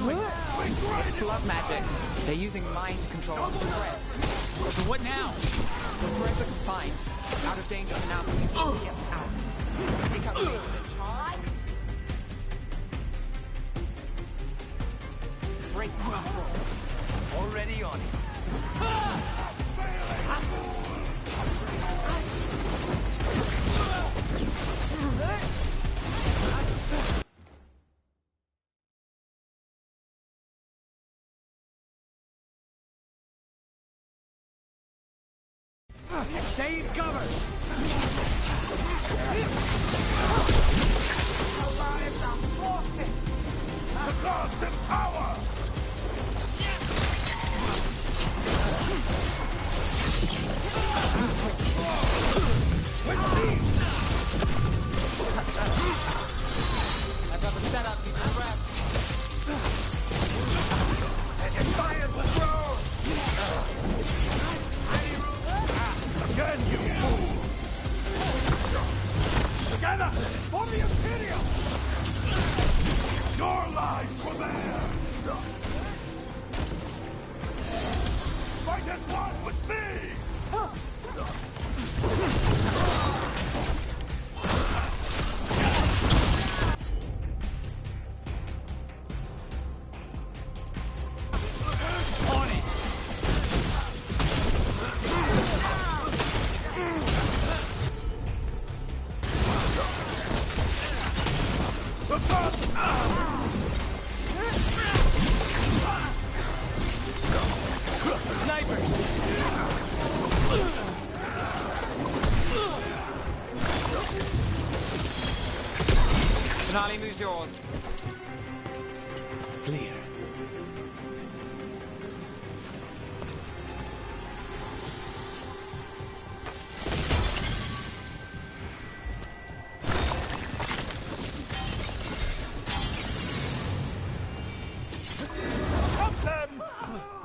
It's blood magic. They're using mind control of the threads. So what now? The threads are confined. Out of danger for now, but we need to get them out. Pick up the in charge. Break control. Already on it. Stay in cover! The gods in power! I've got the setup, you can rest. Defiant throne! Again, you fool! Together, for the Imperium! Your lives were there! Fight as one with me! On it! Snipers! Finale moves yours. Clear.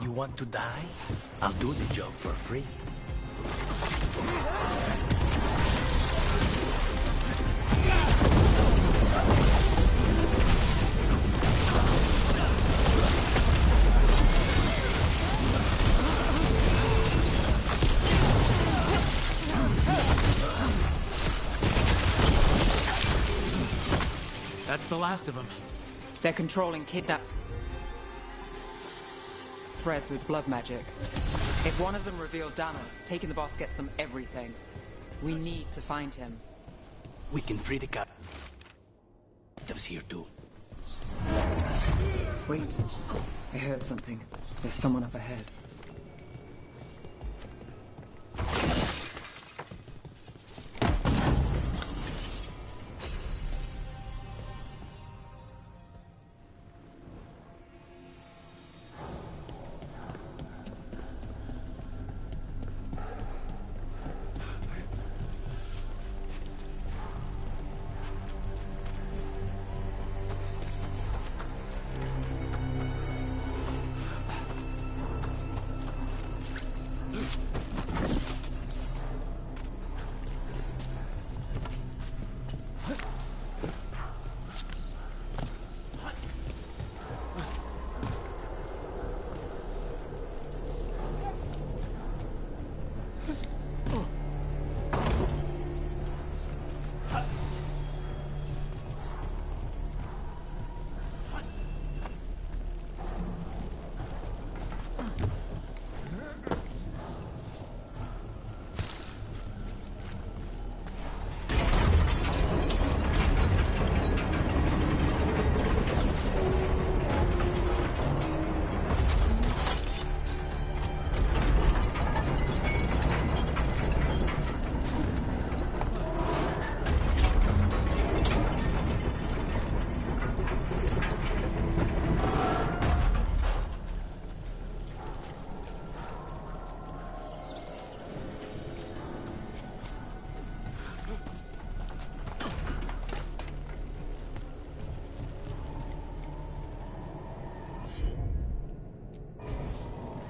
You want to die? I'll do the job for free. That's the last of them. They're controlling kidnap threads with blood magic. If one of them revealed Danos, taking the boss gets them everything. We need to find him. We can free the captives here too. Wait. I heard something. There's someone up ahead.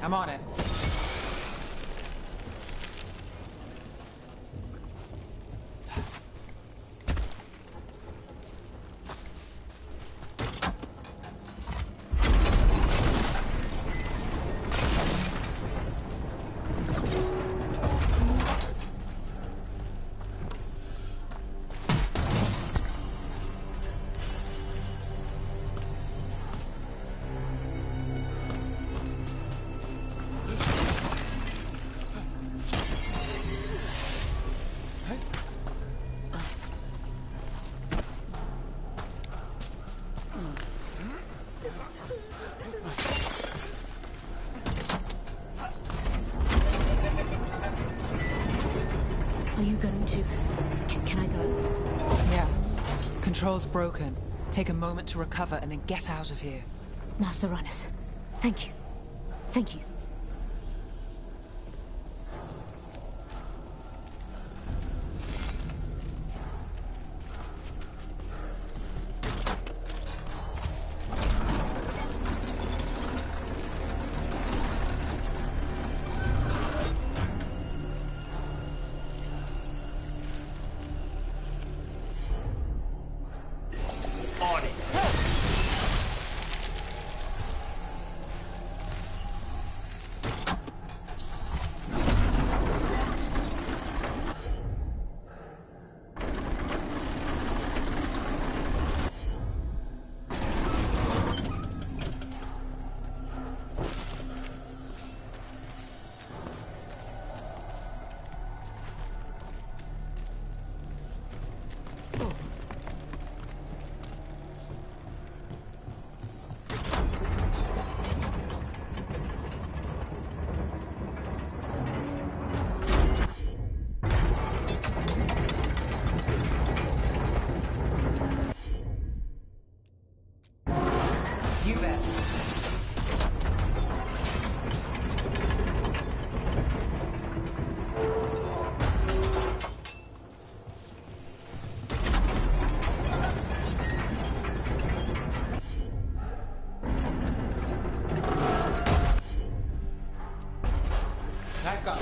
I'm on it. Are you going to... Can I go? Yeah. Control's broken. Take a moment to recover and then get out of here. Master Runners, thank you. Thank you. You bet. Back up.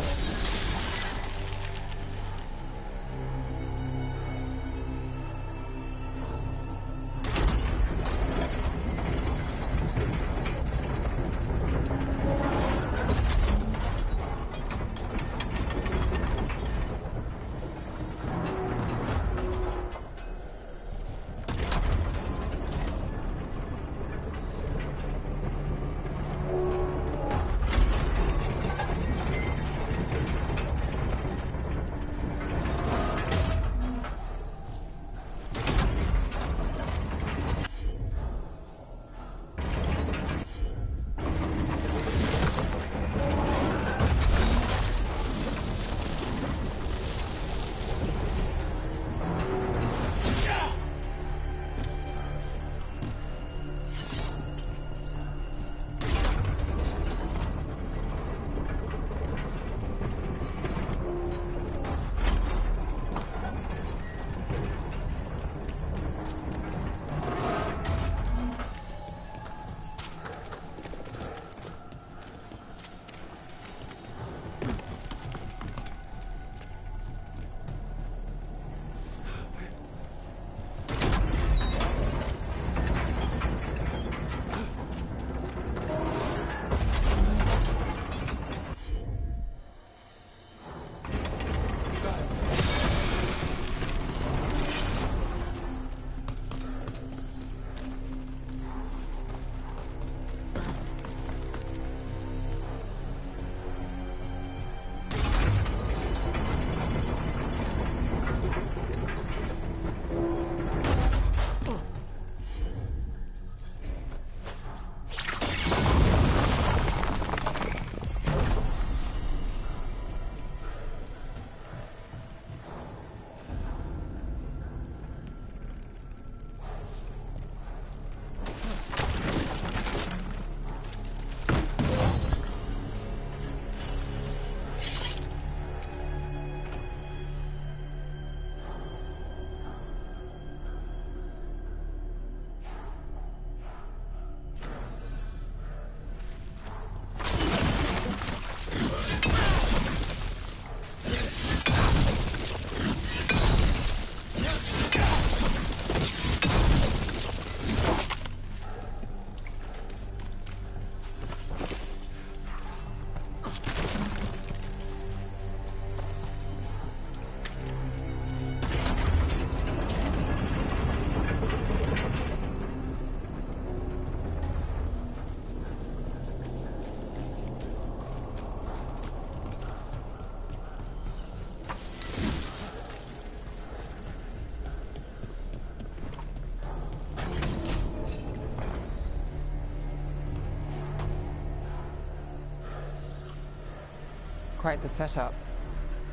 Quite the setup.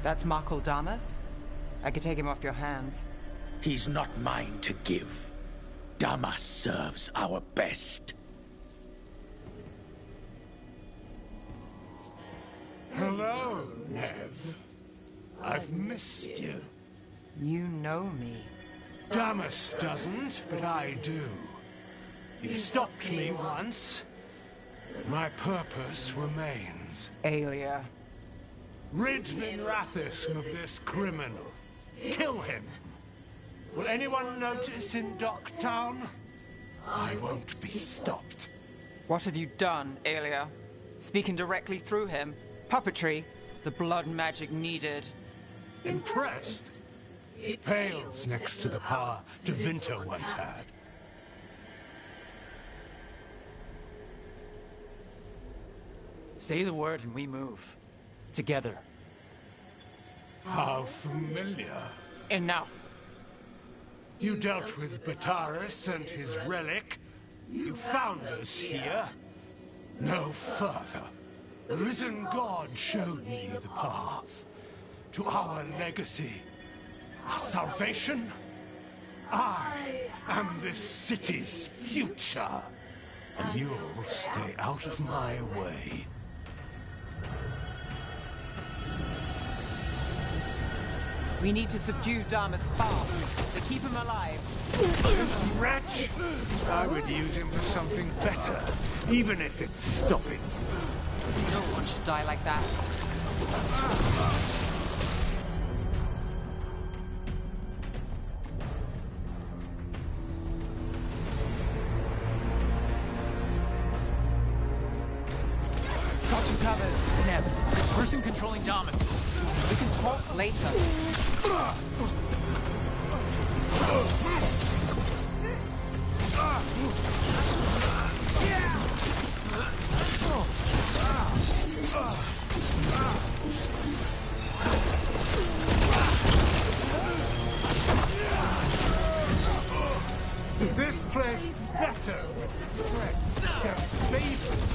That's Markle Damas? I could take him off your hands. He's not mine to give. Damas serves our best. Hello, Nev. I've missed you. You know me. Damas doesn't, but I do. You stopped me once, but my purpose remains. Aelia. Rid Minrathous of this criminal. Kill him. Will anyone notice in Docktown? I won't be stopped. What have you done, Aelia? Speaking directly through him. Puppetry. The blood magic needed. Impressed? It pales next to the power Devinter once had. Say the word and we move. Together. How familiar. Enough. You dealt with Bataris and his relic. You found us here. No further. The risen god showed me the path. To our legacy. Our salvation. I am this city's future. And you'll stay out of my way. We need to subdue Damas fast, to keep him alive. This wretch! I would use him for something better, even if it's stopping. No one should die like that. Got you covered. Nev, this person controlling Damas. We can talk later. Is this place better with their favorite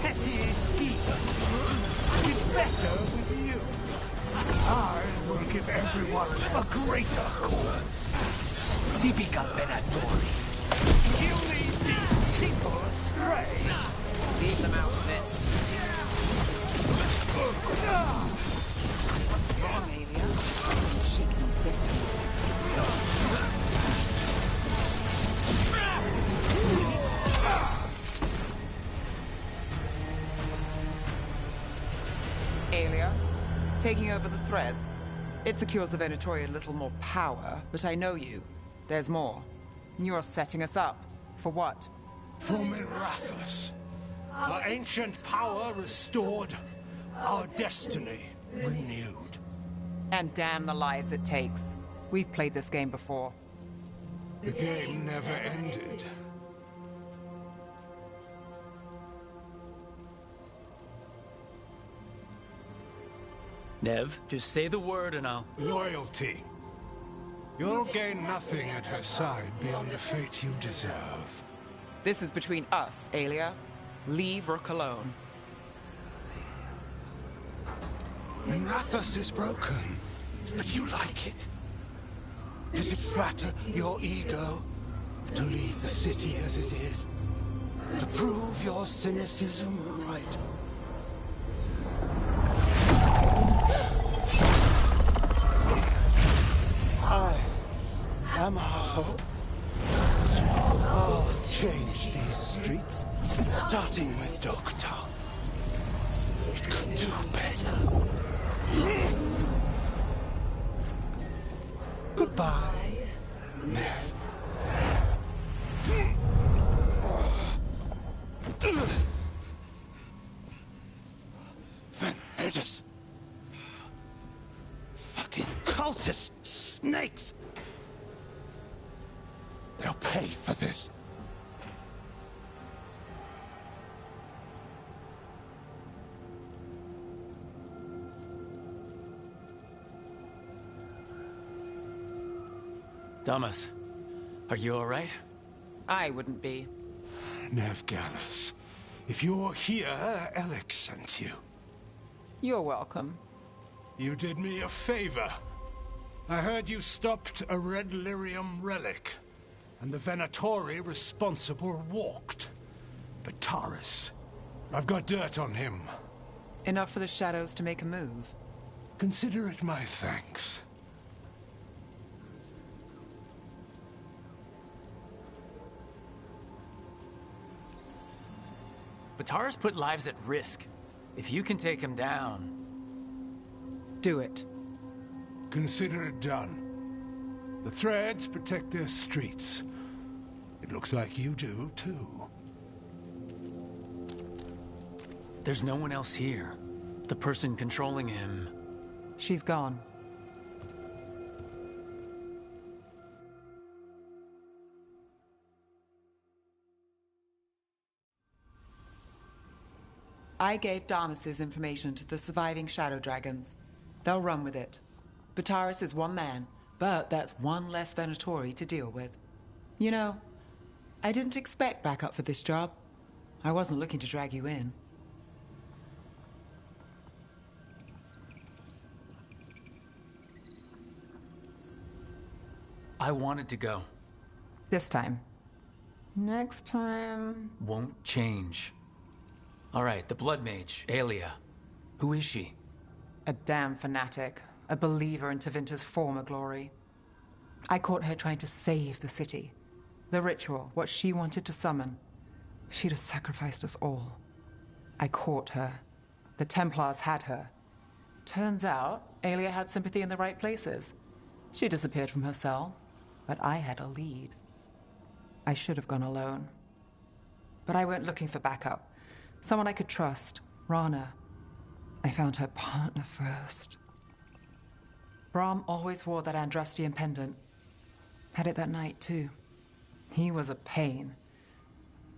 petty schemes? It's better with you. I will give everyone a greater cause. Tipical Benatori. You lead these people astray. Leave them out of it. What's wrong, Aelia? I'm shaking this. Aelia, taking over the threads. It secures the Venatori a little more power, but I know you. There's more. You're setting us up. For what? For Minrathous. Our ancient power restored. Our destiny renewed. And damn the lives it takes. We've played this game before. The game never ended. Nev, just say the word and I'll... Loyalty. You'll gain nothing at her side beyond the fate you deserve. This is between us, Aelia. Leave or Cologne. Minrathous is broken, but you like it. Does it flatter your ego to leave the city as it is? To prove your cynicism right? I am our hope. I'll change these streets, starting with Docktown. It could do better. Goodbye, Nev. Van Herders. Fucking cultist snakes. They'll pay for this. Damas, are you alright? I wouldn't be. Nev Gallus, if you're here, Alex sent you. You're welcome. You did me a favor. I heard you stopped a red lyrium relic, and the Venatori responsible walked. But Taurus, I've got dirt on him. Enough for the shadows to make a move. Consider it my thanks. Batara's put lives at risk. If you can take him down... Do it. Consider it done. The Threads protect their streets. It looks like you do, too. There's no one else here. The person controlling him... She's gone. I gave Damas's information to the surviving Shadow Dragons. They'll run with it. Bataris is one man, but that's one less Venatori to deal with. You know, I didn't expect backup for this job. I wasn't looking to drag you in. I wanted to go. This time. Next time... Won't change. All right, the Blood Mage, Aelia. Who is she? A damn fanatic. A believer in Tevinter's former glory. I caught her trying to save the city. The ritual, what she wanted to summon. She'd have sacrificed us all. I caught her. The Templars had her. Turns out, Aelia had sympathy in the right places. She disappeared from her cell, but I had a lead. I should have gone alone. But I went looking for backup. Someone I could trust, Rana. I found her partner first. Brahm always wore that Andrastian pendant. Had it that night, too. He was a pain.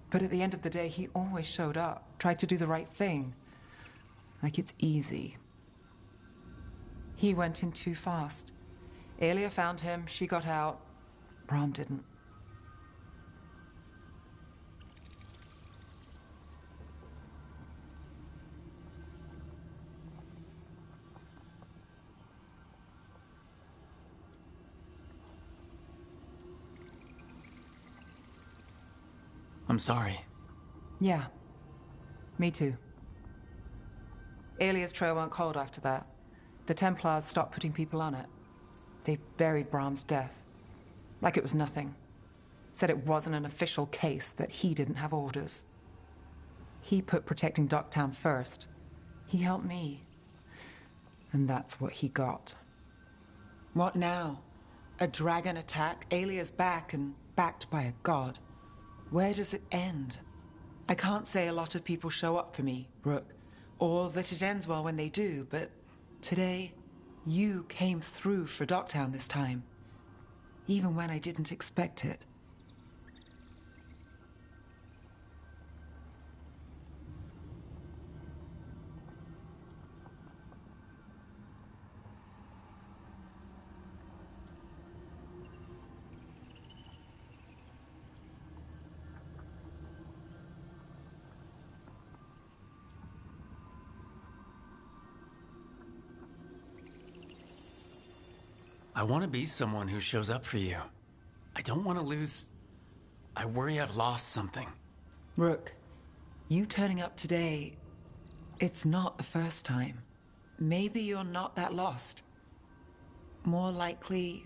But at the end of the day, he always showed up, tried to do the right thing. Like it's easy. He went in too fast. Aelia found him, she got out. Brahm didn't. I'm sorry. Yeah. Me too. Aelia's trail went cold after that. The Templars stopped putting people on it. They buried Brahm's death. Like it was nothing. Said it wasn't an official case, that he didn't have orders. He put protecting Docktown first. He helped me. And that's what he got. What now? A dragon attack, Aelia's back, and backed by a god. Where does it end? I can't say a lot of people show up for me, Rook, or that it ends well when they do, but today, you came through for Docktown this time. Even when I didn't expect it. I want to be someone who shows up for you. I don't want to lose... I worry I've lost something. Rook, you turning up today, it's not the first time. Maybe you're not that lost. More likely,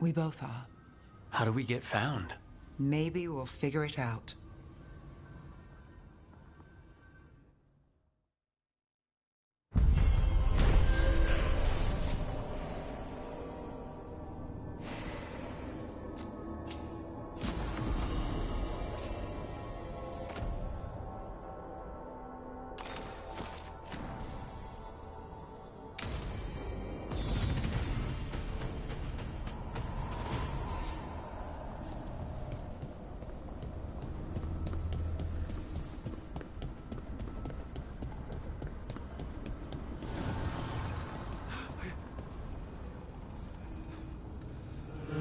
we both are. How do we get found? Maybe we'll figure it out.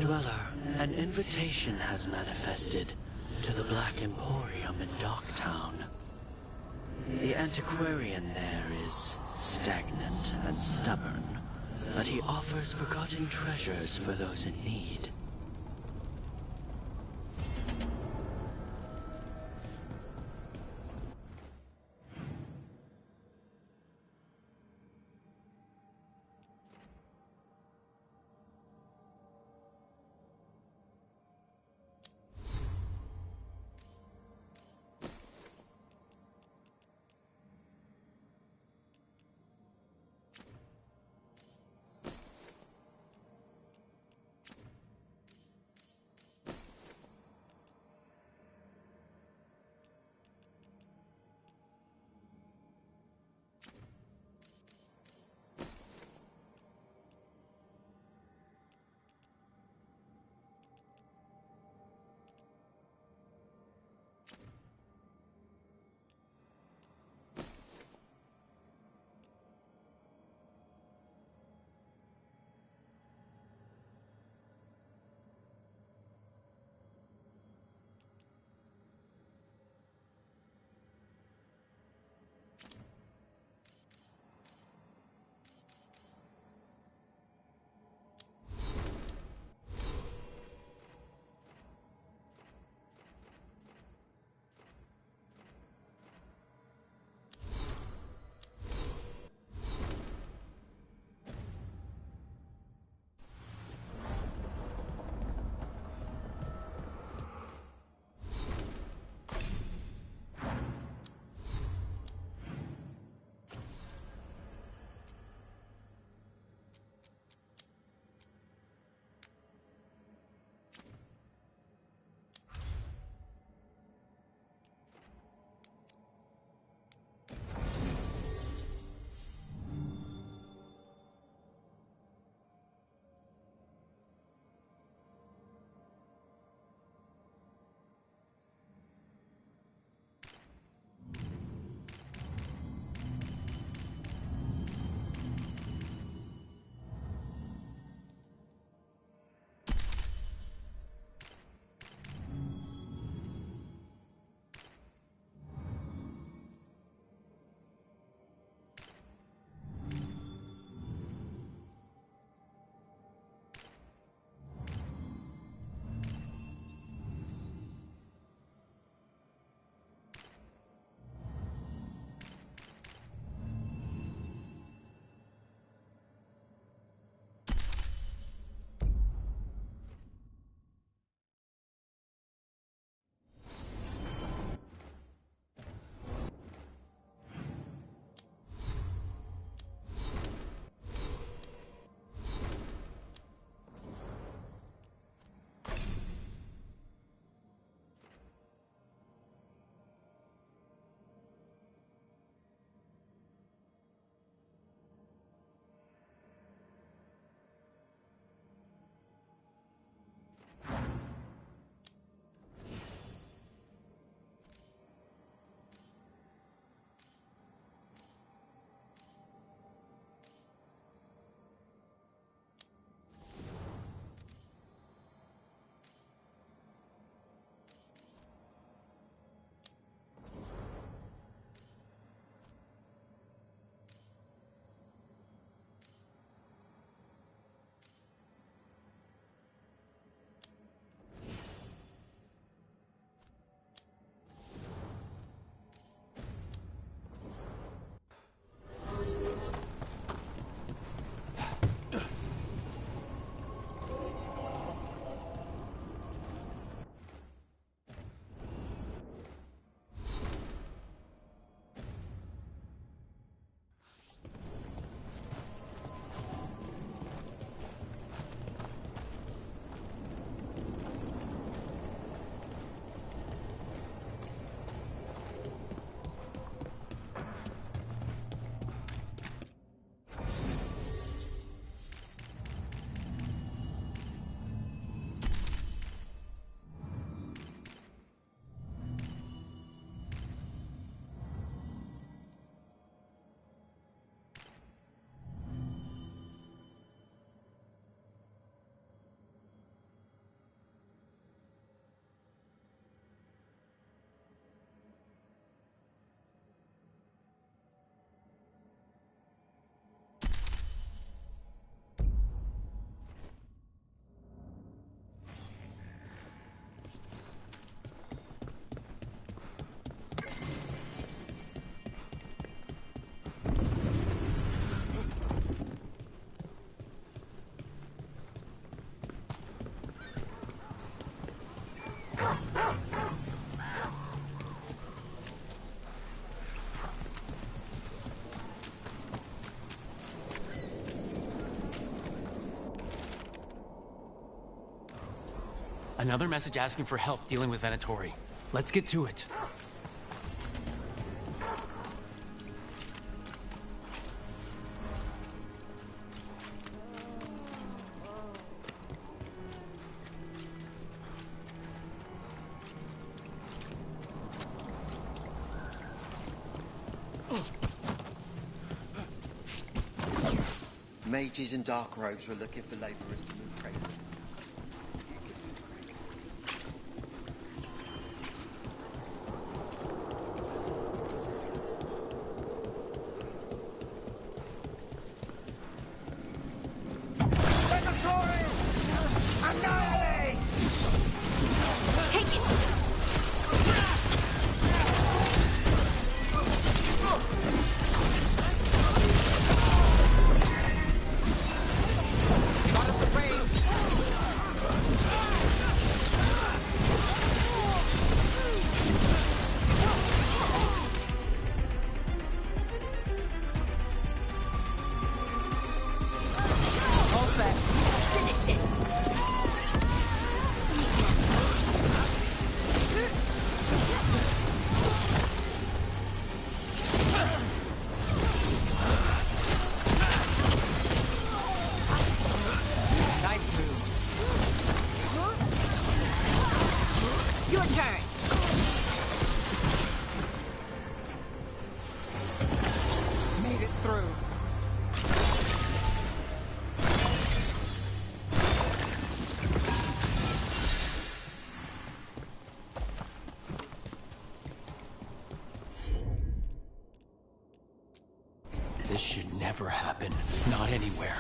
Dweller, an invitation has manifested to the Black Emporium in Docktown. The antiquarian there is stagnant and stubborn, but he offers forgotten treasures for those in need. Another message asking for help dealing with Venatori. Let's get to it. Mages and dark robes were looking for laborers to move crates. This should never happen. Not anywhere.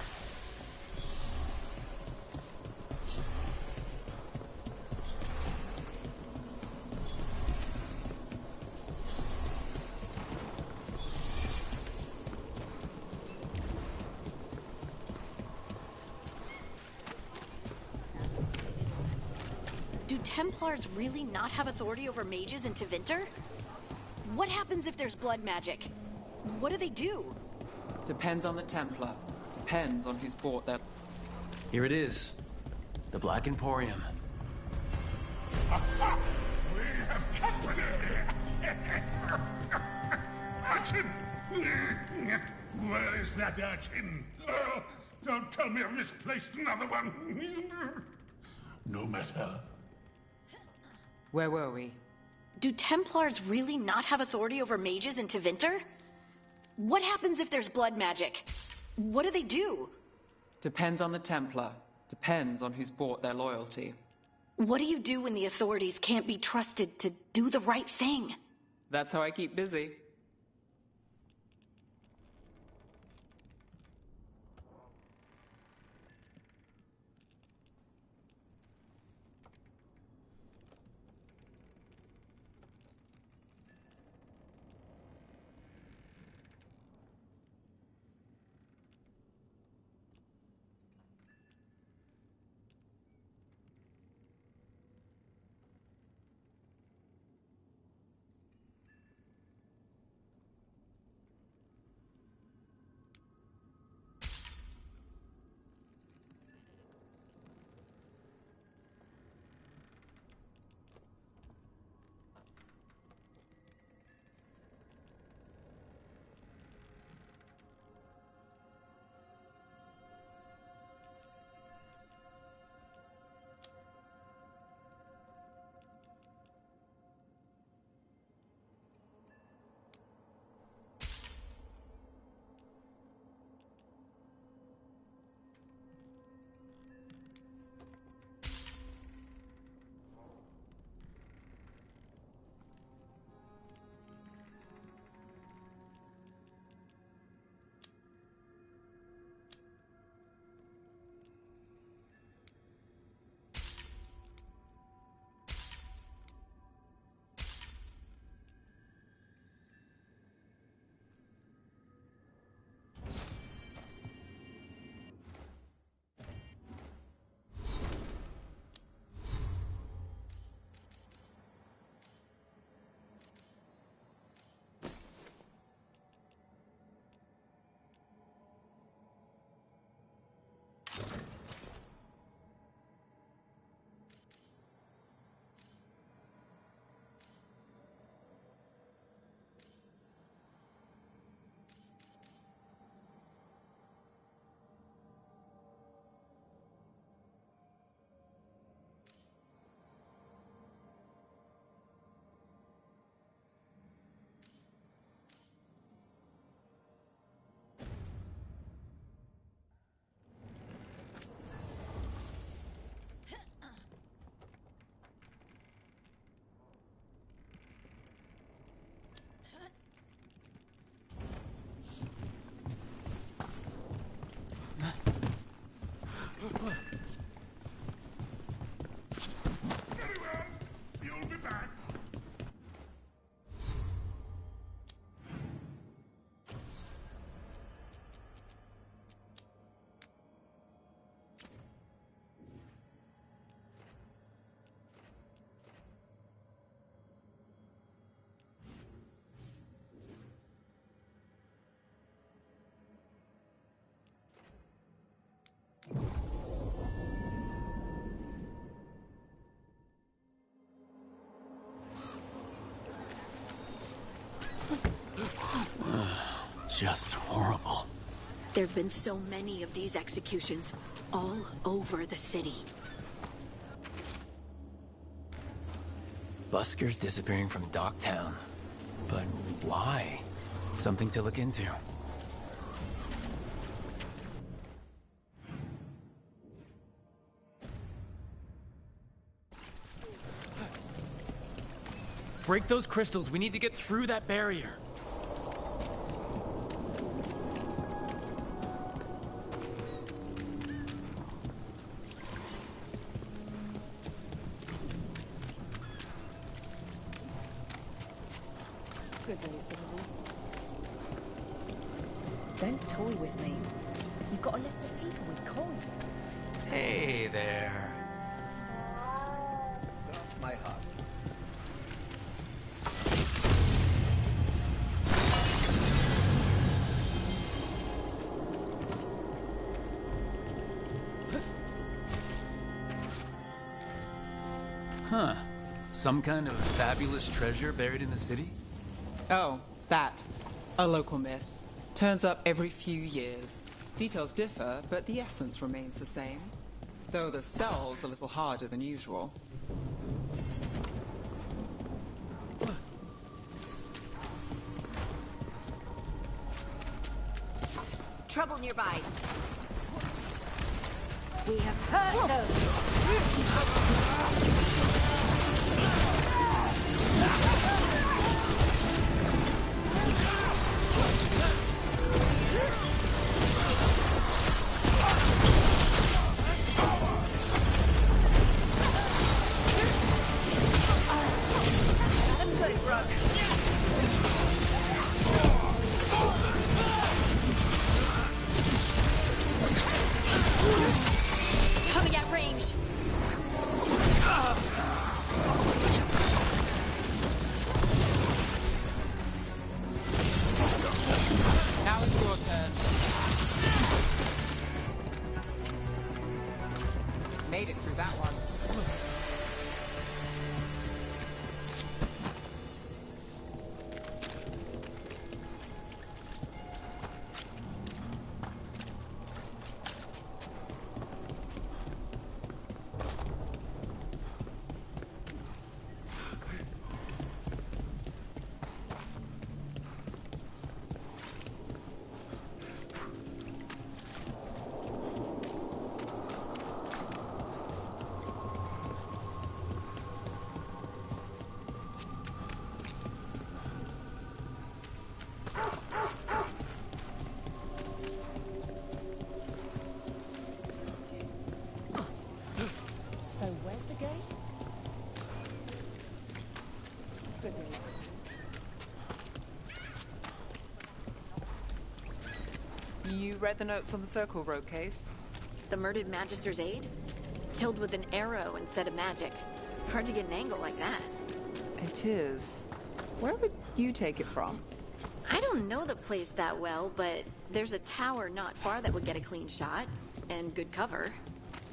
Do Templars really not have authority over mages in Tevinter? What happens if there's blood magic? What do they do? Depends on the Templar. Depends on who's bought that. Here it is. The Black Emporium. We have company! Urchin! Where is that urchin? Oh, don't tell me I've misplaced another one! No matter. Where were we? Do Templars really not have authority over mages in Tevinter? What happens if there's blood magic? What do they do? Depends on the Templar. Depends on who's bought their loyalty. What do you do when the authorities can't be trusted to do the right thing? That's how I keep busy. just horrible. There have been so many of these executions all over the city. Buskers disappearing from Docktown. But why? Something to look into. Break those crystals. We need to get through that barrier. Good day, citizen. Don't toy with me. You've got a list of people with coin. Hey there. That's my heart. Huh. Some kind of fabulous treasure buried in the city? Oh, that. A local myth. Turns up every few years. Details differ, but the essence remains the same. Though the sell's a little harder than usual. Trouble nearby. We have heard those. Coming at range. Now it's your turn. Made it through that one. So where's the gate? Good day. You read the notes on the Circle Road case? The murdered Magister's aide? Killed with an arrow instead of magic. Hard to get an angle like that. It is. Where would you take it from? I don't know the place that well, but there's a tower not far that would get a clean shot. And good cover.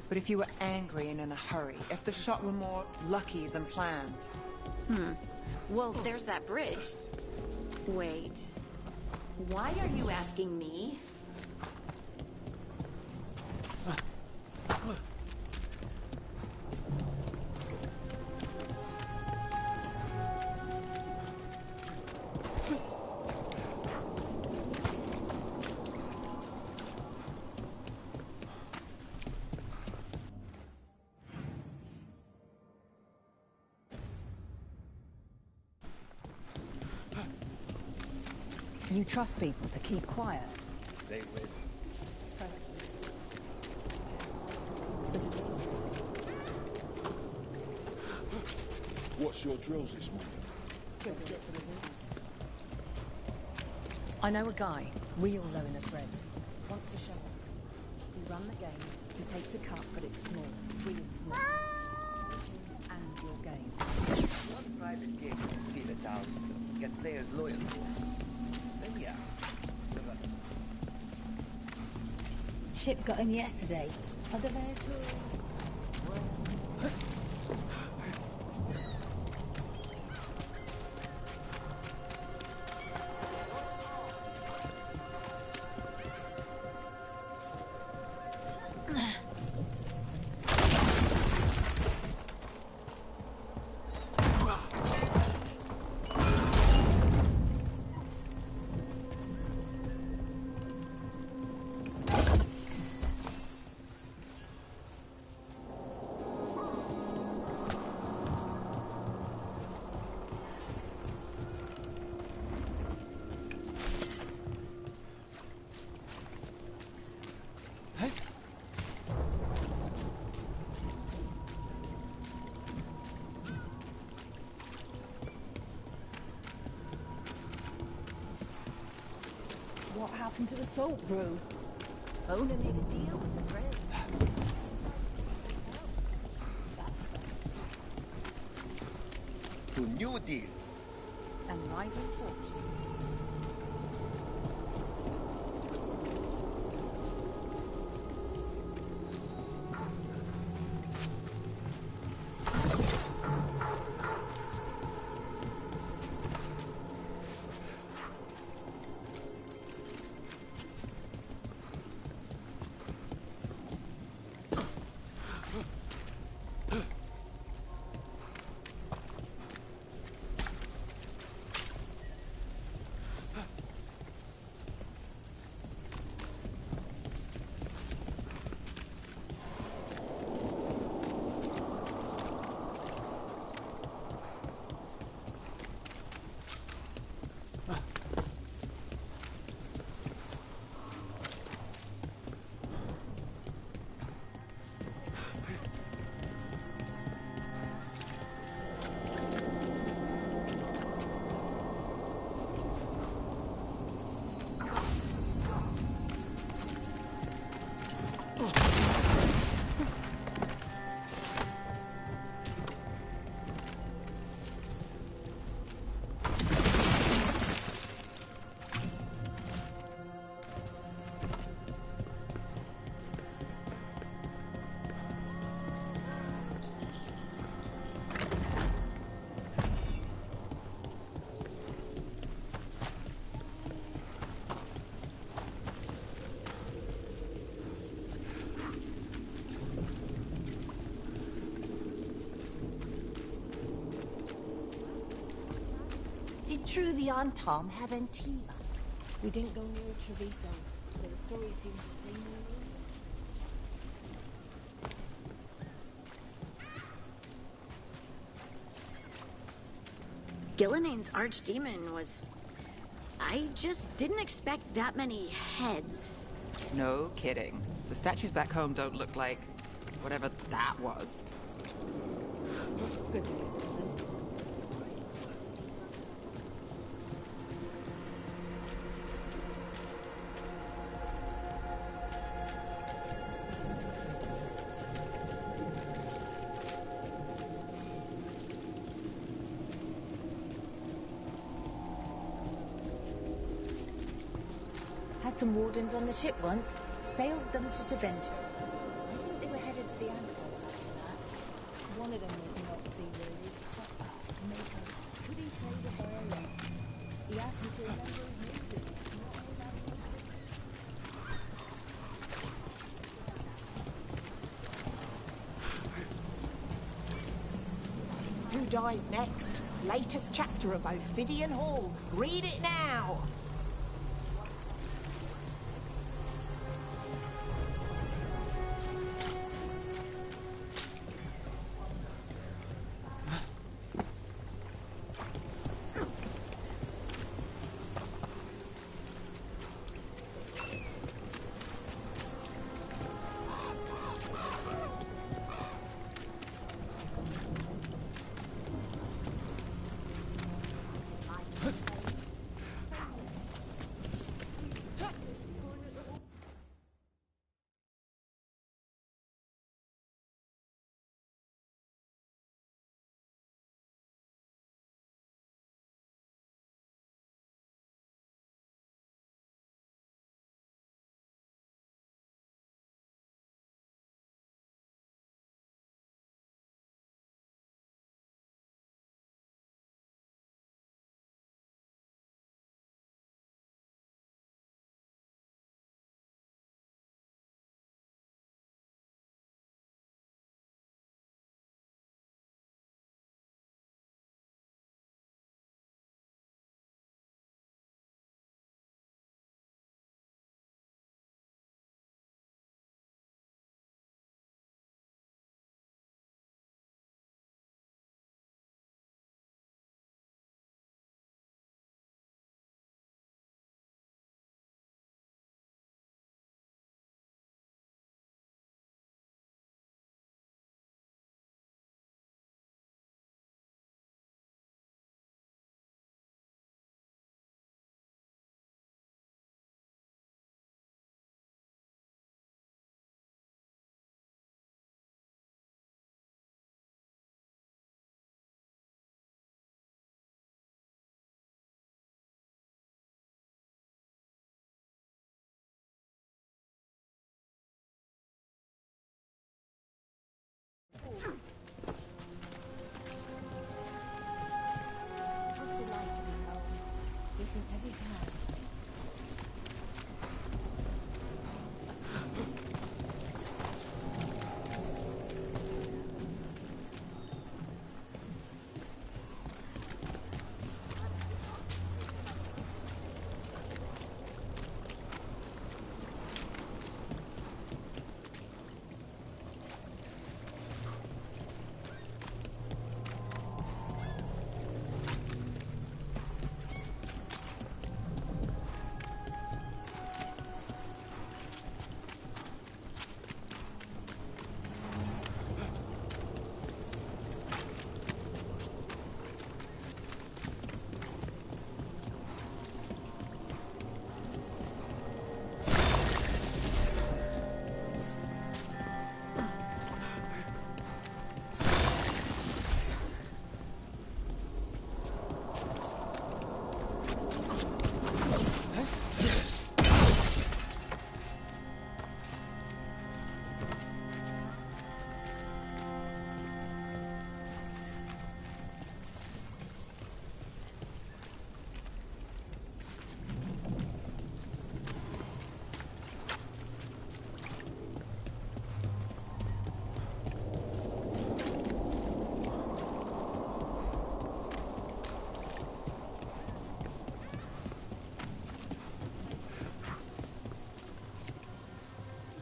But if you were angry and in a hurry, if the shot were more lucky than planned. Well, there's that bridge. Wait. Why are you asking me? You trust people to keep quiet. They will. Citizen. What's your drills this morning? Good day, citizen. I know a guy, real low in the threads. Wants to show off. We run the game. He takes a cut, but it's small. Real small. And your game. One private game to feel it down, get players loyal to us. Then yeah. Ship got him yesterday. Are they there at all? What happened to the salt brew? Owner made a deal with the Dread. To new deals. And rising fortunes. Is it true the Aunt Tom have Antiva? We didn't go near Treviso, but the story seems the same all over. Gilinane's archdemon was... I just didn't expect that many heads. No kidding. The statues back home don't look like... whatever that was. Good day, citizen. Had some wardens on the ship once. Sailed them to Deventer. I think they were headed to the Amphor after that. One of them was not seaworthy. Made a pretty play the violin. He asked me to remember his music. Who dies next? Latest chapter of Ophidian Hall. Read it now!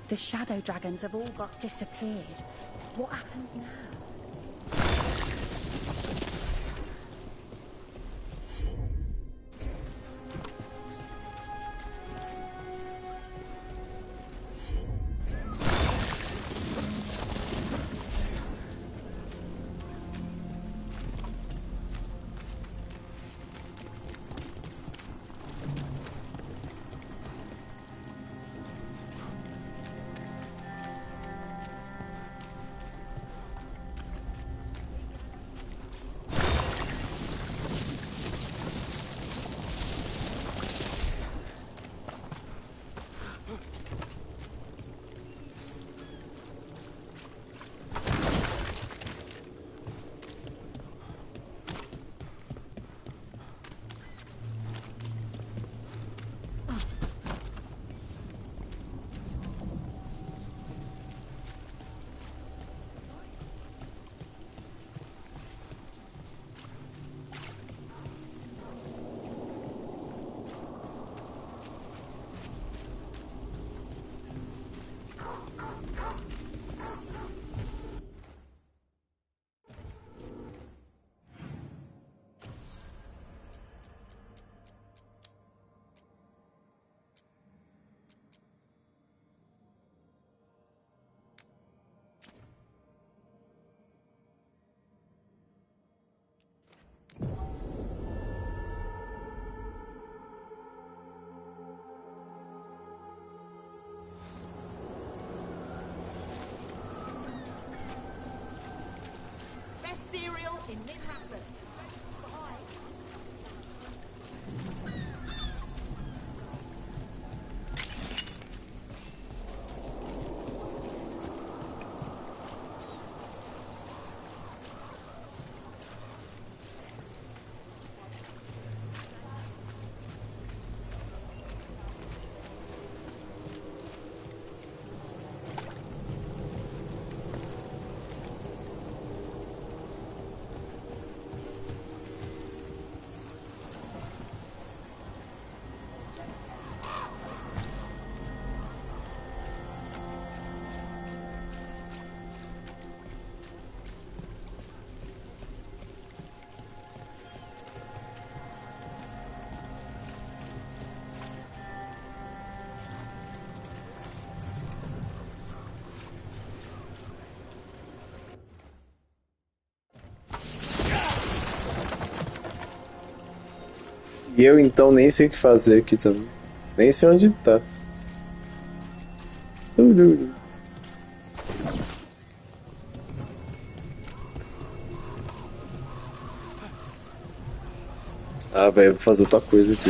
The shadow dragons have all but disappeared. What happens now? Cereal in Minneapolis. E eu então nem sei o que fazer aqui também. Nem sei onde tá. Ah, velho, vou fazer outra coisa aqui.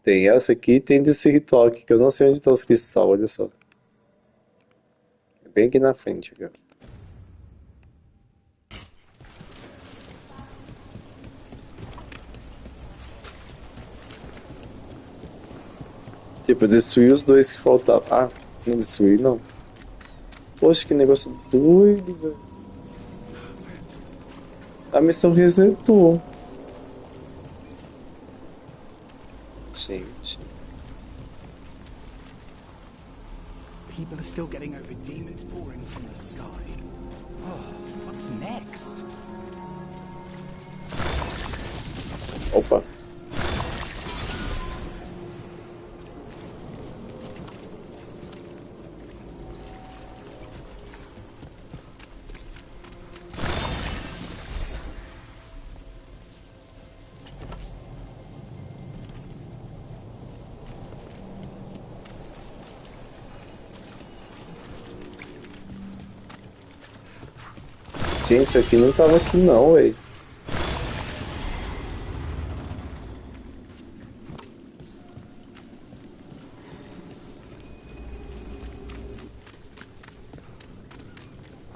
Tem essa aqui e tem desse ritual aqui, que eu não sei onde tá os cristais, olha só. Bem aqui na frente, cara. Tipo, eu destruí os dois que faltavam. Ah, não destruí, não. Poxa, que negócio doido, velho. A missão resetou. Gente. People are still getting over demons pouring from the sky. Oh, what's next? Opa. Gente, isso aqui não tava aqui não, véi.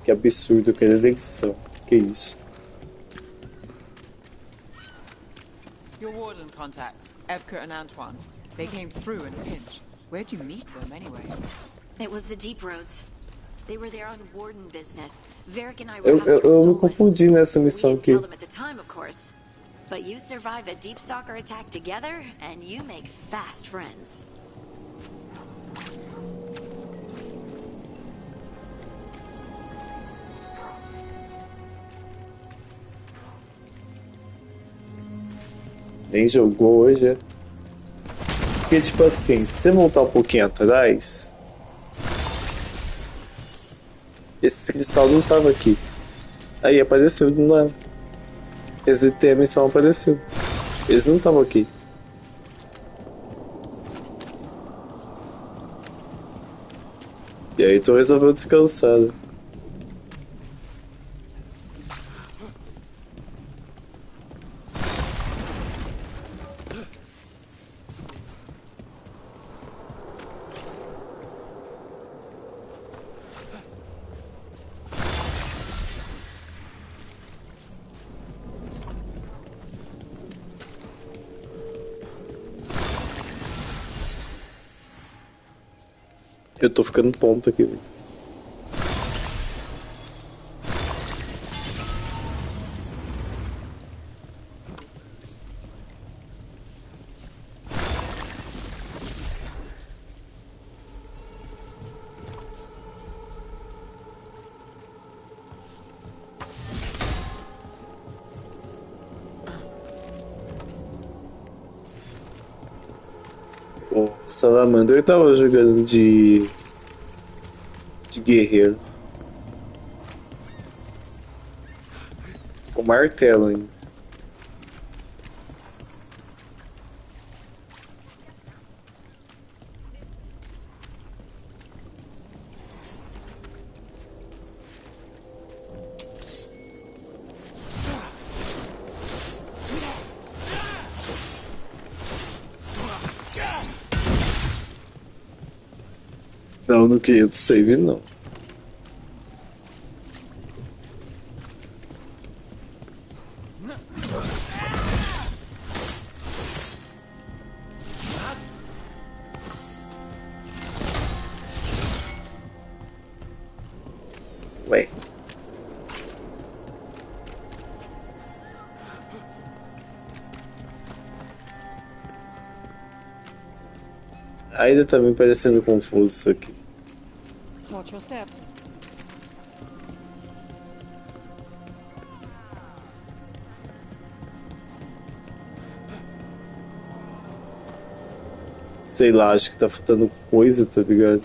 Que absurdo, que eleição. Que isso? Your warden contacts, Evkert and Antoine. They came through in a pinch. Where'd you meet them, anyway? It was the Deep Roads. They were there on warden business. Varric and I were after Eu me Solus. confundi nessa We missão didn't tell aqui. them at the time, of course. But you survive a deep stalker attack together, and you make fast friends. Nem jogou hoje, é? Porque, tipo assim, se você voltar um pouquinho atrás, esse cristal não tava aqui. Aí apareceu do nada. Esse item só apareceu. Eles não estavam aqui. E aí tu resolveu descansar. Né? Eu tô ficando tonto aqui, velho. O Salamander tava jogando de guerreiro. Com martelo ainda. Não, no que do save não. Ué. Ainda tá me parecendo confuso isso aqui. Watch your step. Sei lá, acho que tá faltando coisa, tá ligado?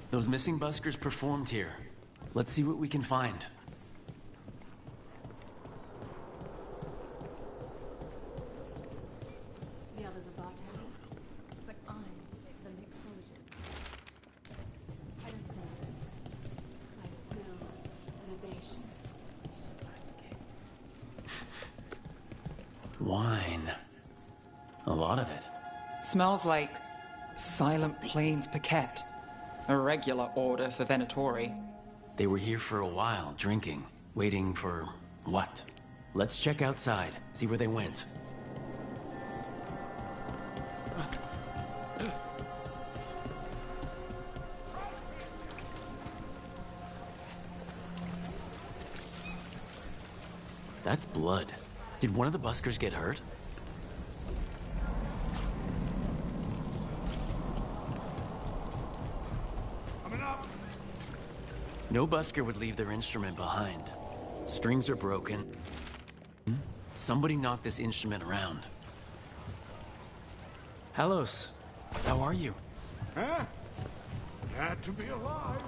Those missing buskers performed here. Let's see what we can find. The others are bartenders, but I'm the mixologist. I don't sell drinks. I build innovations. Wine. A lot of it. Smells like Silent Plains Paquette. A regular order for Venatori. They were here for a while, drinking, waiting for what? Let's check outside, see where they went. That's blood. Did one of the buskers get hurt? No busker would leave their instrument behind. Strings are broken. Somebody knocked this instrument around. Halos, how are you? Huh? Glad to be alive.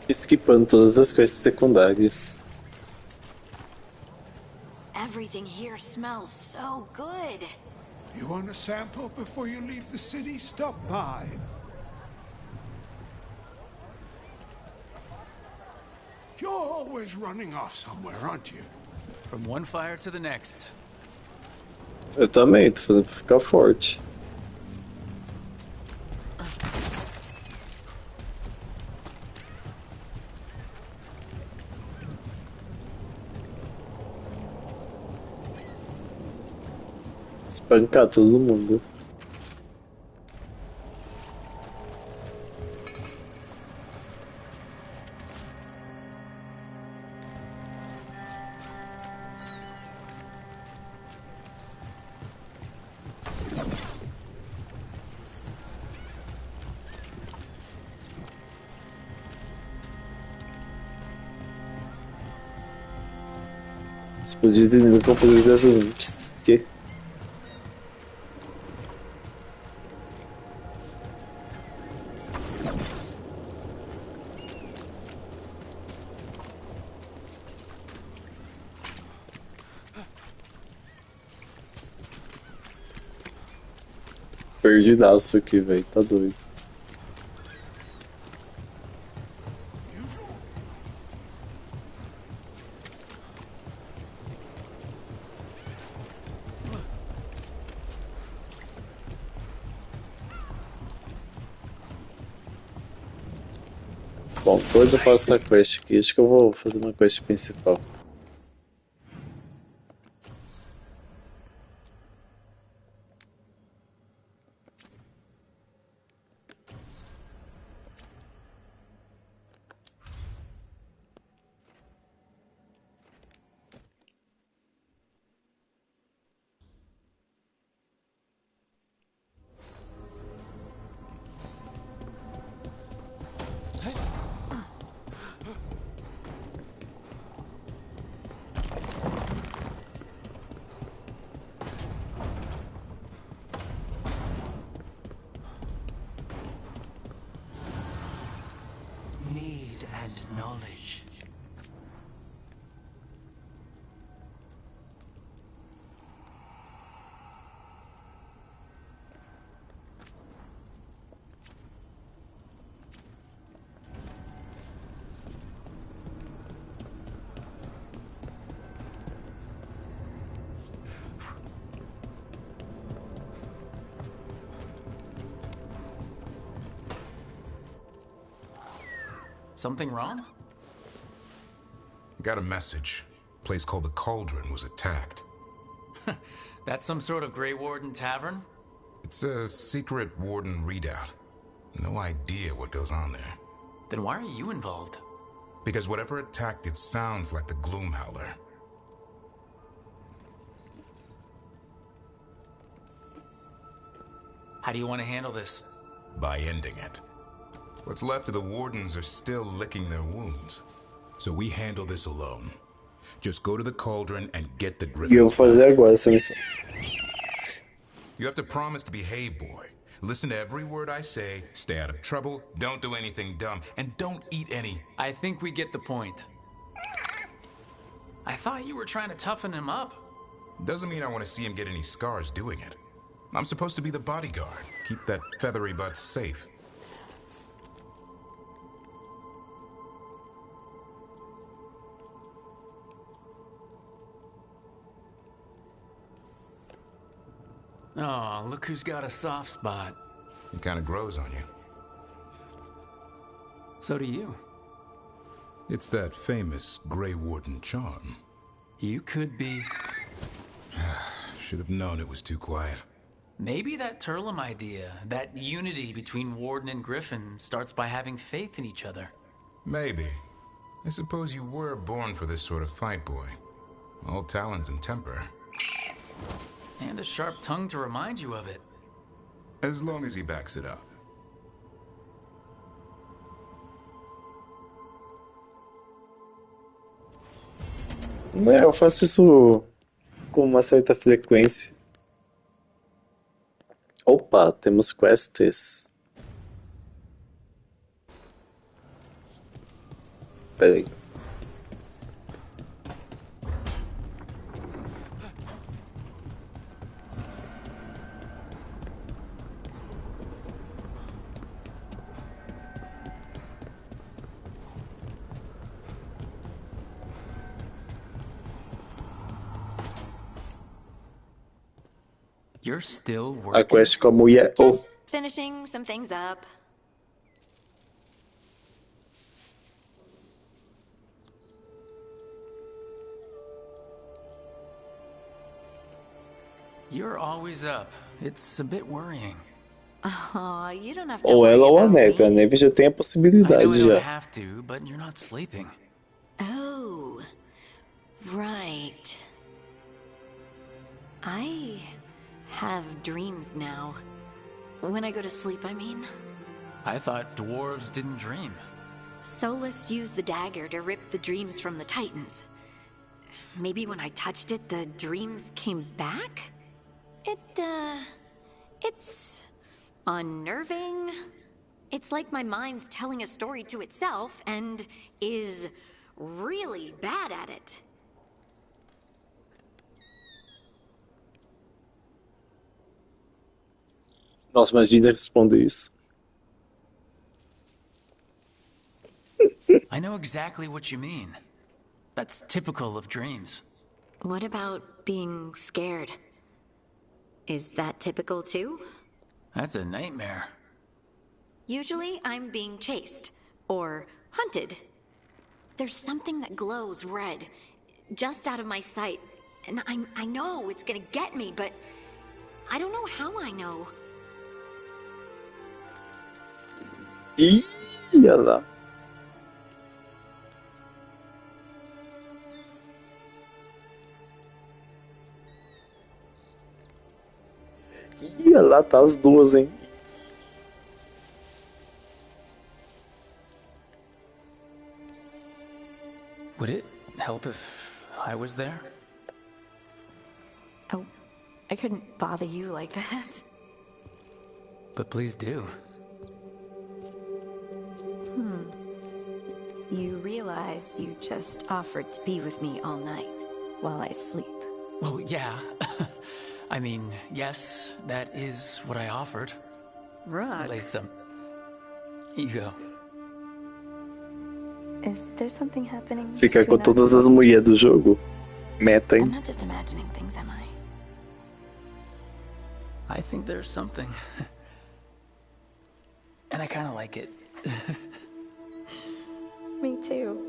Esquipando todas as quests secundárias. Everything here smells so good. You want a sample before you leave the city? Stop by. You're always running off somewhere, aren't you? From one fire to the next. Eu também, tô fazendo pra ficar forte. Espancar todo mundo. Explodir inimigo com o poder das unidades. Que? Perdidaço aqui, velho. Tá doido. Bom, depois eu faço essa quest aqui. Acho que eu vou fazer uma quest principal. Need and knowledge. Something wrong? Got a message. A place called the Cauldron was attacked. That's some sort of Grey Warden tavern? It's a secret Warden readout. No idea what goes on there. Then why are you involved? Because whatever attacked it sounds like the Gloomhowler. How do you want to handle this? By ending it. What's left of the Wardens are still licking their wounds. So we handle this alone. Just go to the Cauldron and get the Griffins. E eu vou fazer agora essa missão. You have to promise to behave, boy. Listen to every word I say, stay out of trouble, don't do anything dumb, and don't eat any... I think we get the point. I thought you were trying to toughen him up. Doesn't mean I want to see him get any scars doing it. I'm supposed to be the bodyguard. Keep that feathery butt safe. Oh, look who's got a soft spot. It kind of grows on you. So do you. It's that famous Grey Warden charm. You could be... Should have known it was too quiet. Maybe that Turlum idea, that unity between Warden and Griffin, starts by having faith in each other. Maybe. I suppose you were born for this sort of fight, boy. All talents and temper. And a sharp tongue to remind you of it. As long as he backs it up. Eu faço isso com uma certa frequência. Opa, temos quests. Peraí. You're still working? A quest com a mulher. Oh. Finishing some things up. You're always up. It's a bit worrying. Oh, you don't have to Ou worry ela ou a about Neve. A me. Neve já tem a I know possibilidade I don't já. have to, but you're not sleeping. Oh, right. I have dreams now. When I go to sleep, I mean. I thought dwarves didn't dream. Solus used the dagger to rip the dreams from the Titans. Maybe when I touched it, the dreams came back? It's unnerving. It's like my mind's telling a story to itself and is really bad at it. Nossa, imagina responder isso. I know exactly what you mean. That's typical of dreams. What about being scared? Is that typical too? That's a nightmare. Usually I'm being chased or hunted. There's something that glows red, just out of my sight, and I know it's gonna get me, but I don't know how I know. Ih, olha lá. Ih, olha lá, tá as duas, hein? Would it help if I was there? Oh, I couldn't bother you like that. But please do. You realize you just offered to be with me all night while I sleep. Well, yeah. I mean, yes, that is what I offered. Rock. Lay some ego. Is there something happening? Ficar com between todas us? as mulheres do jogo. Meta, I'm hein? not just imagining things, am I? I think there's something. And I kind of like it. Me too.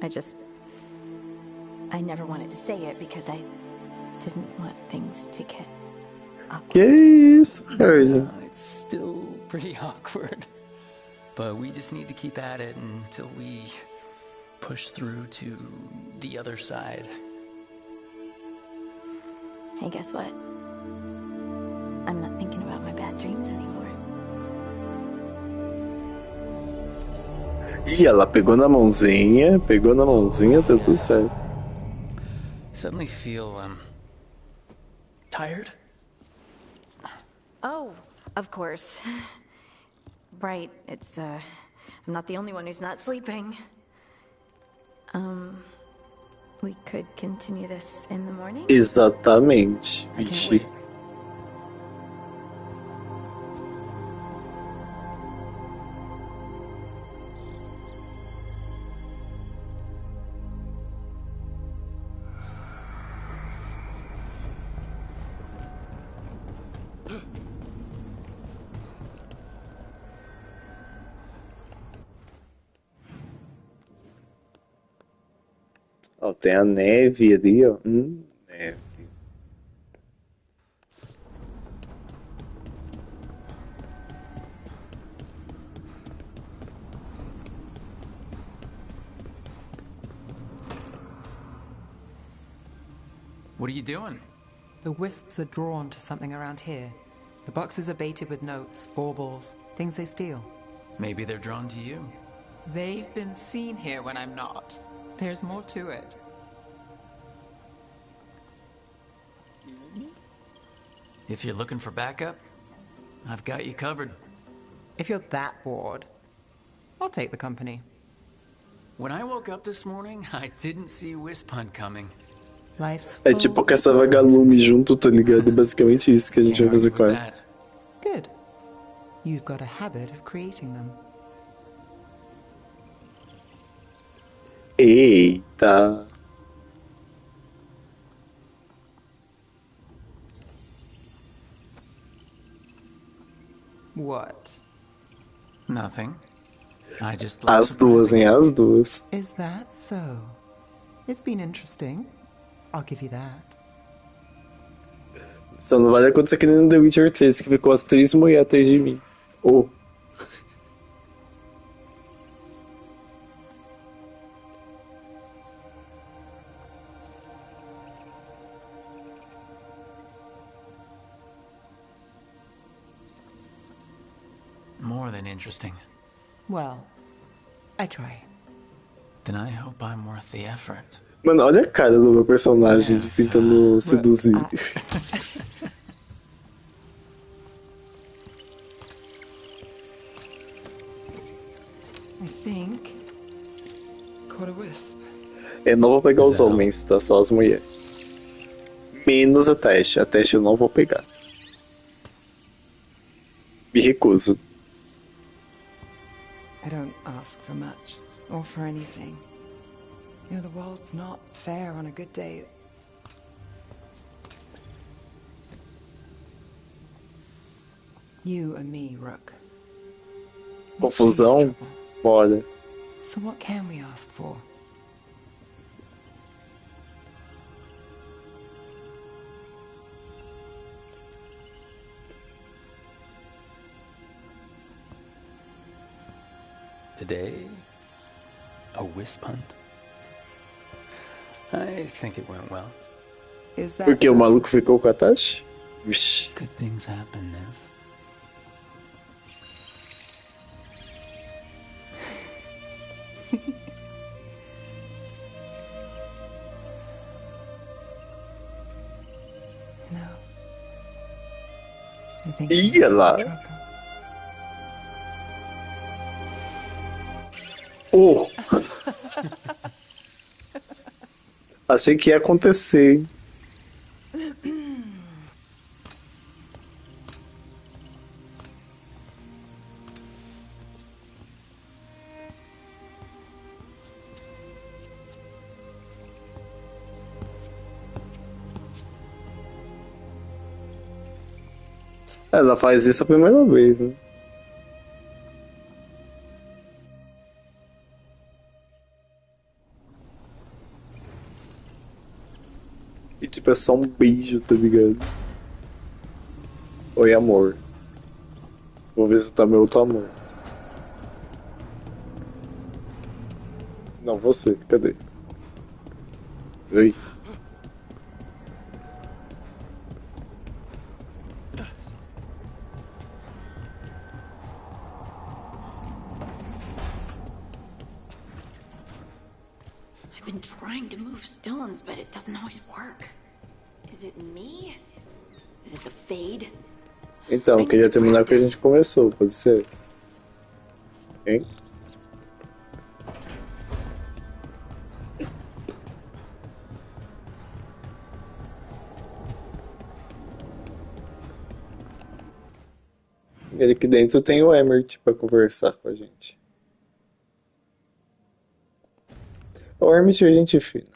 I never wanted to say it because I didn't want things to get awkward. Que isso, cara? It's still pretty awkward. But we just need to keep at it until we push through to the other side. Hey, guess what? I'm not thinking about my bad dreams anymore. Ih, ela pegou na mãozinha, tá tudo certo. Suddenly feel, tired? Oh, of course. Right, I'm not the only one who's not sleeping. We could continue this in the morning? Exatamente. I can't Vixe. wait. Ó, tem a neve ali, ó. Neve. What are you doing? The wisps are drawn to something around here. The boxes are baited with notes, baubles, things they steal. Maybe they're drawn to you. They've been seen here when I'm not. There's more to it. If you're looking for backup, I've got you covered. If you're that bored, I'll take the company. When I woke up this morning, I didn't see Wisp Hunt coming. É tipo com essa vagalume junto, tá ligado? É basicamente isso que a gente vai fazer com ela. Good. You've got a habit of creating them. Eita. What? Nothing. I just As duas, hein? As duas. Is that so? It's been interesting. I'll give you that. Só não vale acontecer que nem no The Witcher 3, que ficou as 3 mulheres atrás de mim. Oh. More than interesting. Well, I try. Then I hope I'm worth the effort. Mano, olha a cara do meu personagem de tentando seduzir. I think. Caught a wisp. Eu não vou pegar os homens, tá? Só as mulheres. Menos a Teste. A Teste eu não vou pegar. Me recuso. I don't ask for much, or for anything. You know, the world's not fair on a good day. You and me, Rook. Confusão? Bora. So what can we ask for? Today, a wisp hunt. I think it went well. Is that Porque o maluco ficou com a Tati? Vixe. Good things happen, Nev. No. I think Ia lá. Oh! Achei que ia acontecer, hein? Ela faz isso a primeira vez, né? E tipo, é só um beijo, tá ligado? Oi, amor. Vou visitar meu outro amor. Não, você, cadê? Oi. I've been trying to move stones, but it doesn't always work. Is it me? Is it the fade? Então, queria terminar o que a gente começou, pode ser? Hein? E aqui dentro tem o Emmert pra conversar com a gente. O Emmert é gente fina.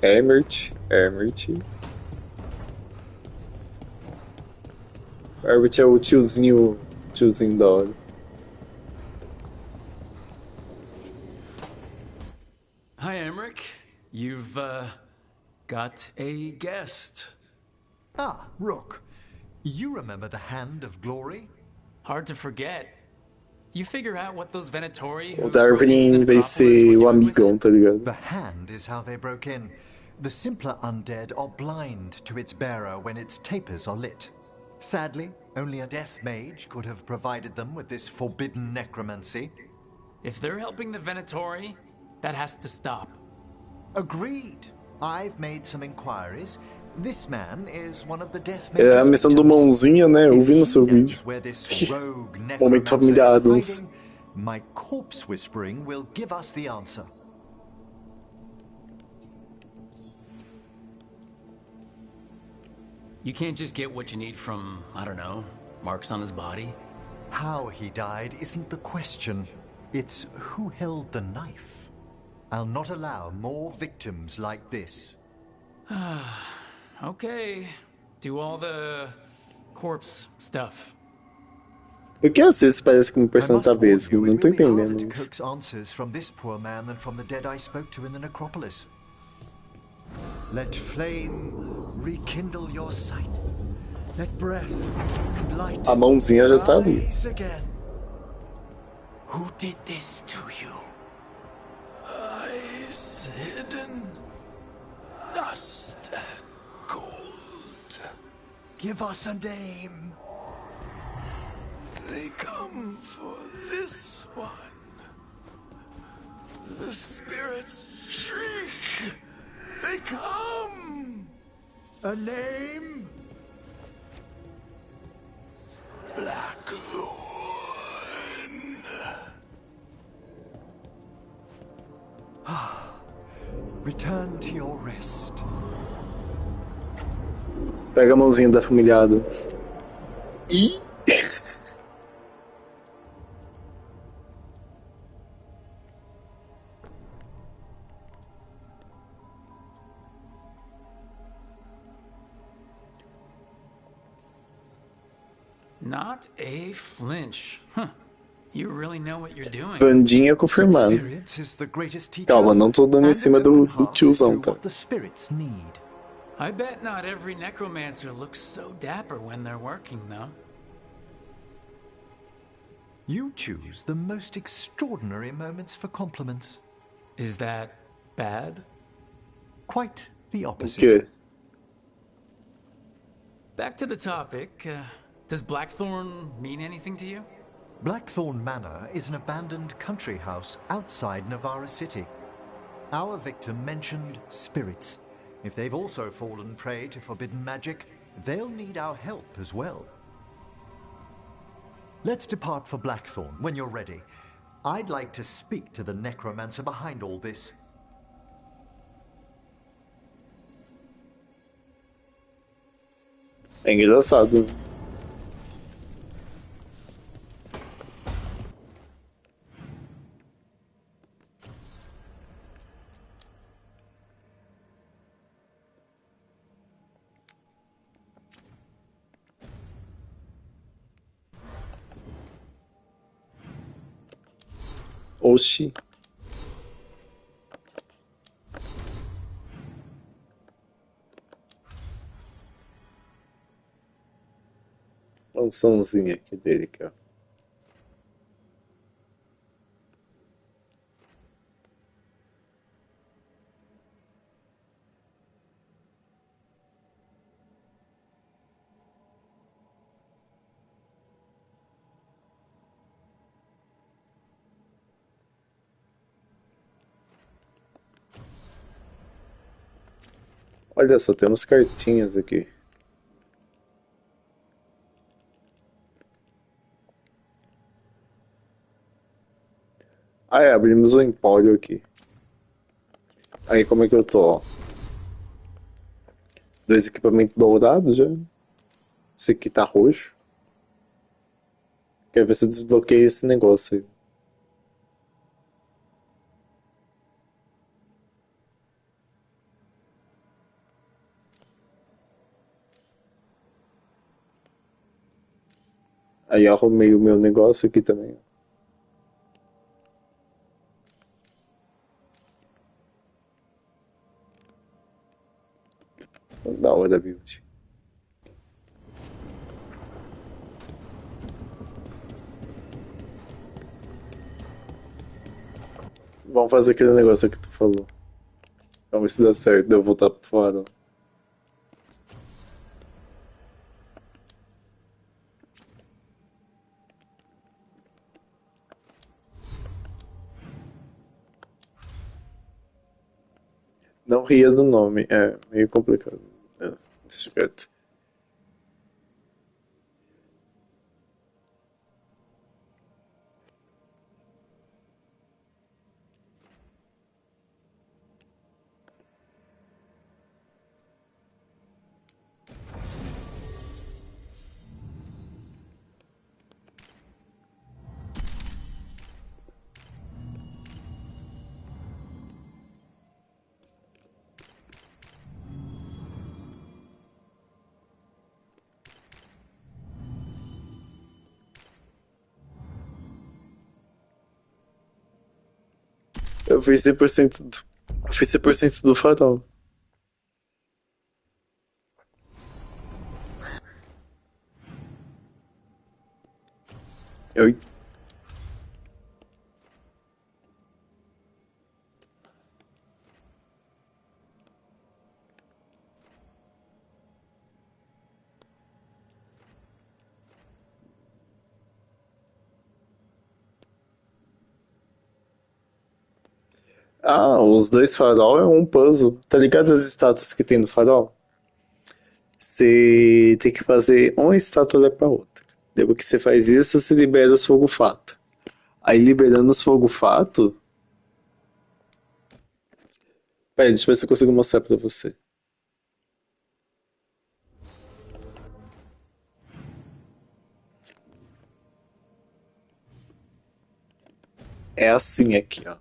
Emmert. Emmert é o tiozinho da hora. Hi, Emmerich. got a guest. Ah, Rook. You remember the Hand of Glory? Hard to forget. You figure out what those Venatori O who broke into the Darwin vai necropolis ser were o doing with amigão, it? tá ligado? The Hand is how they broke in. The simpler undead are blind to its bearer when its tapers are lit. Sadly, only a death mage could have provided them with this forbidden necromancy. If they're helping the Venatori, that has to stop. Agreed. I've made some inquiries. This man is one of the death É a mage's missão do victims. Mãozinha, né? Eu vi no seu vídeo. Where this rogue Momento necromancer família is Adams. hiding, my corpse whispering will give us the answer. You can't just get what you need from, I don't know, marks on his body? How he died isn't the question. It's who held the knife. I'll not allow more victims like this. Okay. Do all the corpse stuff. Por que às vezes parece que um I personagem must tá warn vesgo? you, Não it tô will be harder entendendo to isso. coax answers from this poor man than from the dead I spoke to in the necropolis. Let flame rekindle your sight. Let breath and light A mãozinha já tá ali. rise again. Who did this to you? Eyes hidden, dust and gold. Give us a name. They come for this one. The spirits shriek. They come. A name? Blackthorn. Return to your rest. Pega a mãozinha da família Adams. Ih! Not a flinch. Huh. You really know what you're doing. Vandinha confirmado. Experience is the greatest teacher. Calma, não tô dando em And cima an do open heart tiozão, is tá? what the spirits need. I bet not every necromancer looks so dapper when they're working, though. You choose the most extraordinary moments for compliments. Is that bad? Quite the O opposite. quê? Back to the topic. Does Blackthorn mean anything to you? Blackthorn Manor is an abandoned country house outside Navarra City. Our victim mentioned spirits. If they've also fallen prey to forbidden magic, they'll need our help as well. Let's depart for Blackthorn when you're ready. I'd like to speak to the necromancer behind all this. É engraçado. Oxi. Mansãozinha aqui dele, cara. Olha só, temos cartinhas aqui. Ah, é, abrimos o empório aqui. Aí como é que eu tô, ó? 2 equipamentos dourados já. Esse aqui tá roxo. Quero ver se eu desbloqueio esse negócio aí. Aí arrumei o meu negócio aqui também. Da hora, build. Vamos fazer aquele negócio que tu falou. Vamos ver se dá certo de eu voltar pro farol. Não ria do nome, é meio complicado. É, deixa quieto. Eu fiz 100% do... Fiz 100% do farol. Eu... Ah, os dois farol é um puzzle. Tá ligado as estátuas que tem no farol? Você tem que fazer uma estátua olhar pra outra. Depois que você faz isso, você libera os fogo-fato. Aí liberando os fogo-fato... Peraí, deixa eu ver se eu consigo mostrar pra você. É assim aqui, ó.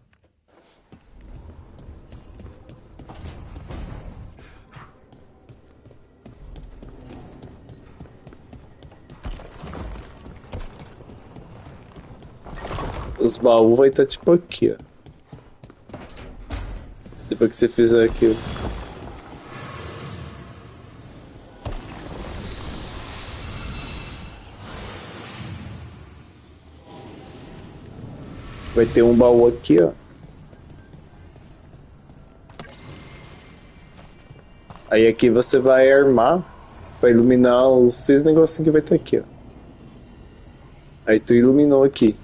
Os baús vai estar tipo aqui, ó. Depois que você fizer aquilo. Vai ter um baú aqui, ó. Aí aqui você vai armar pra iluminar os 6 negocinhos que vai ter aqui, ó. Aí tu iluminou aqui.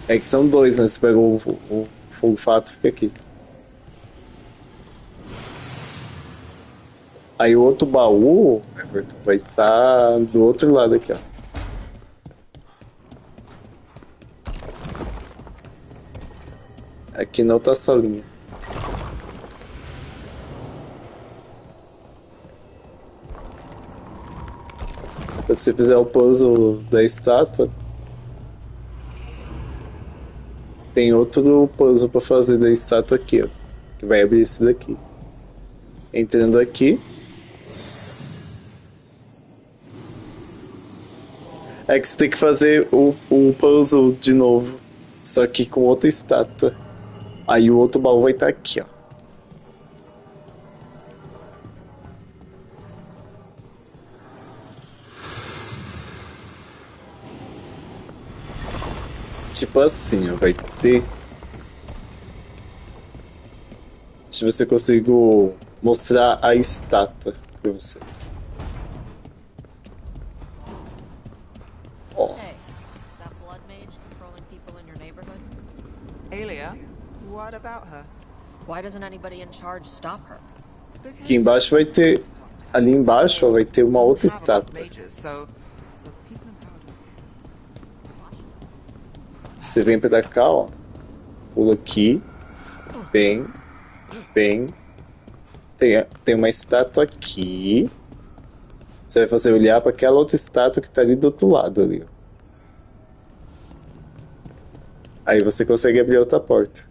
É que são dois, né? Você pega o fogo-fato e fica aqui. Aí o outro baú, Everton, vai estar do outro lado aqui, ó. Aqui na outra salinha. Se você fizer o puzzle da estátua, tem outro puzzle pra fazer da estátua aqui, ó. Que vai abrir esse daqui. Entrando aqui. É que você tem que fazer o puzzle de novo. Só que com outra estátua. Aí o outro baú vai estar aqui, ó. Tipo assim, ó, vai ter... Deixa eu ver se eu consigo mostrar a estátua pra você. Ó. Hey, that blood mage controlling people in your neighborhood? Alia, what about her? Why doesn't anybody in charge stop her? Aqui embaixo vai ter... Ali embaixo, ó, vai ter uma outra estátua. Você vem pra cá, ó. Pula aqui. Vem. Tem uma estátua aqui. Você vai fazer olhar para aquela outra estátua que tá ali do outro lado ali, ó. Aí você consegue abrir outra porta.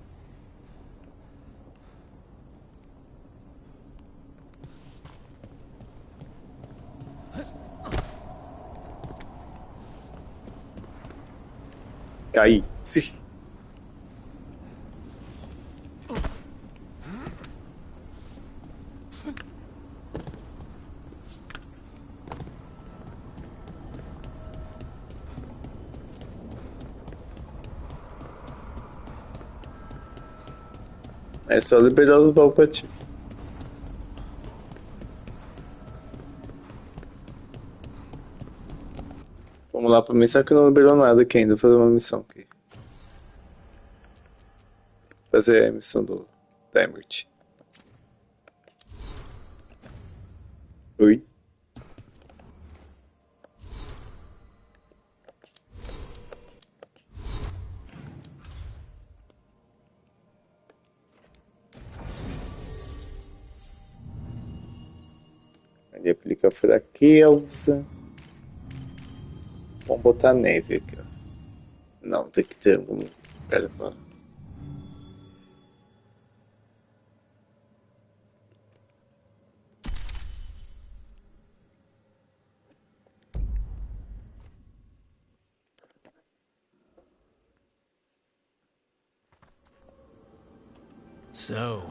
Caí. É só liberar os baús pra ti. Vamos lá pra missão que não liberou nada aqui ainda. Vou fazer uma missão aqui. Fazer a missão do Diamond. Oi. Ele aplica fraqueza. Vamos botar neve aqui, ó. Não, tem que ter algum. Pera, pô. So,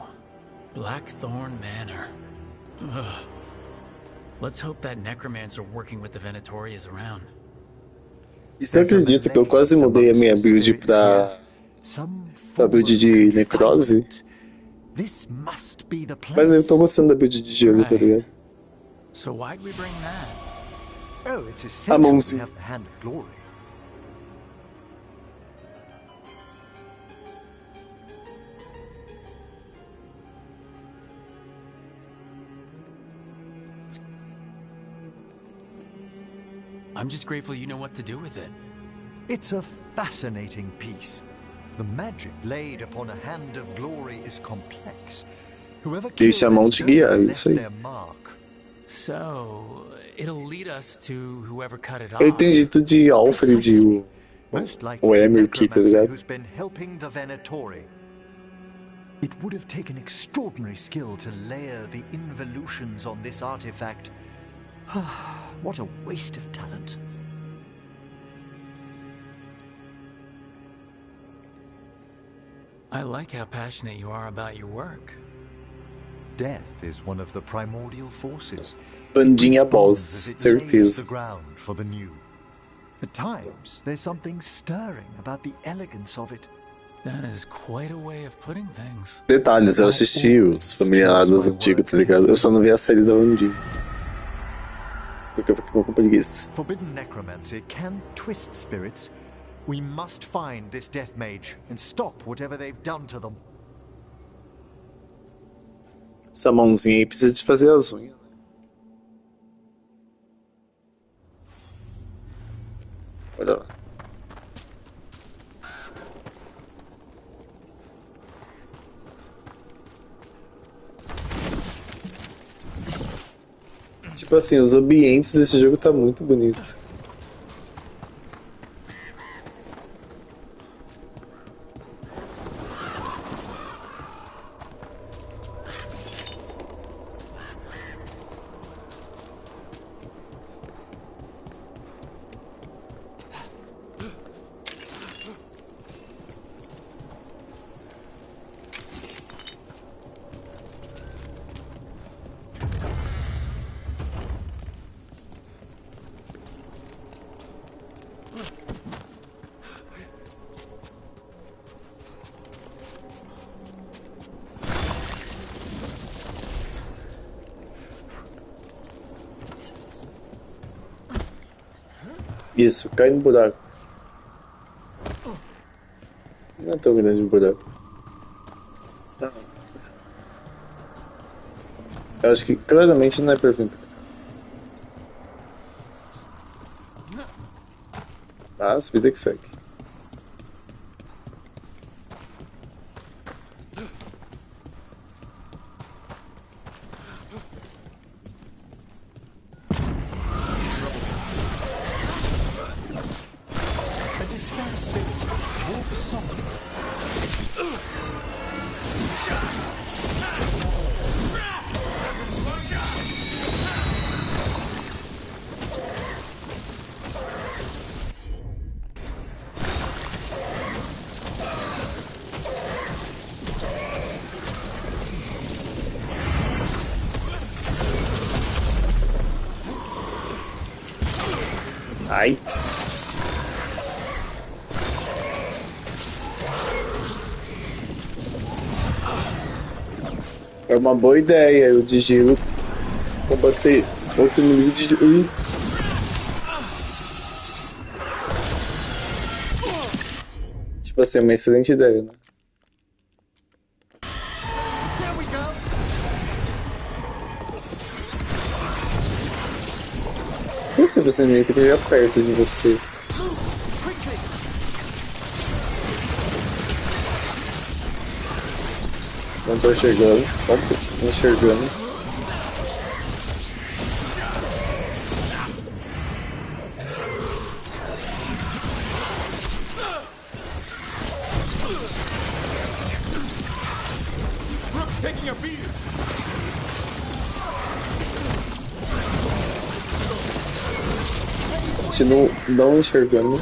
Blackthorn Manor. Ugh. Let's hope that necromancer working with the Venatori is around. E você acredita que eu quase mudei a minha build pra build de necrose? Mas eu tô gostando da build de gelo, tá ligado? So why'd we bring that? Oh, it's essential we have the Hand of Glory. I'm just grateful you know what to do with it. It's a fascinating piece. The magic laid upon a Hand of Glory is complex. Whoever Deixa a mão te guiar, isso aí. So, it'll lead us to whoever cut it off. Ele tem jeito de Alfred, o Emir aqui, tá ligado? Who's been helping the Venatori. It would have taken extraordinary skill to layer the involutions on this artifact. What a waste of talent. I like how passionate you are about your work. Death is one of the primordial forces. Bandinha boss, certeza. The ground for the new. At times, there's something stirring about the elegance of it. That is quite a way of putting things. Detalhes, eu assisti os familiares antigos, tá ligado? Eu só não vi a série da Bandinha. Porque eu fiquei com preguiça. Forbidden necromancy can twist spirits. We must find this death mage and stop whatever they've done to them. Essa mãozinha aí precisa de fazer as unhas, né? Olha lá. Tipo assim, os ambientes desse jogo tá muito bonito. Isso, cai no buraco. Não é tão grande o buraco. Não. Eu acho que claramente não é perfeito. Mas vida que segue. Ai. É uma boa ideia o de gelo combater outro inimigo de gelo. Tipo assim, é uma excelente ideia, né? Esse procedimento que já perto de você. Não tô enxergando. Opa, tô enxergando. Continuo não enxergando.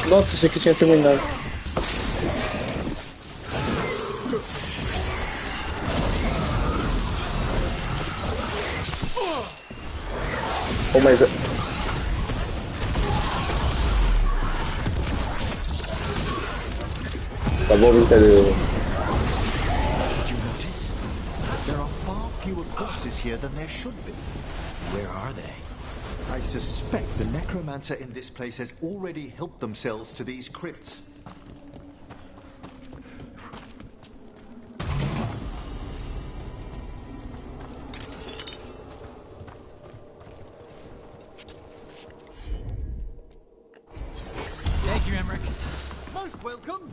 Nossa, achei que tinha terminado. Oh, mas... Tá bom, brincadeira. Did you notice? There are far fewer corpses here than there should be. Where are they? I suspect the necromancer in this place has already helped themselves to these crypts. Thank you, Emmerich. Most welcome.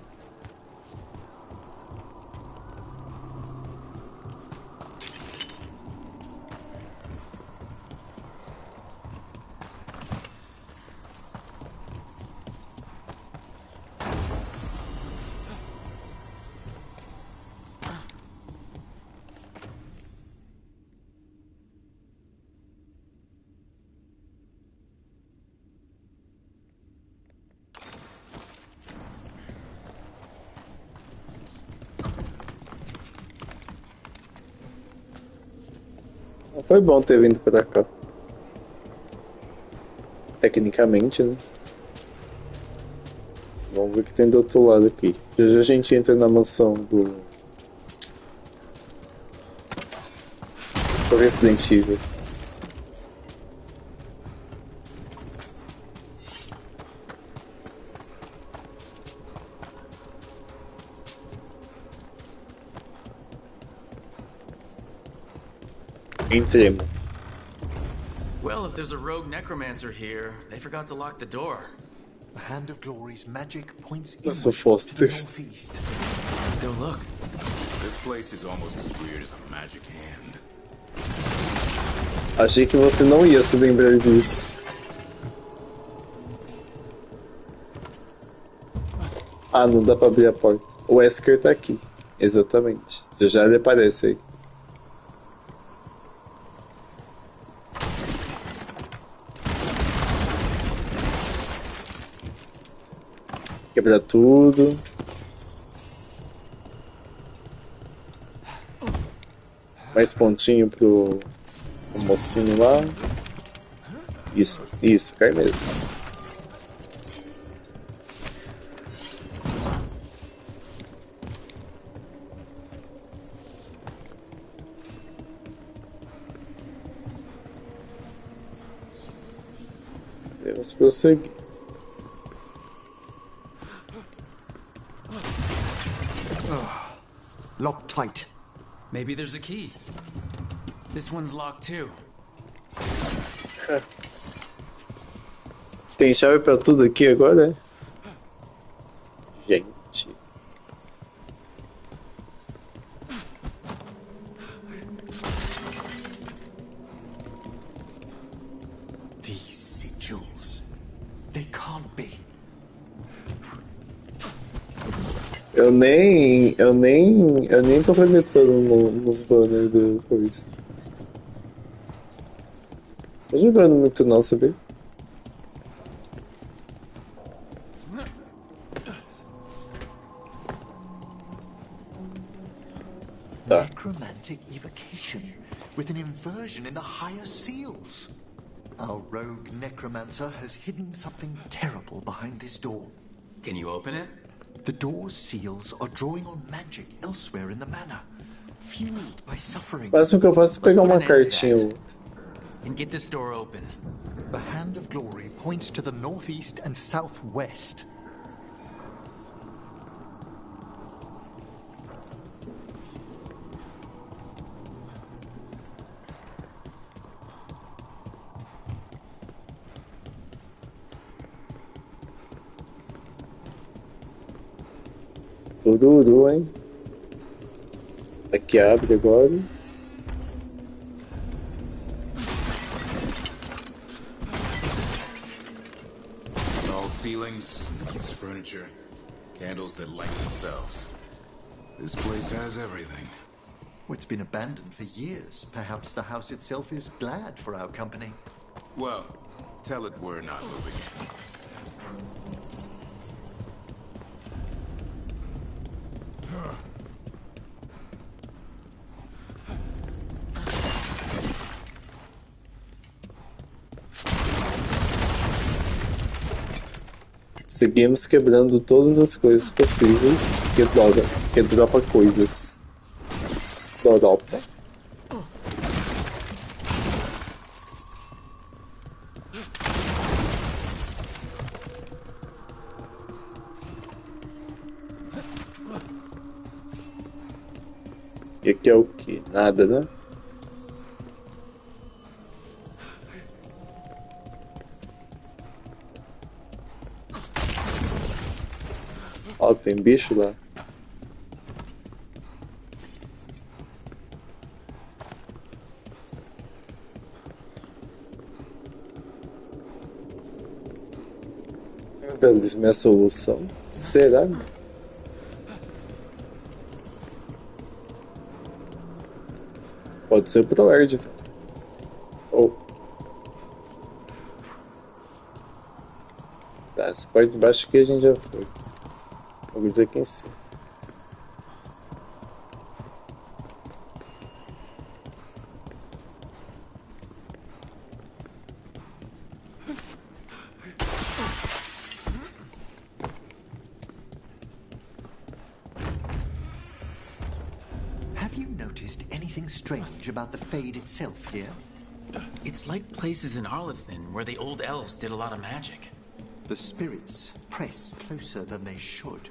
Foi bom ter vindo pra cá. Tecnicamente, né? Vamos ver o que tem do outro lado aqui. Já já a gente entra na mansão do Resident Evil. Entremos. Well, if there's a rogue necromancer here, they forgot to lock the door. The Hand of Glory's magic points Nossa, east to the Fosters. northeast. Let's go look. This place is almost as weird as a magic hand. Achei que você não ia se lembrar disso. Ah, não dá pra abrir a porta. O Wesker tá aqui. Exatamente. Já já ele aparece aí. Quebrar tudo. Mais pontinho pro mocinho lá. Isso, cai mesmo. Vamos prosseguir. Locked tight. Maybe there's a key. This one's locked too. Tem chave pra tudo aqui agora? Gente. These sigils. They can't be. Eu nem tô acreditando nos banners do coisa. Tô jogando muito não, sabia? Necromantic evocation with an inversion in the higher seals. Our rogue necromancer has hidden something terrible behind this door. Can you open it? The door's seals are drawing on magic elsewhere in the manor, fueled by suffering. Mas o que eu faço é pegar uma cartinha ou outra. And get this door open. The hand of glory points to the northeast and southwest. Tururu, hein? Aqui abre agora. All ceilings, furniture, candles that light themselves. This place has everything. It's been abandoned for years. Perhaps the house itself is glad for our company. Well, tell it we're not moving in. Seguimos quebrando todas as coisas possíveis que dropa coisas. Doropa. E aqui é o que? Nada, né? Ó, tem bicho lá. Meu Deus, minha solução. Será? Pode ser pro Erd. Ou. Tá, essa parte de baixo aqui a gente já foi. Vou ver aqui em cima. Have you noticed anything strange about the Fade itself here? It's like places in Arlethin where the old elves did a lot of magic. The spirits press closer than they should.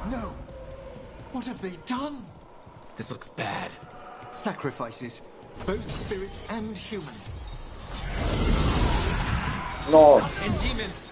No! What have they done? This looks bad. Sacrifices, both spirit and human. No. And demons.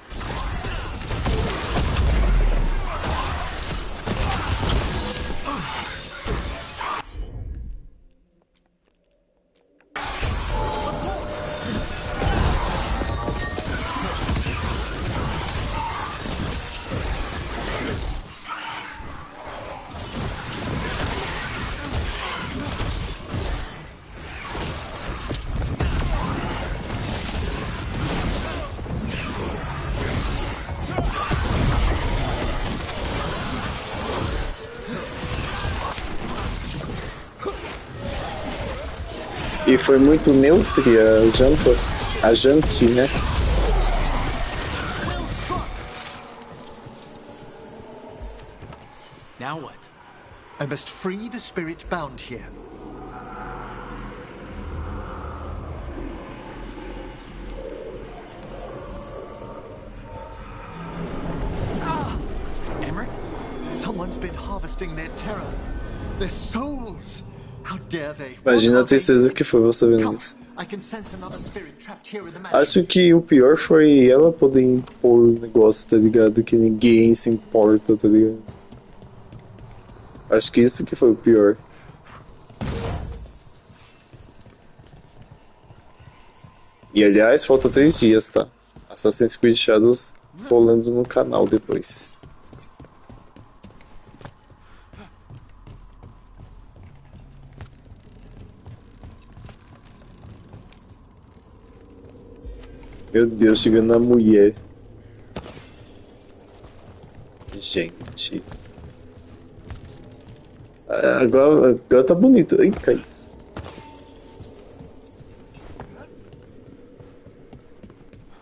E foi muito neutra a jante, né? Now what? I must free the spirit bound here. Emmerich? Someone's been harvesting their terror. Their souls. How dare they? Imagina a tristeza que foi você vendo isso. I can sense another spirit trapped here in the magic. Acho que o pior foi ela poder impor o negócio, tá ligado? Que ninguém se importa, tá ligado? Acho que isso que foi o pior. E aliás, falta 3 dias, tá? Assassin's Creed Shadows rolando no canal depois. Meu Deus, chegando na mulher. Gente. Agora tá bonito. Ai, cai.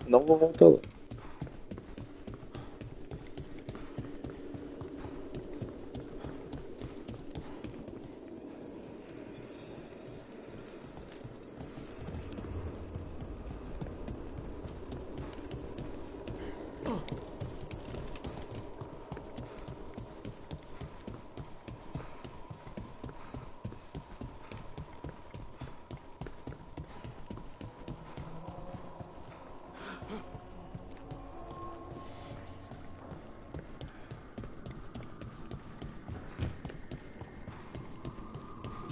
Não vou voltar lá.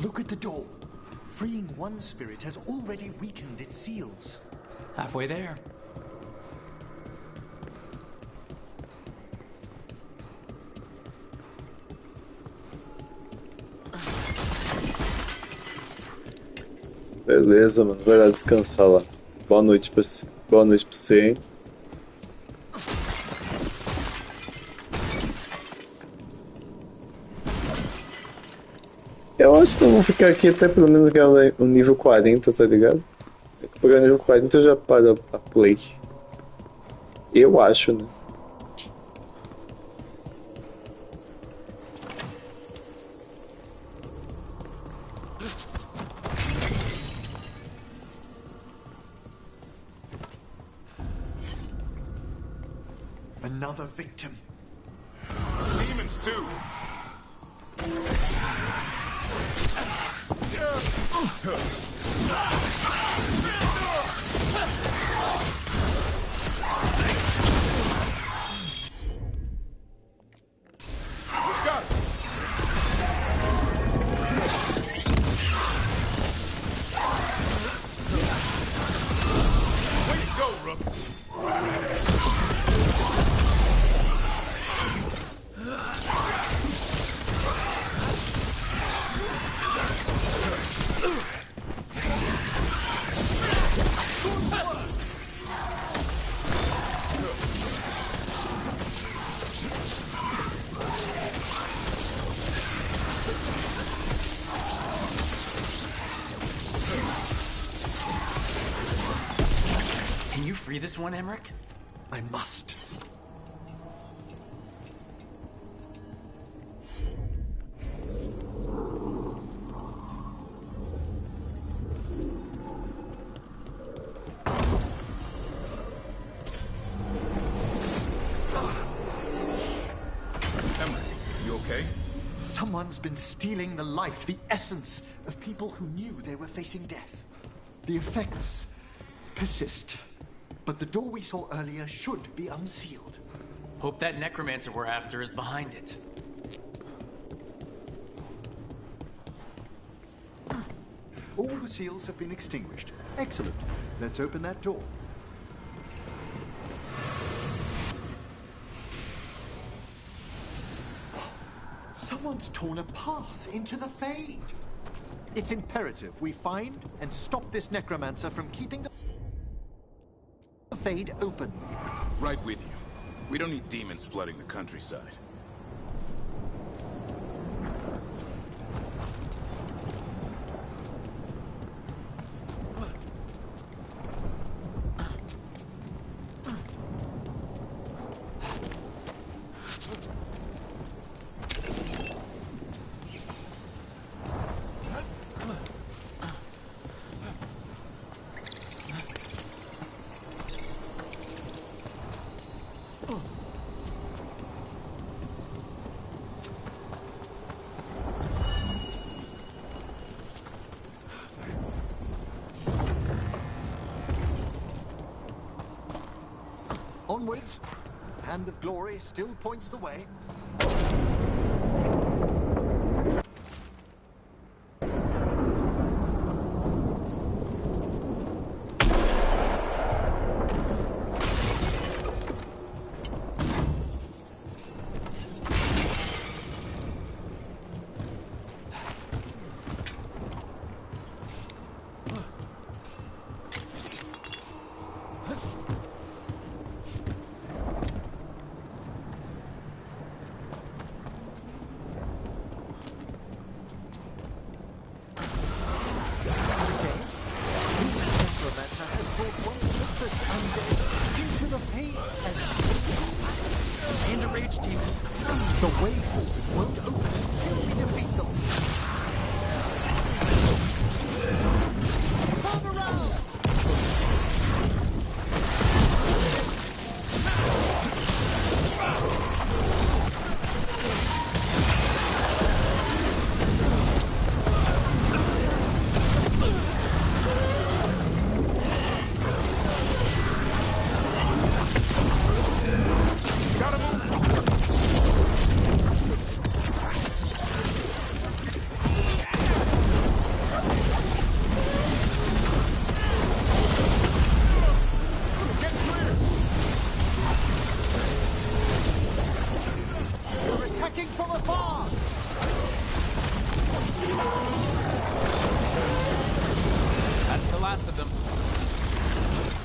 Look at the door. Freeing one spirit has already weakened its seals. Halfway there. Beleza, mano. Vai lá descansar lá. Boa noite pra você, hein? Eu acho que eu vou ficar aqui até pelo menos ganhar o nível 40, tá ligado? Pegar o nível 40 eu já paro a play. Eu acho, né? Another victim. Demons too. Can you free this one, Emmerich? I must. Emmerich, you okay? Someone's been stealing the life, the essence of people who knew they were facing death. The effects persist. But the door we saw earlier should be unsealed. Hope that necromancer we're after is behind it. All the seals have been extinguished. Excellent. Let's open that door. Someone's torn a path into the Fade. It's imperative we find and stop this necromancer from keeping the Fade open. Right with you. We don't need demons flooding the countryside. Onwards! Hand of Glory still points the way. And a rage demon. The way forward won't open until we defeat them. Turn around!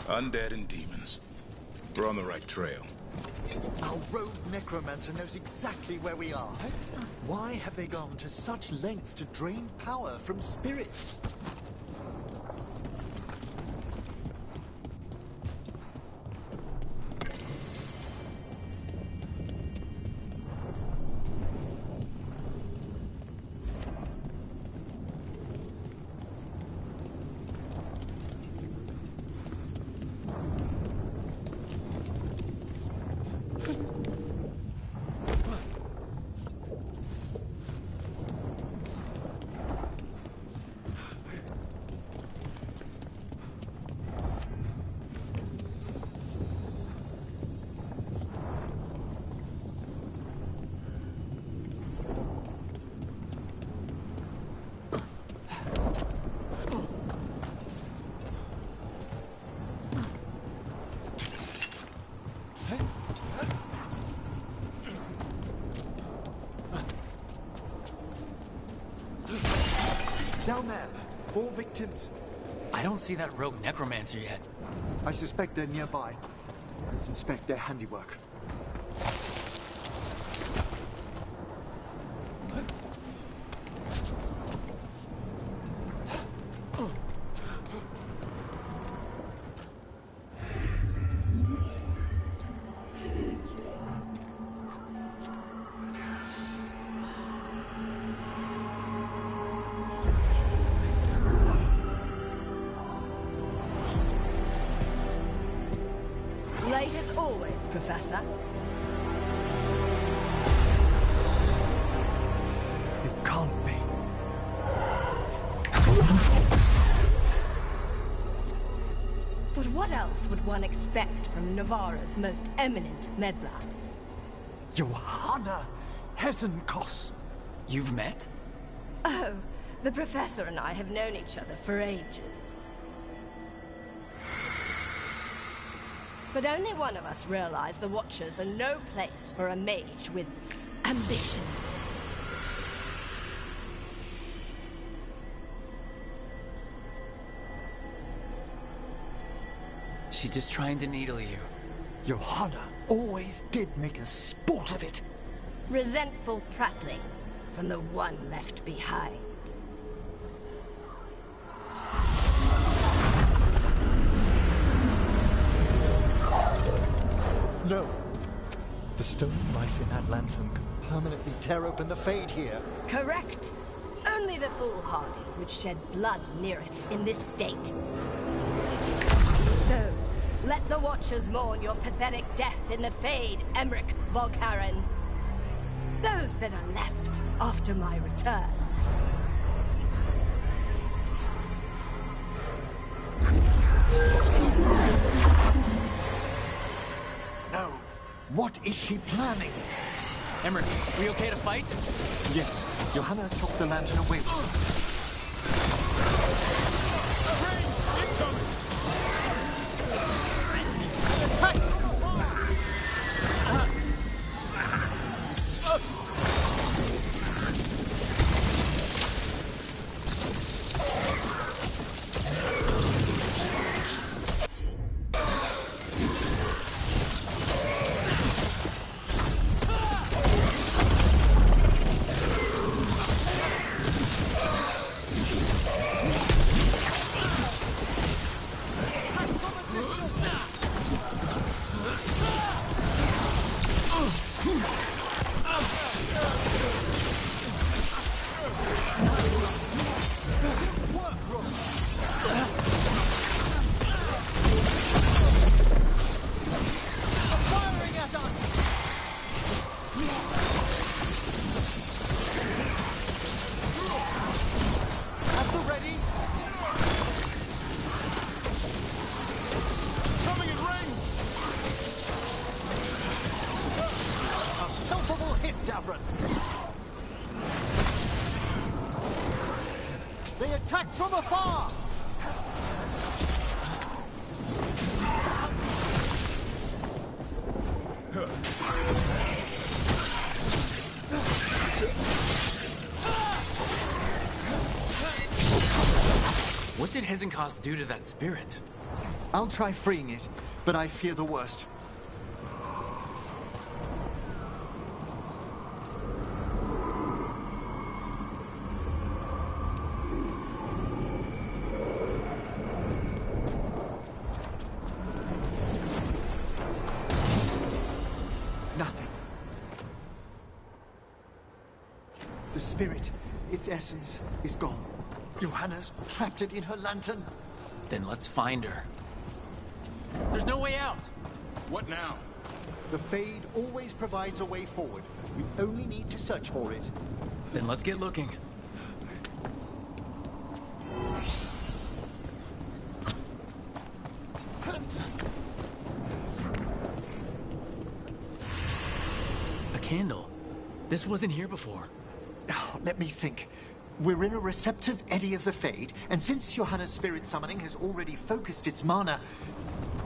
Undead and demons. We're on the right trail. Our rogue necromancer knows exactly where we are. Why have they gone to such lengths to drain power from spirits? Down there. 4 victims. I don't see that rogue necromancer yet. I suspect they're nearby. Let's inspect their handiwork. Late as always, Professor. It can't be. But what else would one expect from Navarra's most eminent meddler? Johanna Hesenkos. You've met? Oh, the Professor and I have known each other for ages. But only one of us realized the Watchers are no place for a mage with ambition. She's just trying to needle you. Johanna always did make a sport of it. Resentful prattling from the one left behind. No. The stone knife in that lantern could permanently tear open the Fade here. Correct. Only the foolhardy would shed blood near it in this state. So, let the Watchers mourn your pathetic death in the Fade, Emmerich Volkaren. Those that are left after my return. What is she planning? Emmerich, we okay to fight? Yes, Johanna took the lantern away with her. They attack from afar! What did Hezenkos do to that spirit? I'll try freeing it, but I fear the worst. Nothing. The spirit, its essence, is gone. Johanna's trapped it in her lantern. Then let's find her. There's no way out. What now? The Fade always provides a way forward. We only need to search for it. Then let's get looking. A candle. This wasn't here before. Oh, let me think. We're in a receptive eddy of the Fade, and since Johanna's spirit summoning has already focused its mana,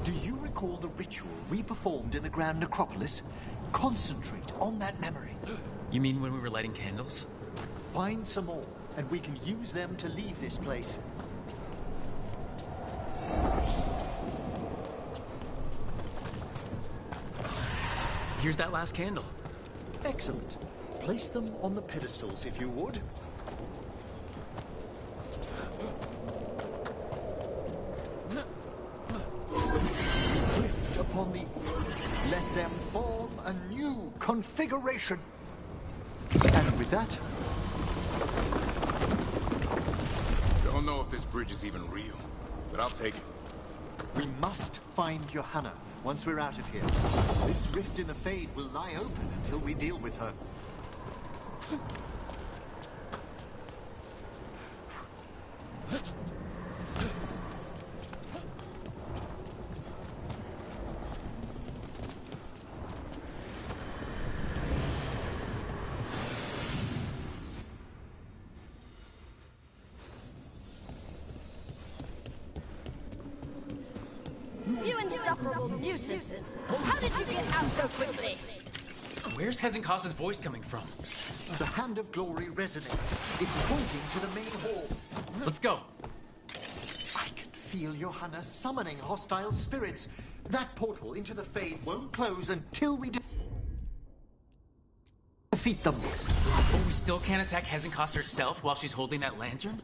do you recall the ritual we performed in the Grand Necropolis? Concentrate on that memory. You mean when we were lighting candles? Find some more, and we can use them to leave this place. Here's that last candle. Excellent. Place them on the pedestals, if you would. Drift upon the... Let them form a new configuration. And with that... Don't know if this bridge is even real, but I'll take it. We must find Johanna once we're out of here. This rift in the Fade will lie open until we deal with her. You insufferable nuisances! How did you get out so quickly? Where's Hezenkos' voice coming from? The Hand of Glory resonates. It's pointing to the main hall. Let's go. I can feel Johanna summoning hostile spirits. That portal into the Fade won't close until we defeat them. But we still can't attack Hezenkos herself while she's holding that lantern?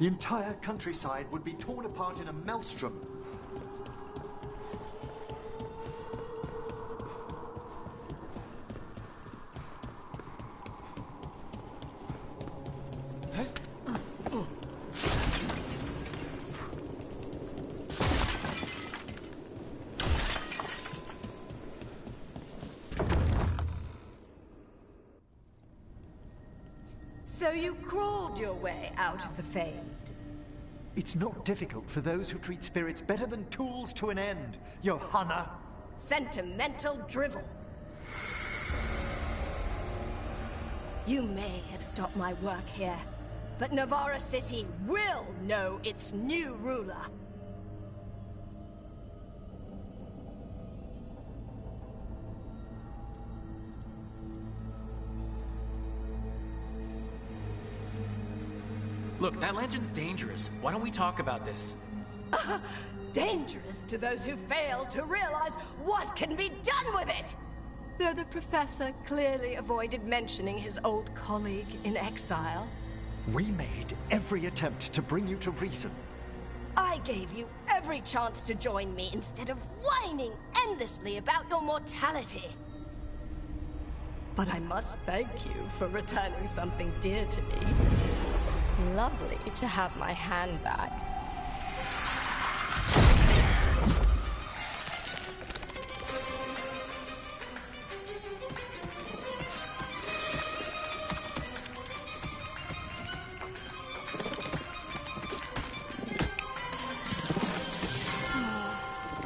The entire countryside would be torn apart in a maelstrom. So you crawled your way out of the Fade? It's not difficult for those who treat spirits better than tools to an end, Johanna. Sentimental drivel. You may have stopped my work here, but Navarra City will know its new ruler. Look, that lantern's dangerous. Why don't we talk about this? Dangerous to those who fail to realize what can be done with it! Though the professor clearly avoided mentioning his old colleague in exile. We made every attempt to bring you to reason. I gave you every chance to join me instead of whining endlessly about your mortality. But I must thank you for returning something dear to me. Lovely to have my hand back.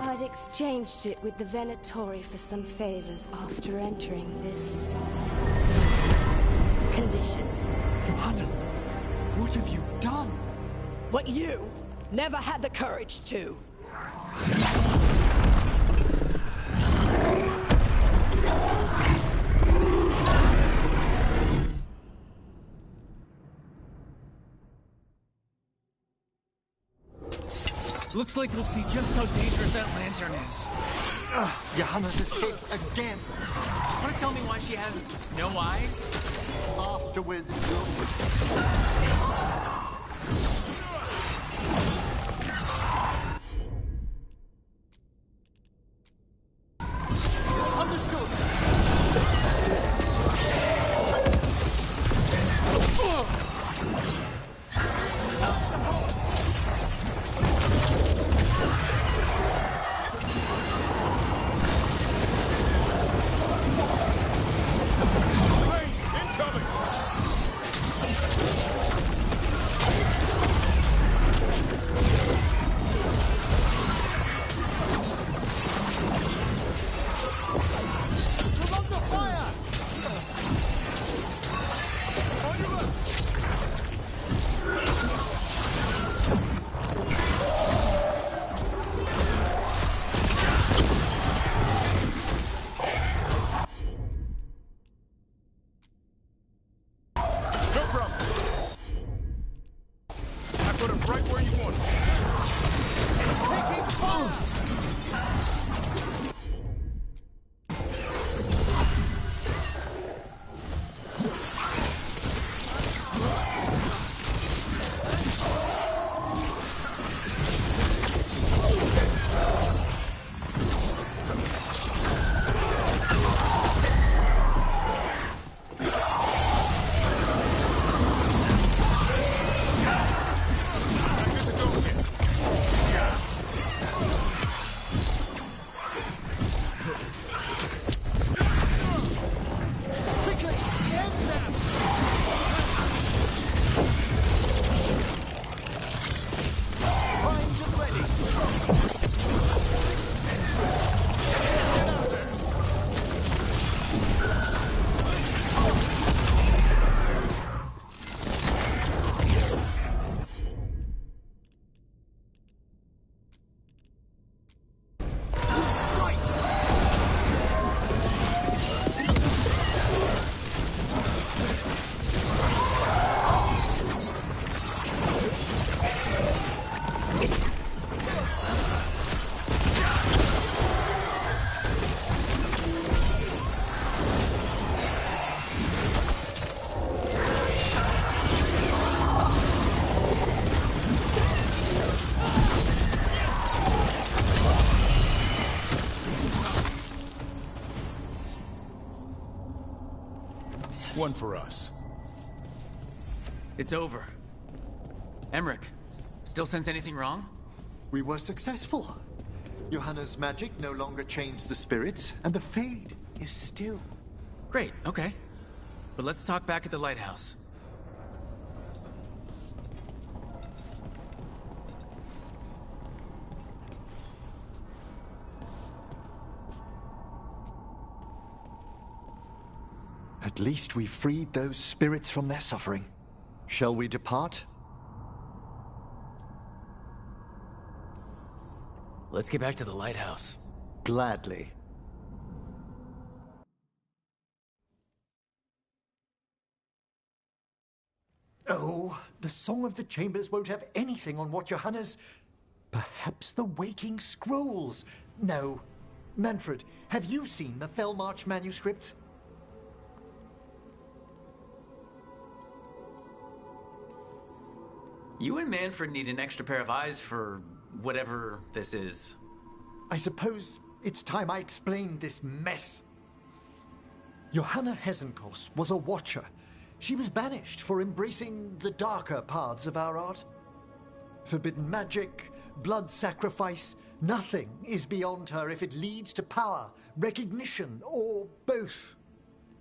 I'd exchanged it with the Venatori for some favors after entering this condition. Johanna, what have you done? What you never had the courage to. Looks like we'll see just how dangerous that lantern is. Johanna's escaped again. Want to tell me why she has no eyes? Afterwards, One for us. It's over. Emmerich, still sense anything wrong? We were successful. Johanna's magic no longer chains the spirits, and the Fade is still. Great, okay. But let's talk back at the lighthouse. At least we freed those spirits from their suffering. Shall we depart? Let's get back to the lighthouse. Gladly. Oh, the Song of the Chambers won't have anything on what Johanna's... Perhaps the Waking Scrolls? No. Manfred, have you seen the Fellmarch manuscripts? You and Manfred need an extra pair of eyes for whatever this is. I suppose it's time I explained this mess. Johanna Hesenkos was a watcher. She was banished for embracing the darker paths of our art. Forbidden magic, blood sacrifice, nothing is beyond her if it leads to power, recognition, or both.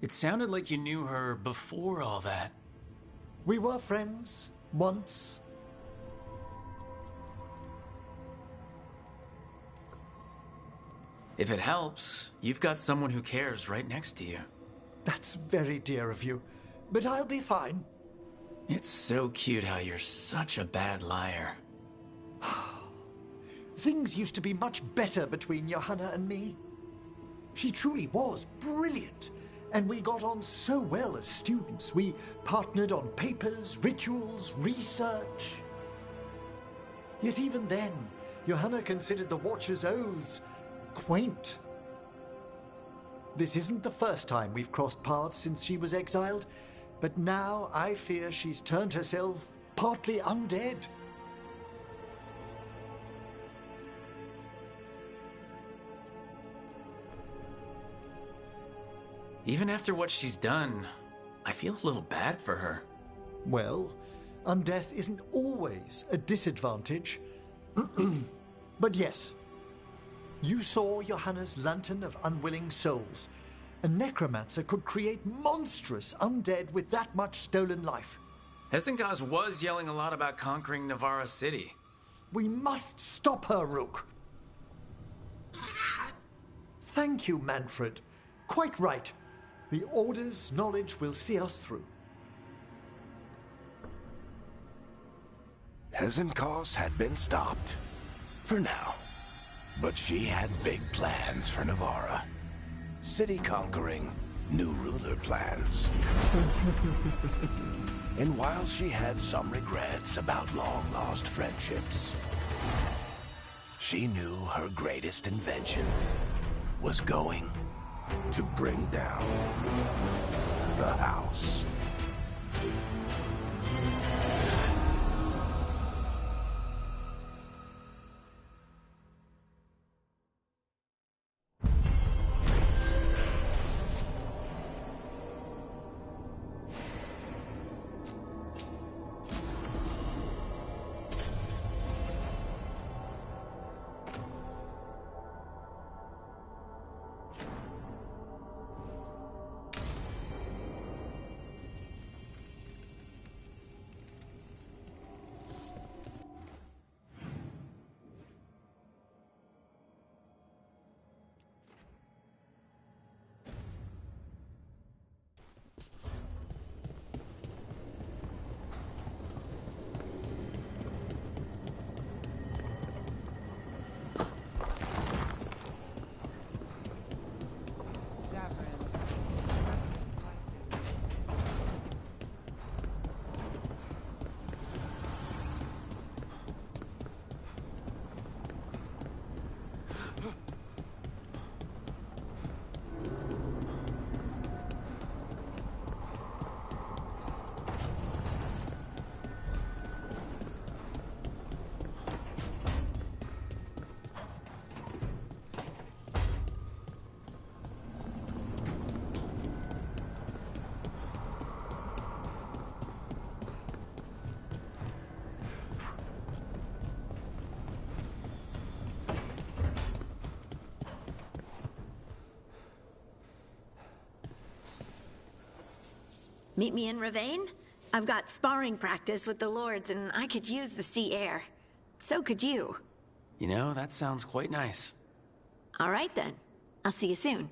It sounded like you knew her before all that. We were friends, once. If it helps, you've got someone who cares right next to you. That's very dear of you, but I'll be fine. It's so cute how you're such a bad liar. Things used to be much better between Johanna and me. She truly was brilliant, and we got on so well as students. We partnered on papers, rituals, research. Yet even then, Johanna considered the Watcher's oaths quaint. This isn't the first time we've crossed paths since she was exiled, but now I fear she's turned herself partly undead. Even after what she's done, I feel a little bad for her. Well, undeath isn't always a disadvantage. But yes, you saw Johanna's Lantern of Unwilling Souls. A necromancer could create monstrous undead with that much stolen life. Hesenkos was yelling a lot about conquering Navarra City. We must stop her, Rook. Thank you, Manfred. Quite right. The Order's knowledge will see us through. Hesenkos had been stopped. For now. But she had big plans for Navarra. City conquering, new ruler plans. And while she had some regrets about long-lost friendships, she knew her greatest invention was going to bring down the house. Meet me in Ravane? I've got sparring practice with the lords, and I could use the sea air. So could you. You know, that sounds quite nice. All right, then. I'll see you soon.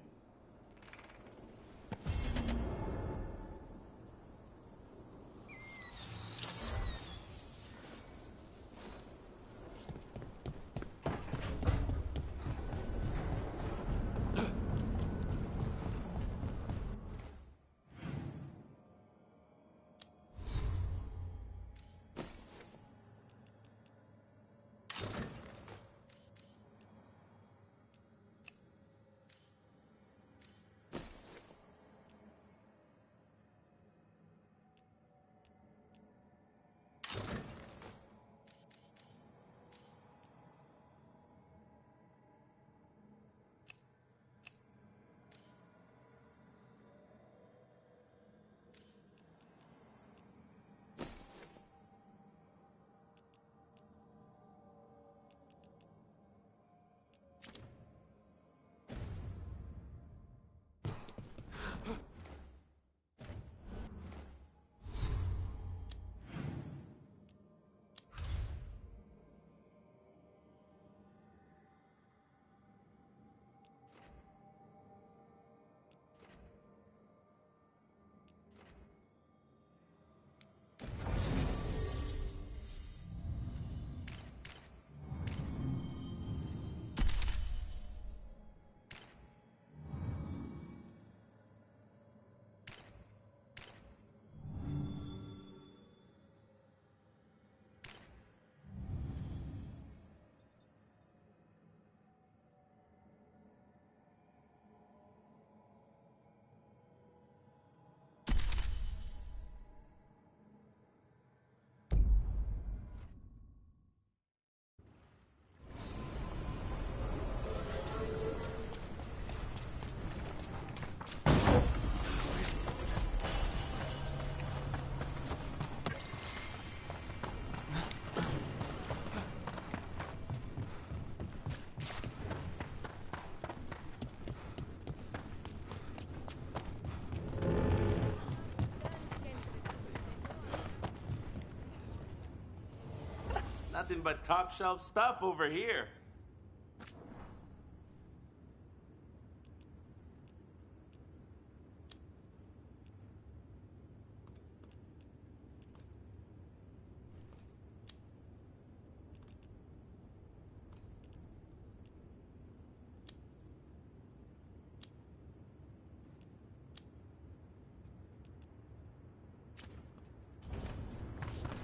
nothing but top shelf stuff over here.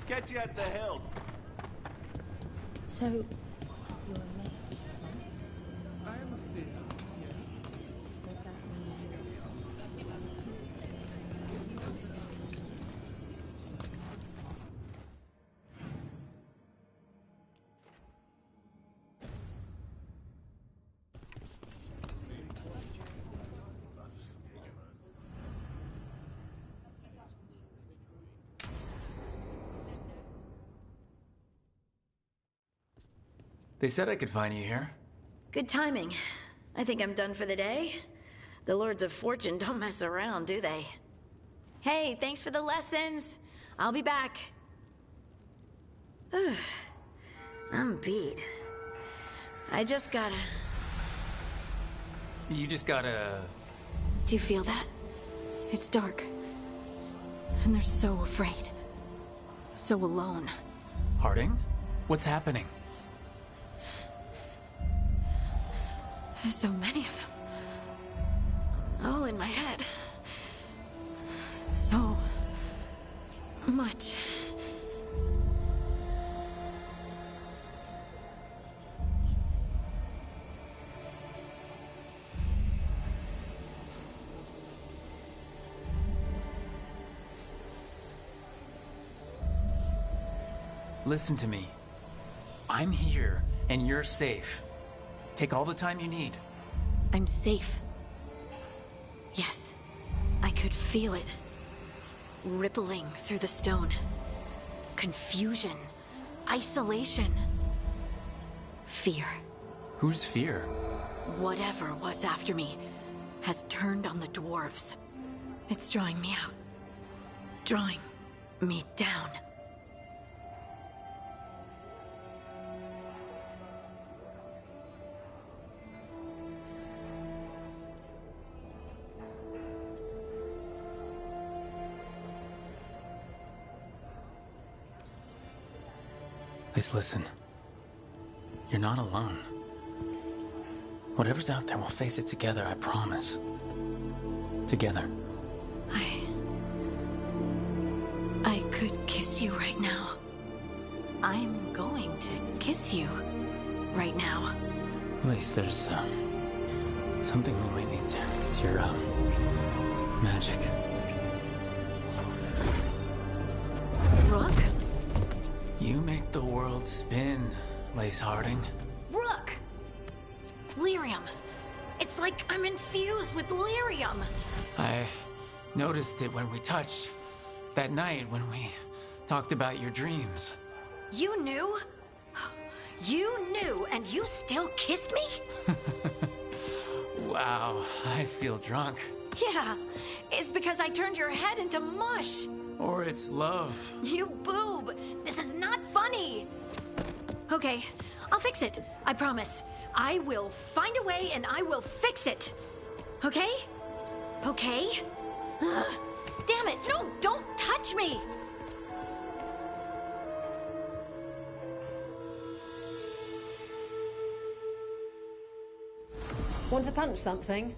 Catch you at the hill. So, you're a mage, right? I am a seer, yes. Does that They said I could find you here. Good timing. I think I'm done for the day. The Lords of Fortune don't mess around, do they? Hey, thanks for the lessons. I'll be back. I'm beat. I just gotta... You just gotta... Do you feel that? It's dark. And they're so afraid. So alone. Harding? What's happening? There's so many of them. All in my head. So much. Listen to me. I'm here, and you're safe. Take all the time you need. I'm safe. Yes, I could feel it. Rippling through the stone. Confusion. Isolation. Fear. Whose fear? Whatever was after me has turned on the dwarves. It's drawing me out. Drawing me down. Please listen. You're not alone. Whatever's out there, we'll face it together, I promise. Together. I could kiss you right now. I'm going to kiss you right now. Please, there's something we might need to... It's your magic. Rook? You make the world spin, Lace Harding. Rook! Lyrium. It's like I'm infused with lyrium. I noticed it when we touched. That night when we talked about your dreams. You knew? You knew and you still kissed me? Wow, I feel drunk. Yeah, it's because I turned your head into mush. Or it's love. You boob! This is not funny! Okay, I'll fix it. I promise. I will find a way and I will fix it. Okay? Okay? Damn it! No, don't touch me! Want to punch something?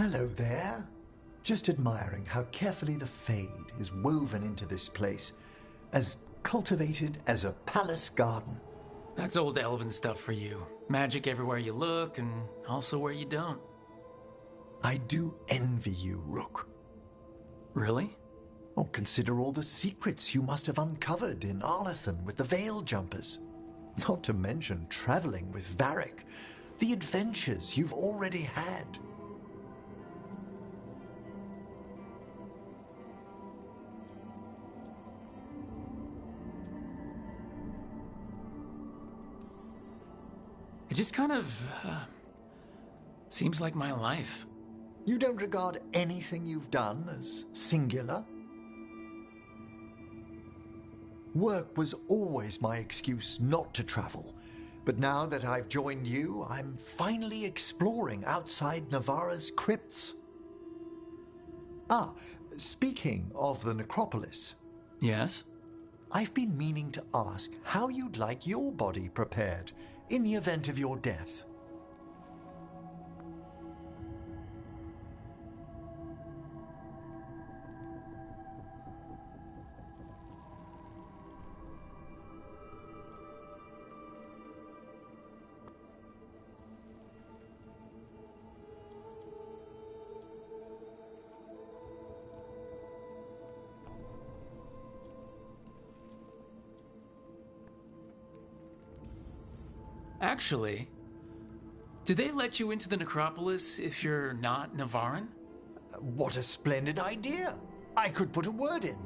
Hello there. Just admiring how carefully the Fade is woven into this place, as cultivated as a palace garden. That's old elven stuff for you. Magic everywhere you look, and also where you don't. I do envy you, Rook. Really? Oh, consider all the secrets you must have uncovered in Arlathan with the Veil Jumpers. Not to mention traveling with Varric. The adventures you've already had. It just kind of seems like my life. You don't regard anything you've done as singular? Work was always my excuse not to travel, but now that I've joined you, I'm finally exploring outside Navarra's crypts. Ah, speaking of the necropolis. Yes? I've been meaning to ask how you'd like your body prepared in the event of your death. Actually, do they let you into the necropolis if you're not Navaran? What a splendid idea! I could put a word in.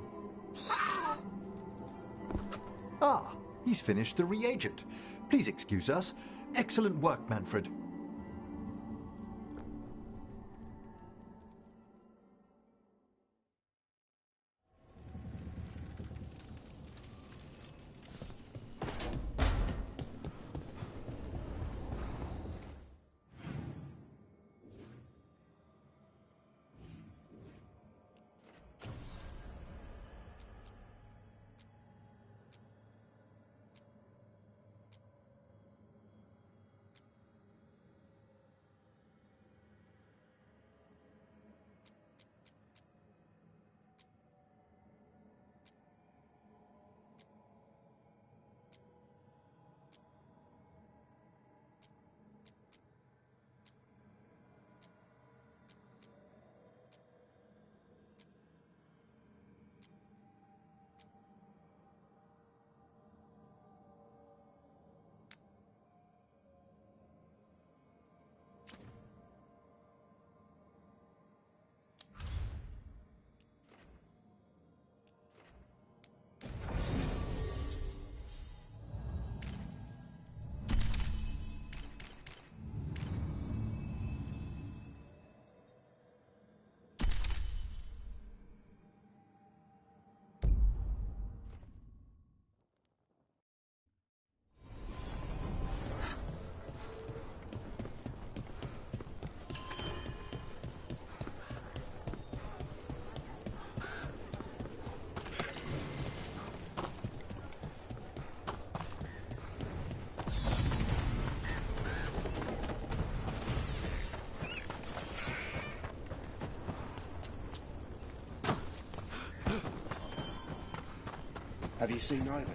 Ah, he's finished the reagent. Please excuse us. Excellent work, Manfred. Have you seen Ivan?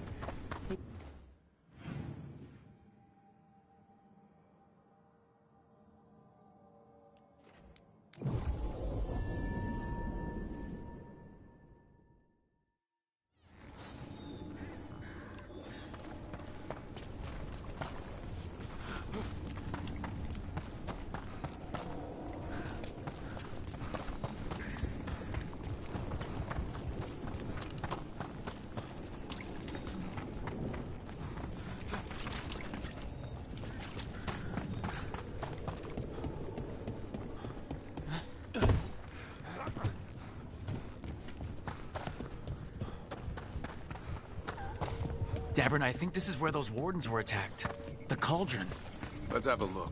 Davern, I think this is where those wardens were attacked. The cauldron. Let's have a look.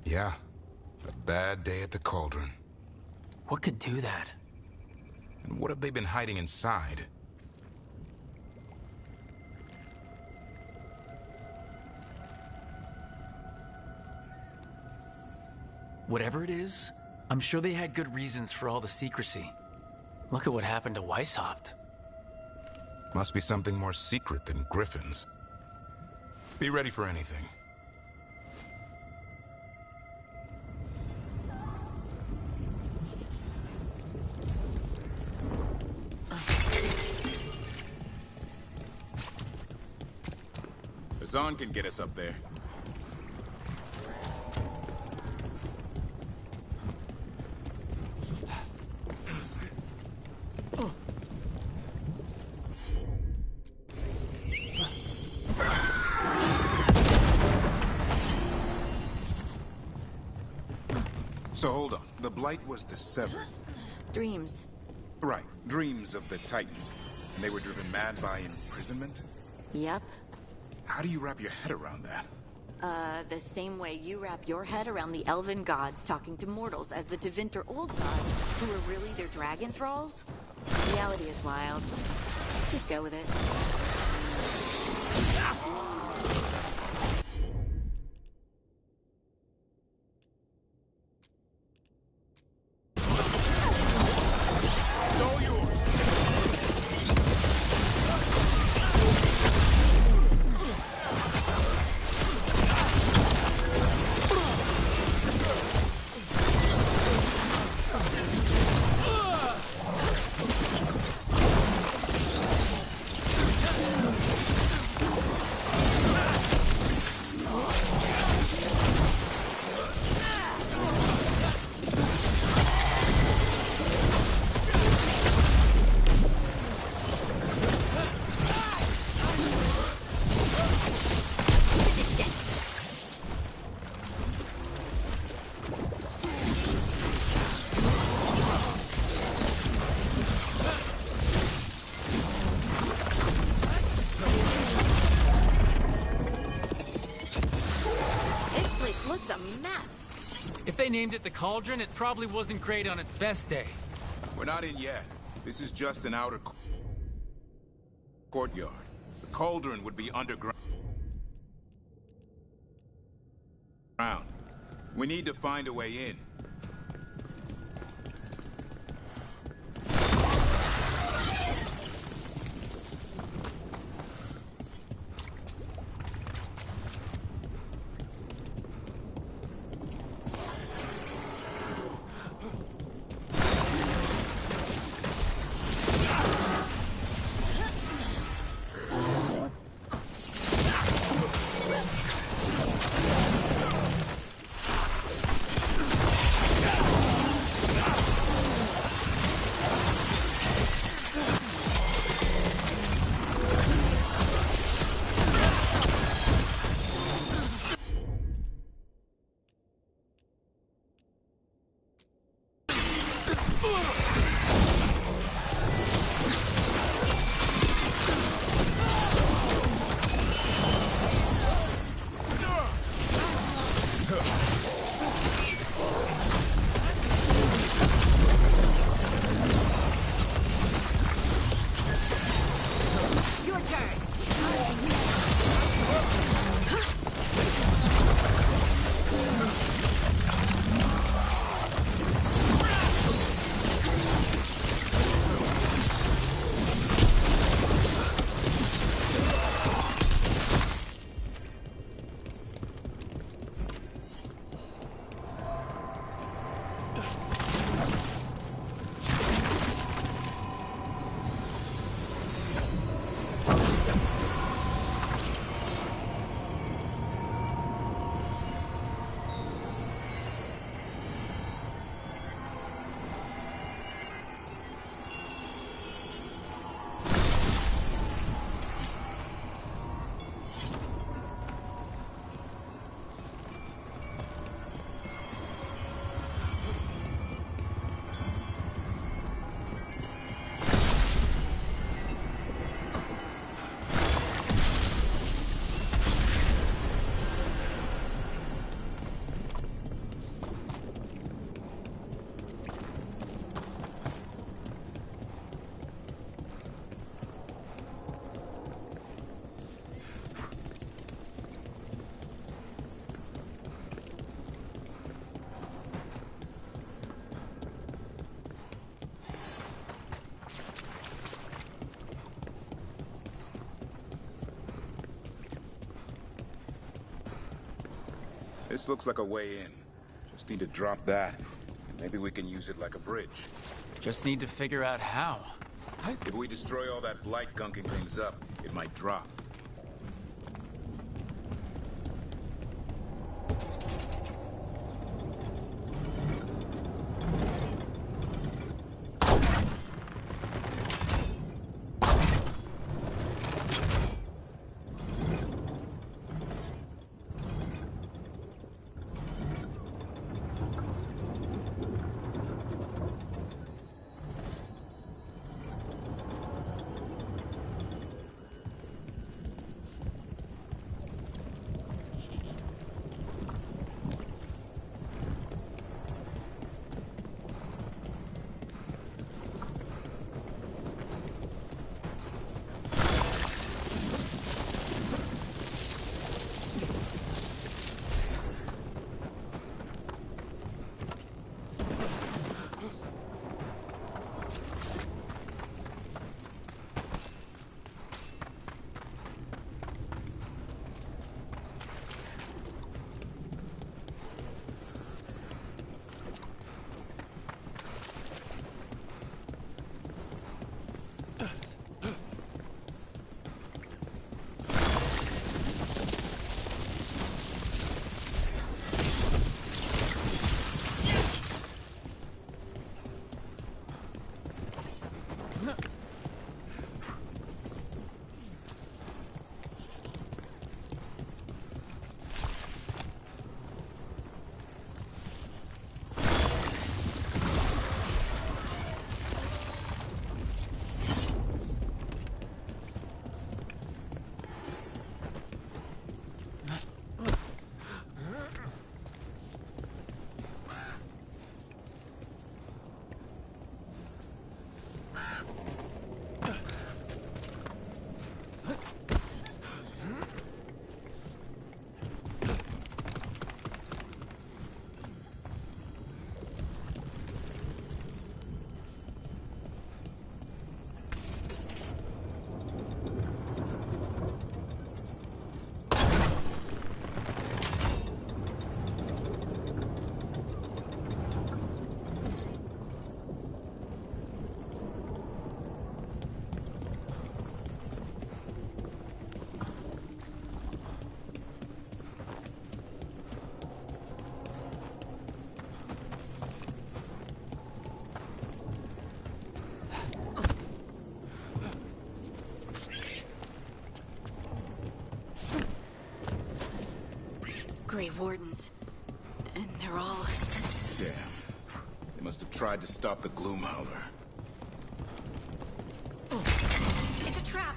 Yeah, a bad day at the cauldron. What could do that? And what have they been hiding inside? Whatever it is, I'm sure they had good reasons for all the secrecy. Look at what happened to Weishaupt. Must be something more secret than griffins. Be ready for anything. Zahn can get us up there. So hold on. The Blight was the Severed. Dreams. Right. Dreams of the Titans. And they were driven mad by imprisonment? Yep. How do you wrap your head around that? The same way you wrap your head around the elven gods talking to mortals as the Tevinter old gods, who are really their dragon thralls. Reality is wild. Just go with it. If they named it the Cauldron, it probably wasn't great on its best day. We're not in yet. This is just an outer courtyard. The Cauldron would be underground. We need to find a way in. This looks like a way in. Just need to drop that. Maybe we can use it like a bridge. Just need to figure out how. If we destroy all that blight gunking things up, it might drop. Grey Wardens. And they're all... Damn. They must have tried to stop the Gloomhowler. It's a trap!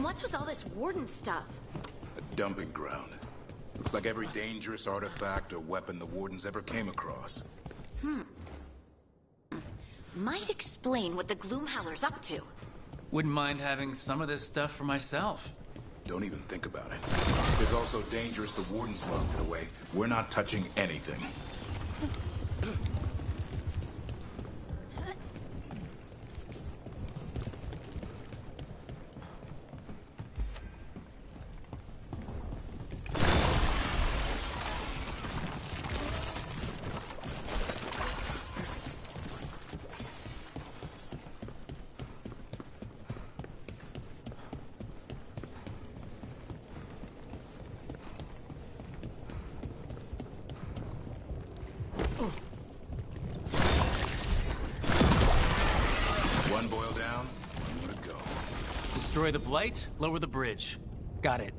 What's with all this warden stuff? A dumping ground. Looks like every dangerous artifact or weapon the Wardens ever came across. Might explain what the Gloomhowler's up to. Wouldn't mind having some of this stuff for myself. Don't even think about it. It's also dangerous the Wardens locked it away. We're not touching anything. Destroy the blight, lower the bridge. Got it.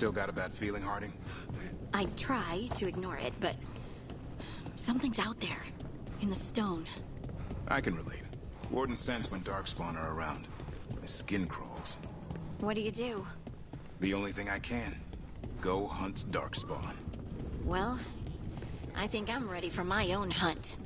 Still got a bad feeling, Harding? I try to ignore it, but something's out there, in the stone. I can relate. Wardens sense when Darkspawn are around. My skin crawls. What do you do? The only thing I can. Go hunt Darkspawn. Well, I think I'm ready for my own hunt.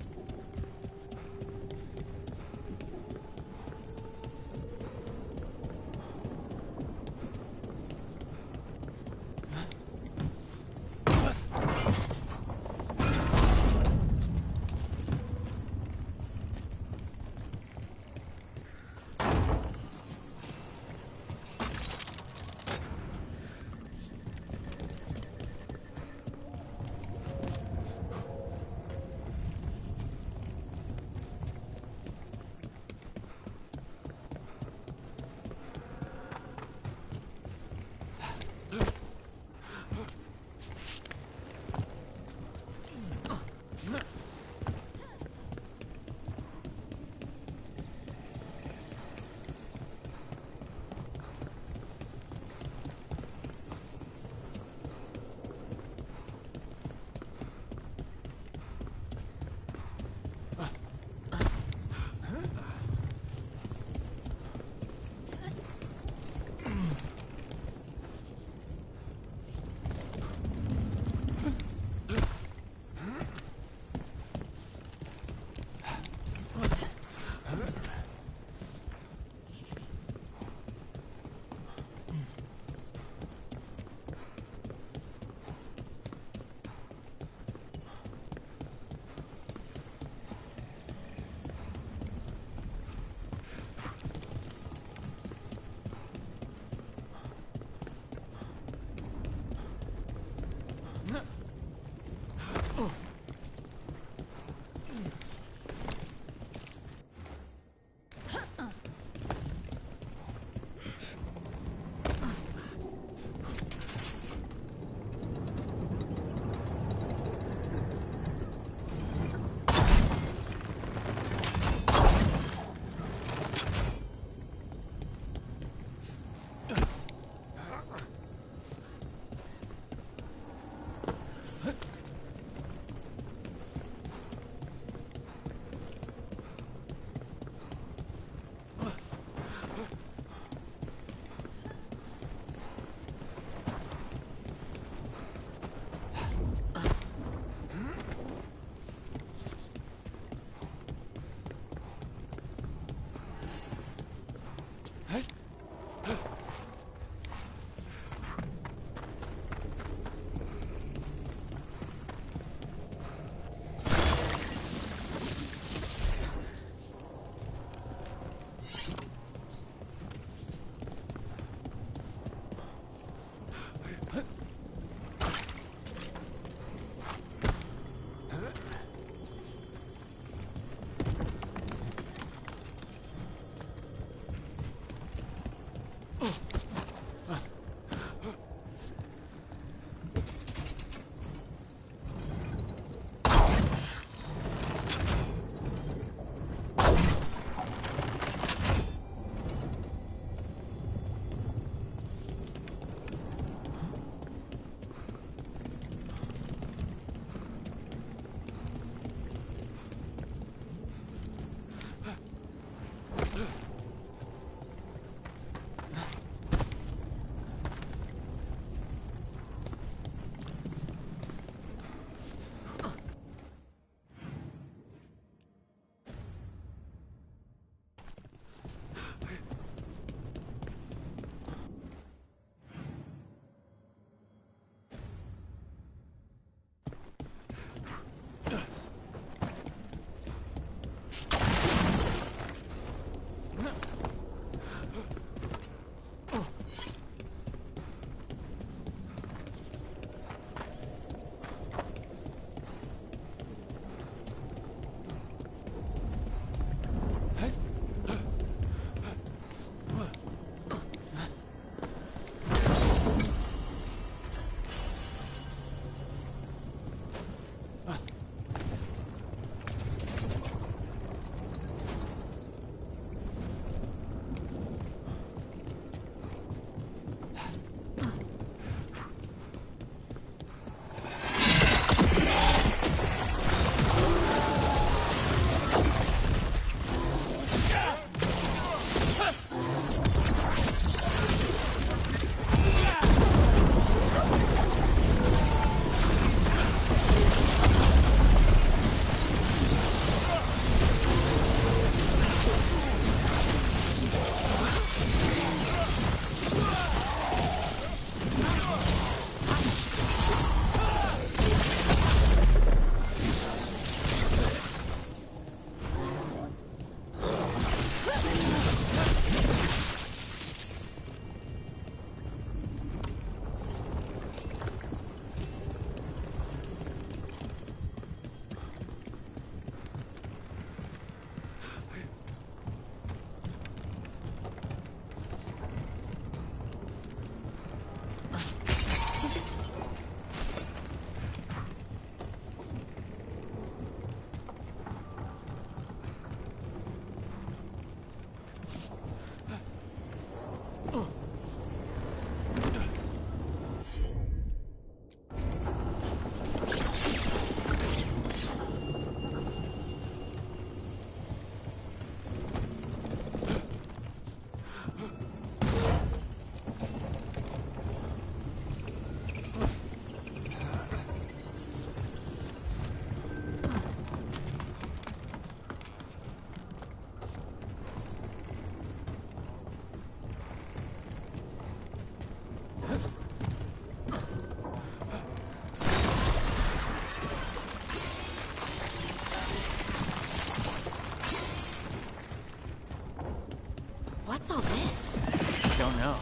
What's all this? Don't know.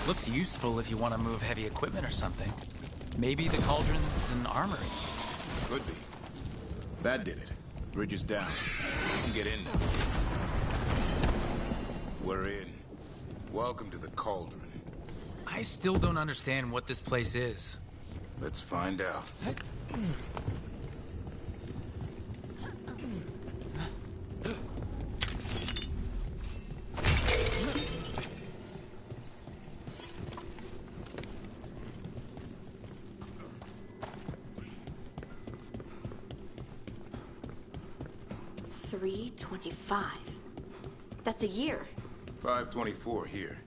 Looks useful if you want to move heavy equipment or something. Maybe the cauldron's an armory. Could be. That did it. Bridge is down. We can get in now. We're in. Welcome to the cauldron. I still don't understand what this place is. Let's find out. $325. That's a year. 524 here.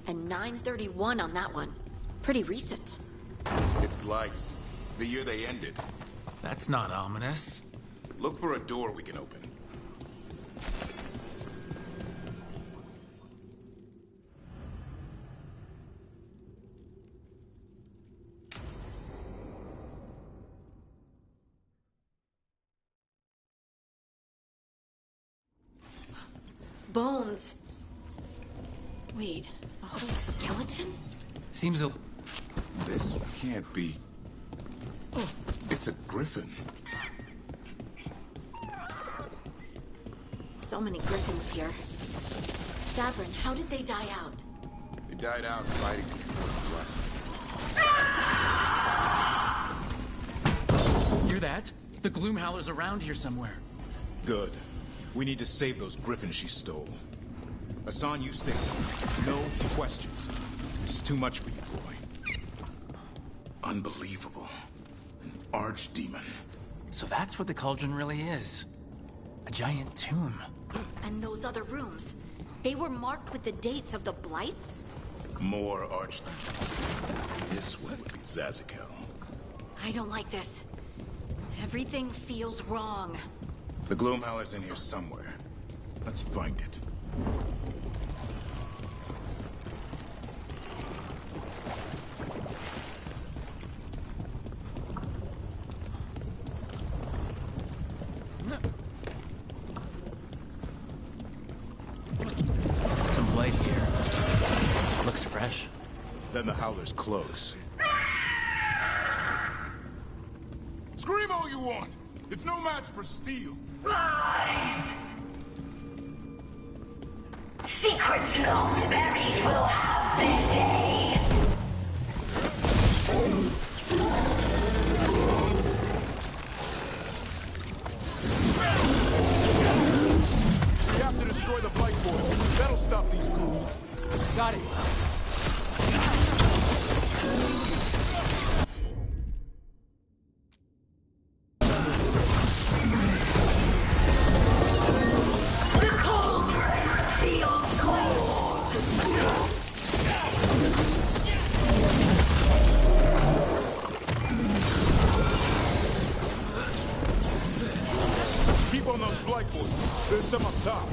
And 931 on that one. Pretty recent. It's Blight's. The year they ended. That's not ominous. Look for a door we can open. Bones. Wait, a whole skeleton? Seems a... This can't be... It's a griffin. So many griffins here. Davrin, how did they die out? They died out fighting before Hear that? The Gloomhowler's around here somewhere. Good. We need to save those griffins she stole. Hassan, you stay. No questions. This is too much for you, boy. Unbelievable. An archdemon. So that's what the cauldron really is. A giant tomb. And those other rooms, they were marked with the dates of the Blights? More archdemons. This one would be Zazakel. I don't like this. Everything feels wrong. The Gloomhowler's in here somewhere. Let's find it. Some light here. Looks fresh. Then the Howler's close. Scream all you want! It's no match for steel. Rise! Secrets long buried will have their day. We have to destroy the Blight Boys. That'll stop these ghouls. Got it. Keep on those Blight Boys. There's some up top.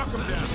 Knock him down.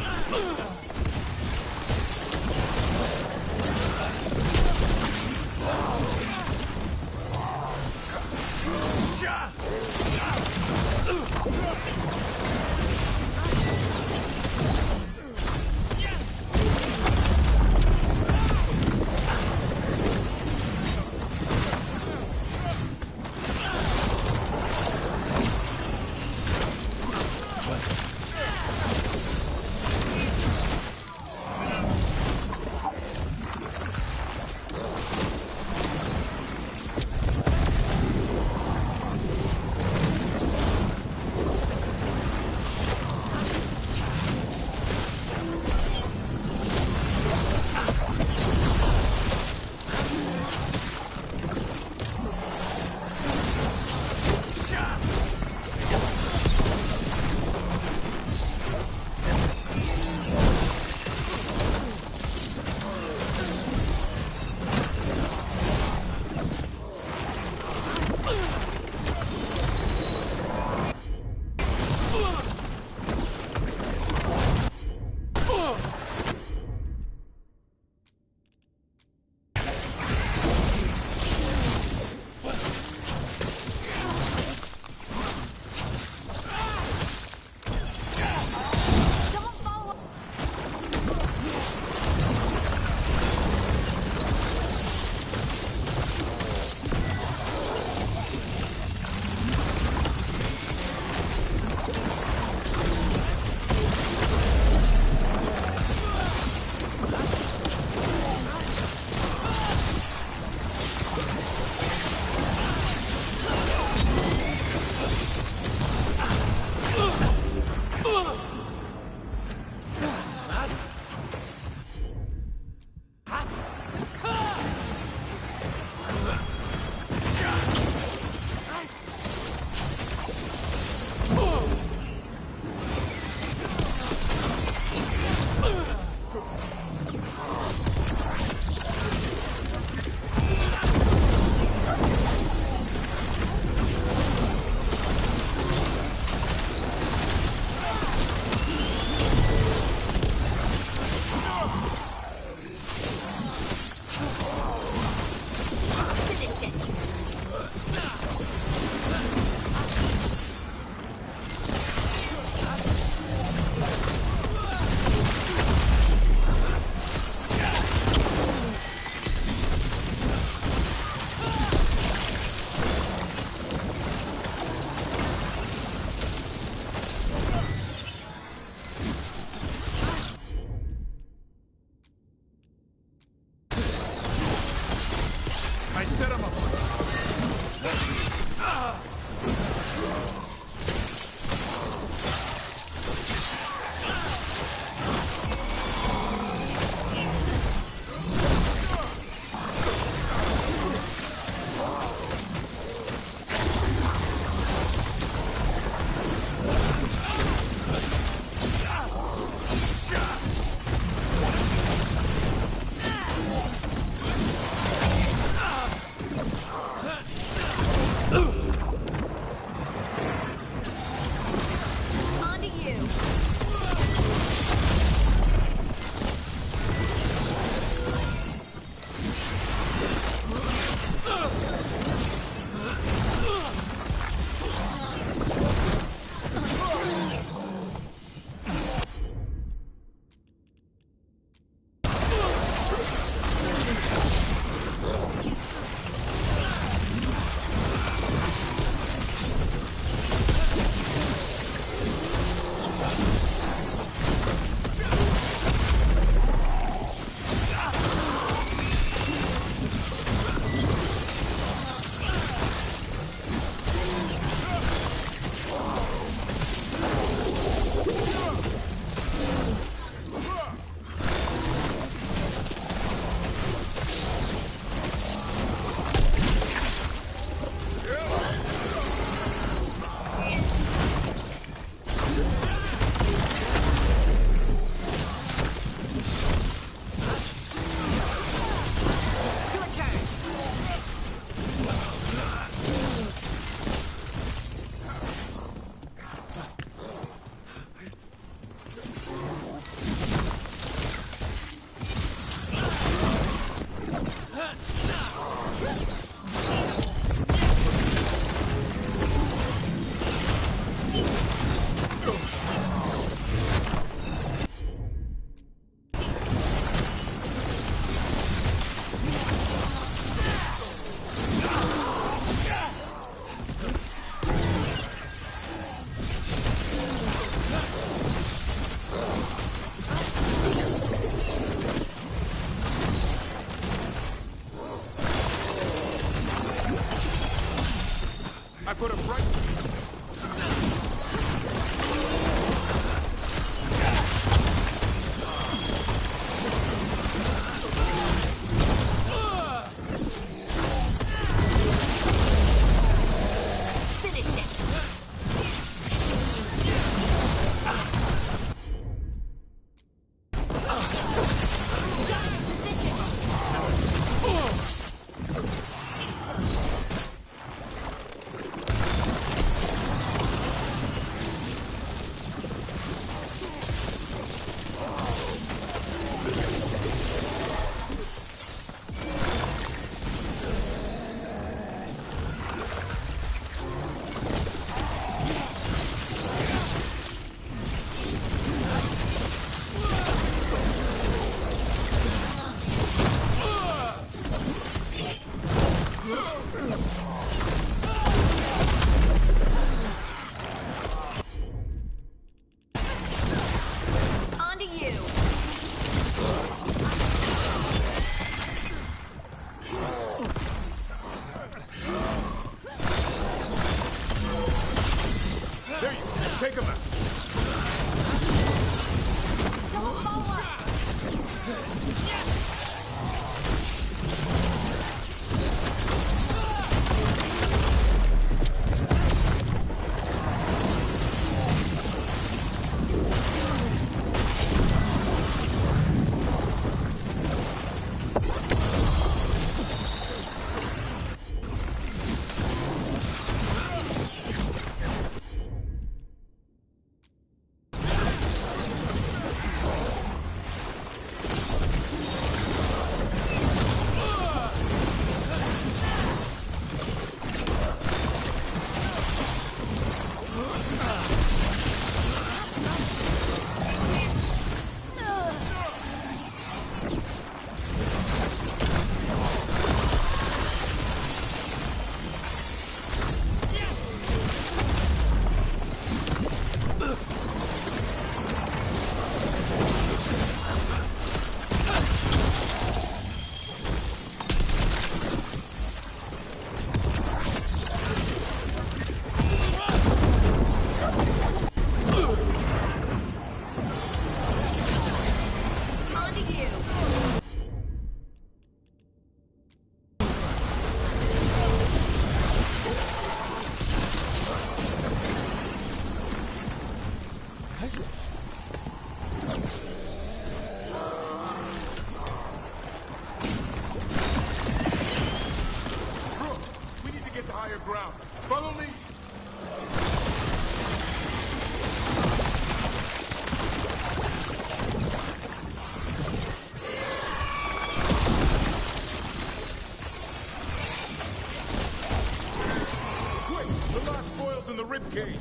Okay.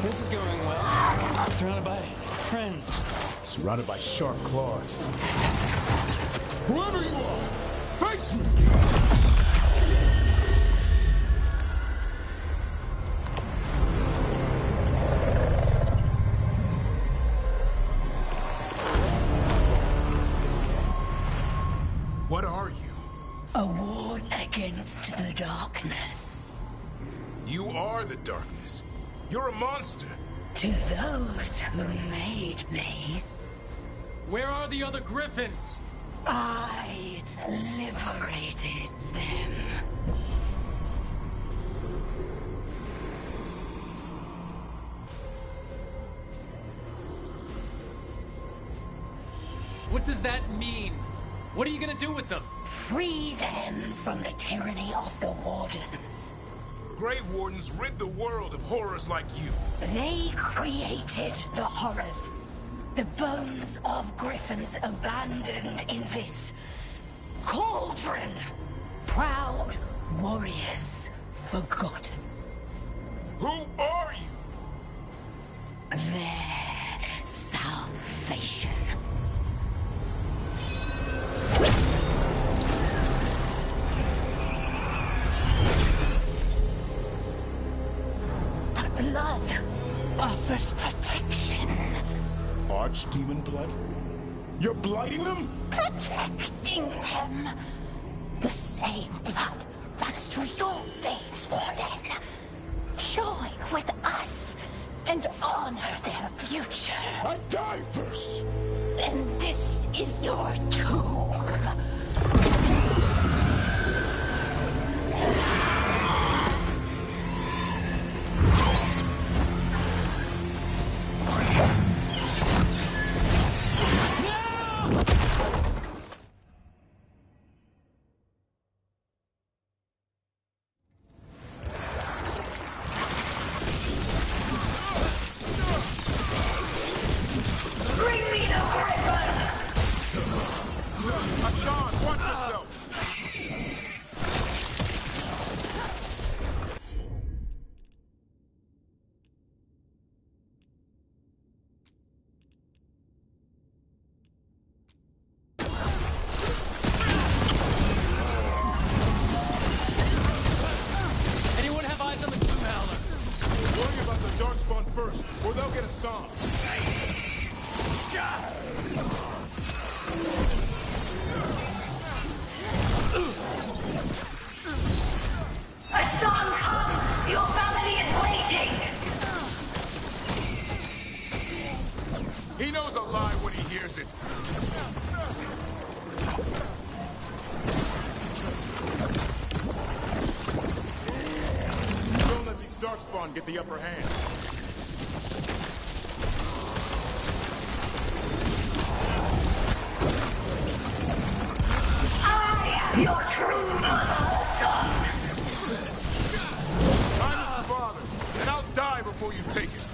This is going well. Surrounded by friends. Surrounded by sharp claws. Whoever you are, face me! What are you? A ward against the darkness. You are the darkness. You're a monster. To those who made me, Where are the other griffins? I liberated them. What does that mean? What are you gonna do with them? Free them from the tyranny of the Wardens. Grey Wardens rid the world of horrors like you. They created the horrors. The bones of griffins abandoned in this cauldron. Proud warriors forgotten. Who are you? Their salvation. The blood offers protection. Archdemon blood? You're blighting them? Protecting them. The same blood runs through your veins, Warden. Join with us and honor their future. I die first! Then this is your tomb. Bring me the griffin! Hassan, watch yourself! Anyone have eyes on the Gloom Howler? Worry about the Darkspawn first, or they'll get a song. Hassan, come! Your family is waiting! He knows a lie when he hears it. Don't let these Darkspawn get the upper hand. I am your true mother, son! I'm his father, and I'll die before you take it.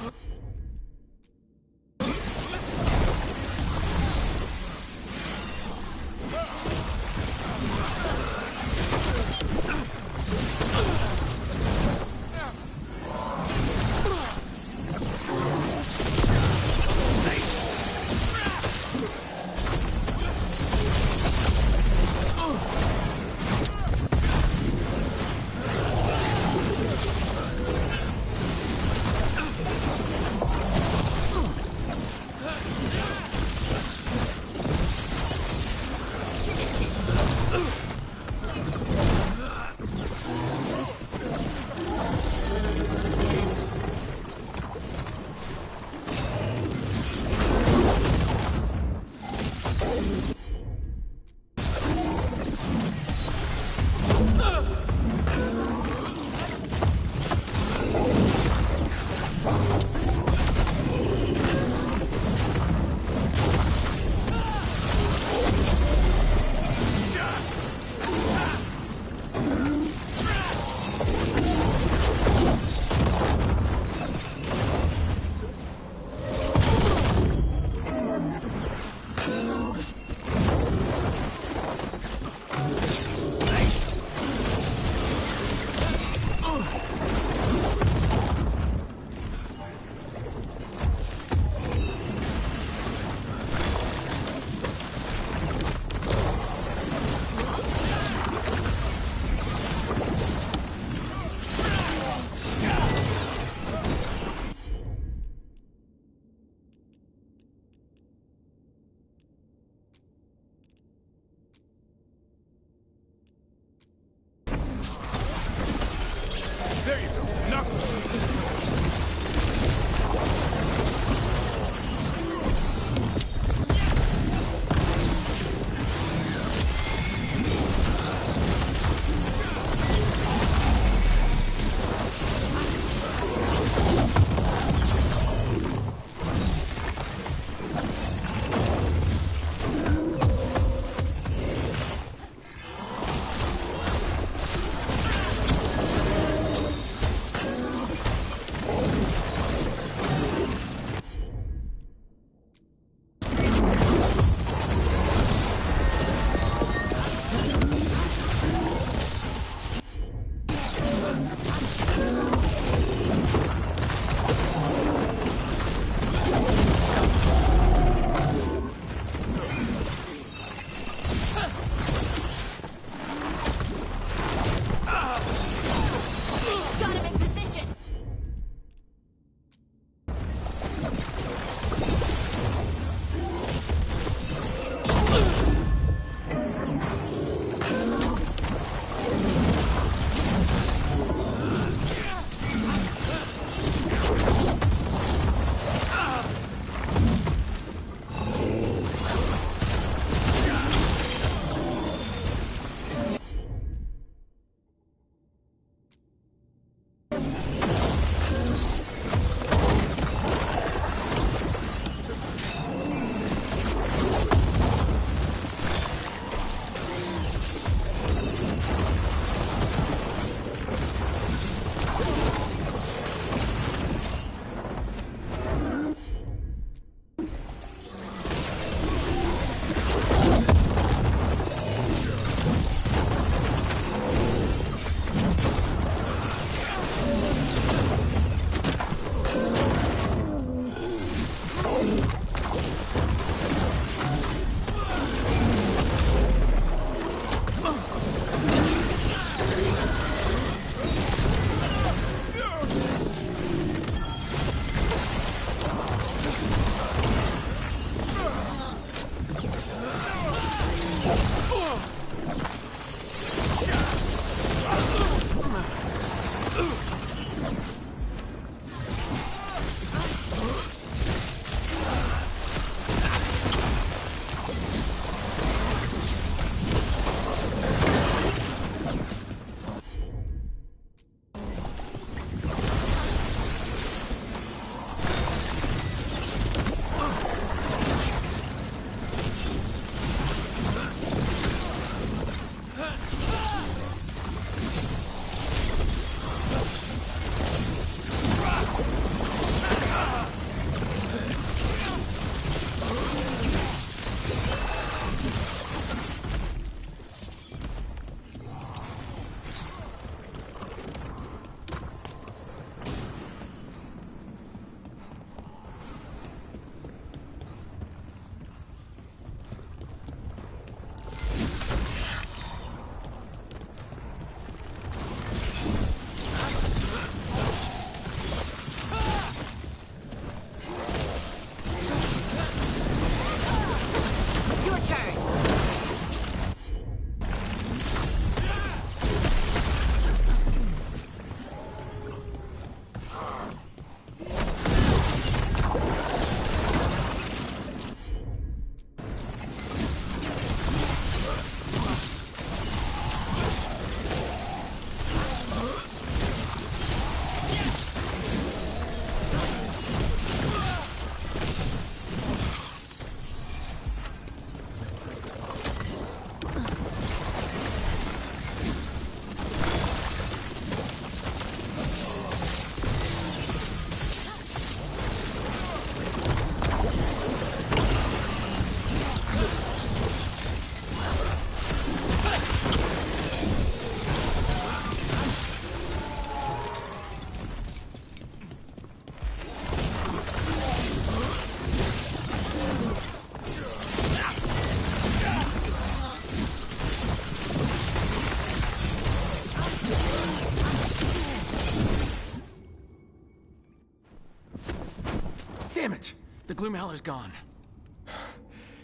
Damn it! The Gloomhowler's gone.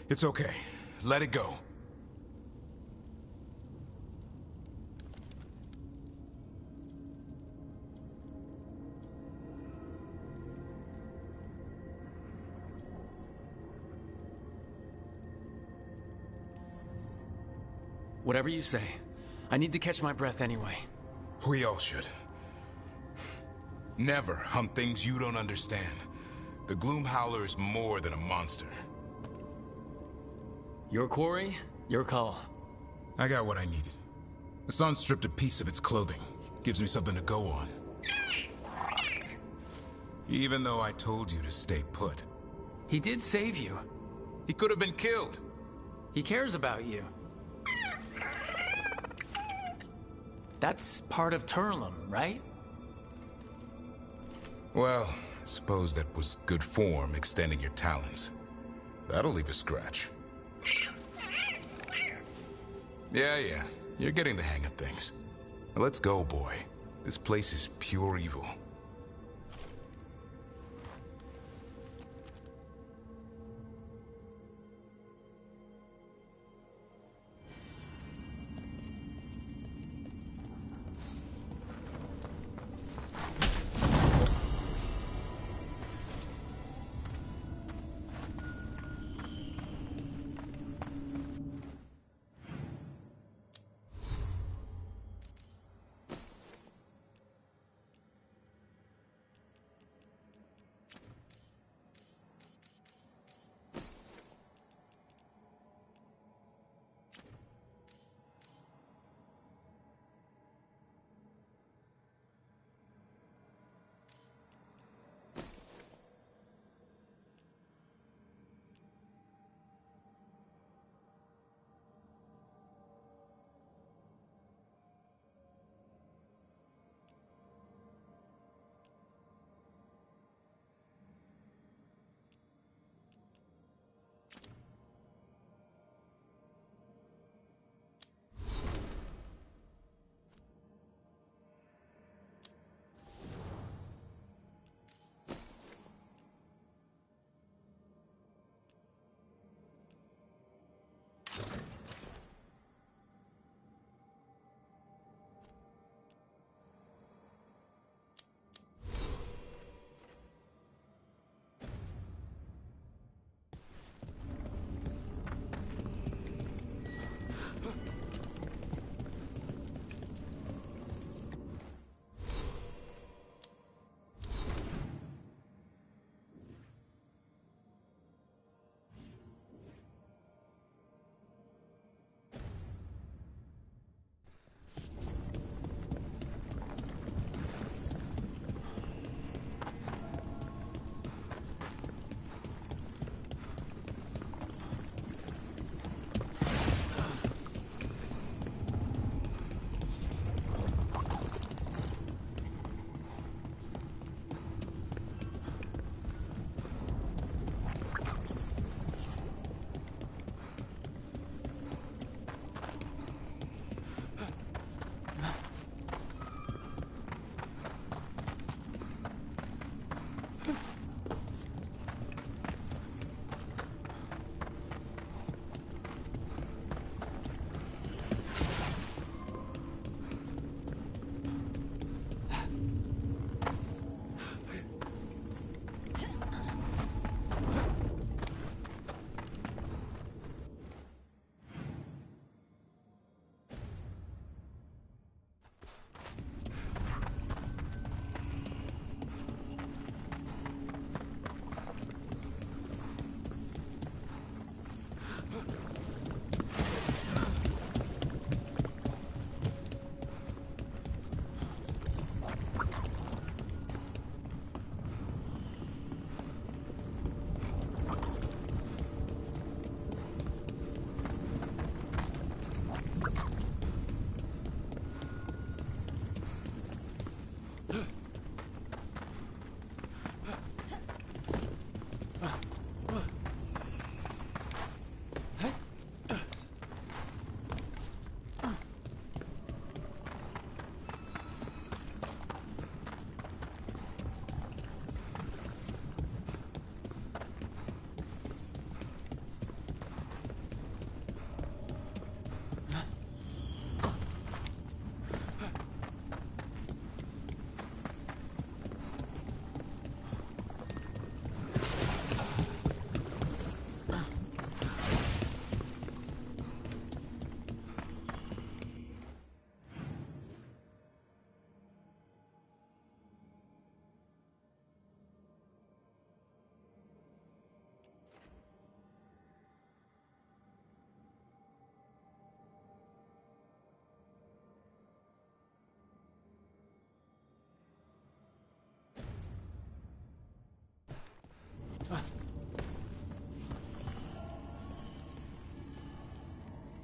It's okay. Let it go. Whatever you say. I need to catch my breath anyway. We all should. Never hunt things you don't understand. The Gloomhowler is more than a monster. Your quarry, your call. I got what I needed. The sun stripped a piece of its clothing. Gives me something to go on. Even though I told you to stay put. He did save you. He could have been killed. He cares about you. That's part of Turlum, right? Well, I suppose that was good form, extending your talons. That'll leave a scratch. Yeah, you're getting the hang of things. Now let's go, boy. This place is pure evil.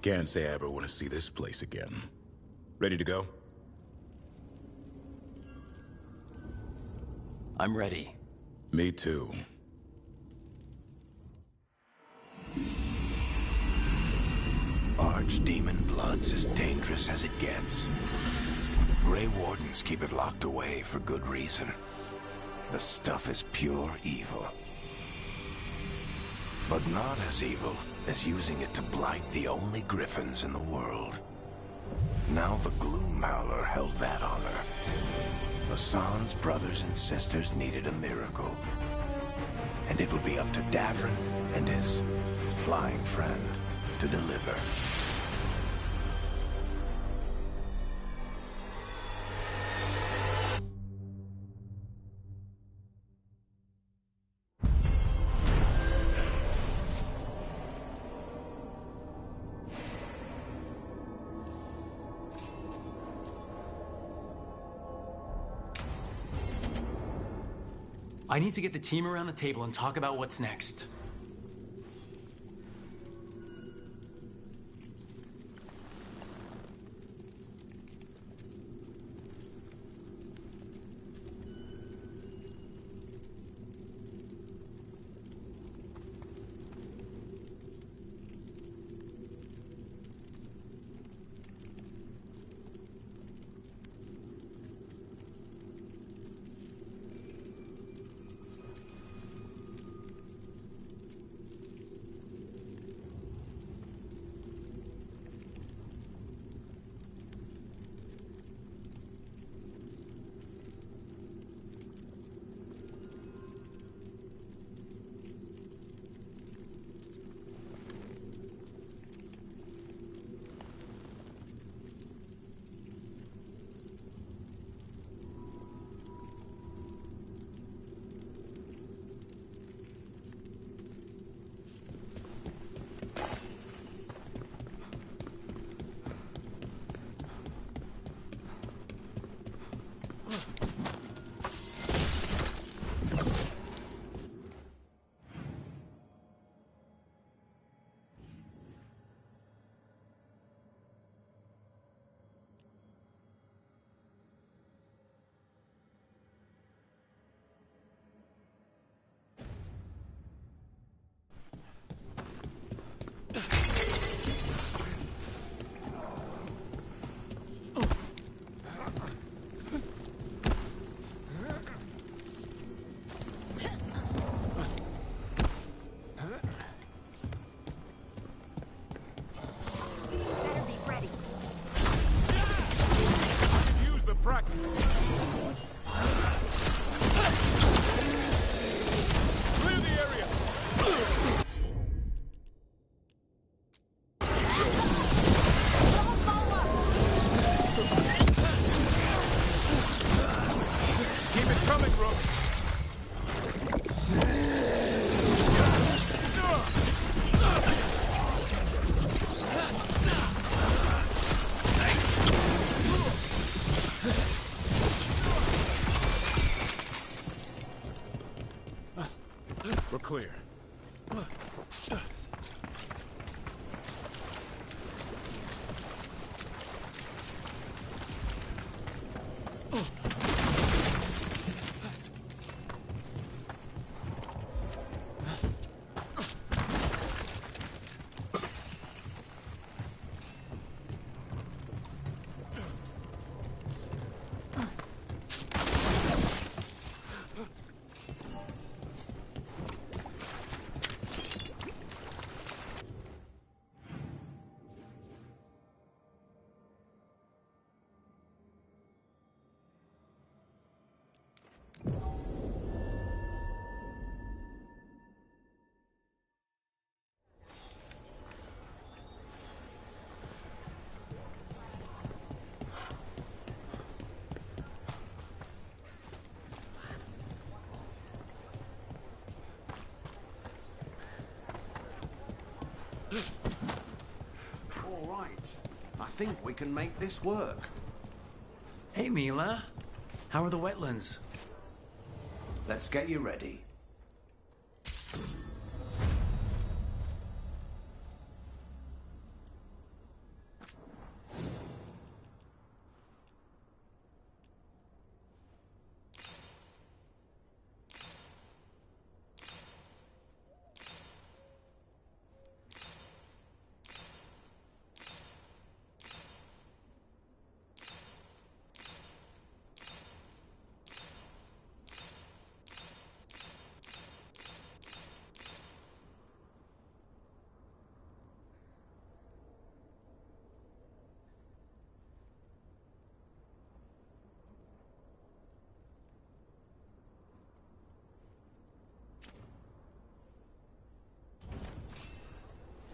Can't say I ever want to see this place again. Ready to go? I'm ready. Me too. Archdemon blood's as dangerous as it gets. Grey Wardens keep it locked away for good reason. The stuff is pure evil. But not as evil as using it to blight the only griffins in the world. Now the Gloom Howler held that honor. Hassan's brothers and sisters needed a miracle. And it would be up to Davrin and his flying friend to deliver. I need to get the team around the table and talk about what's next. We're clear. All right. I think we can make this work. Hey, Mila. How are the wetlands? Let's get you ready.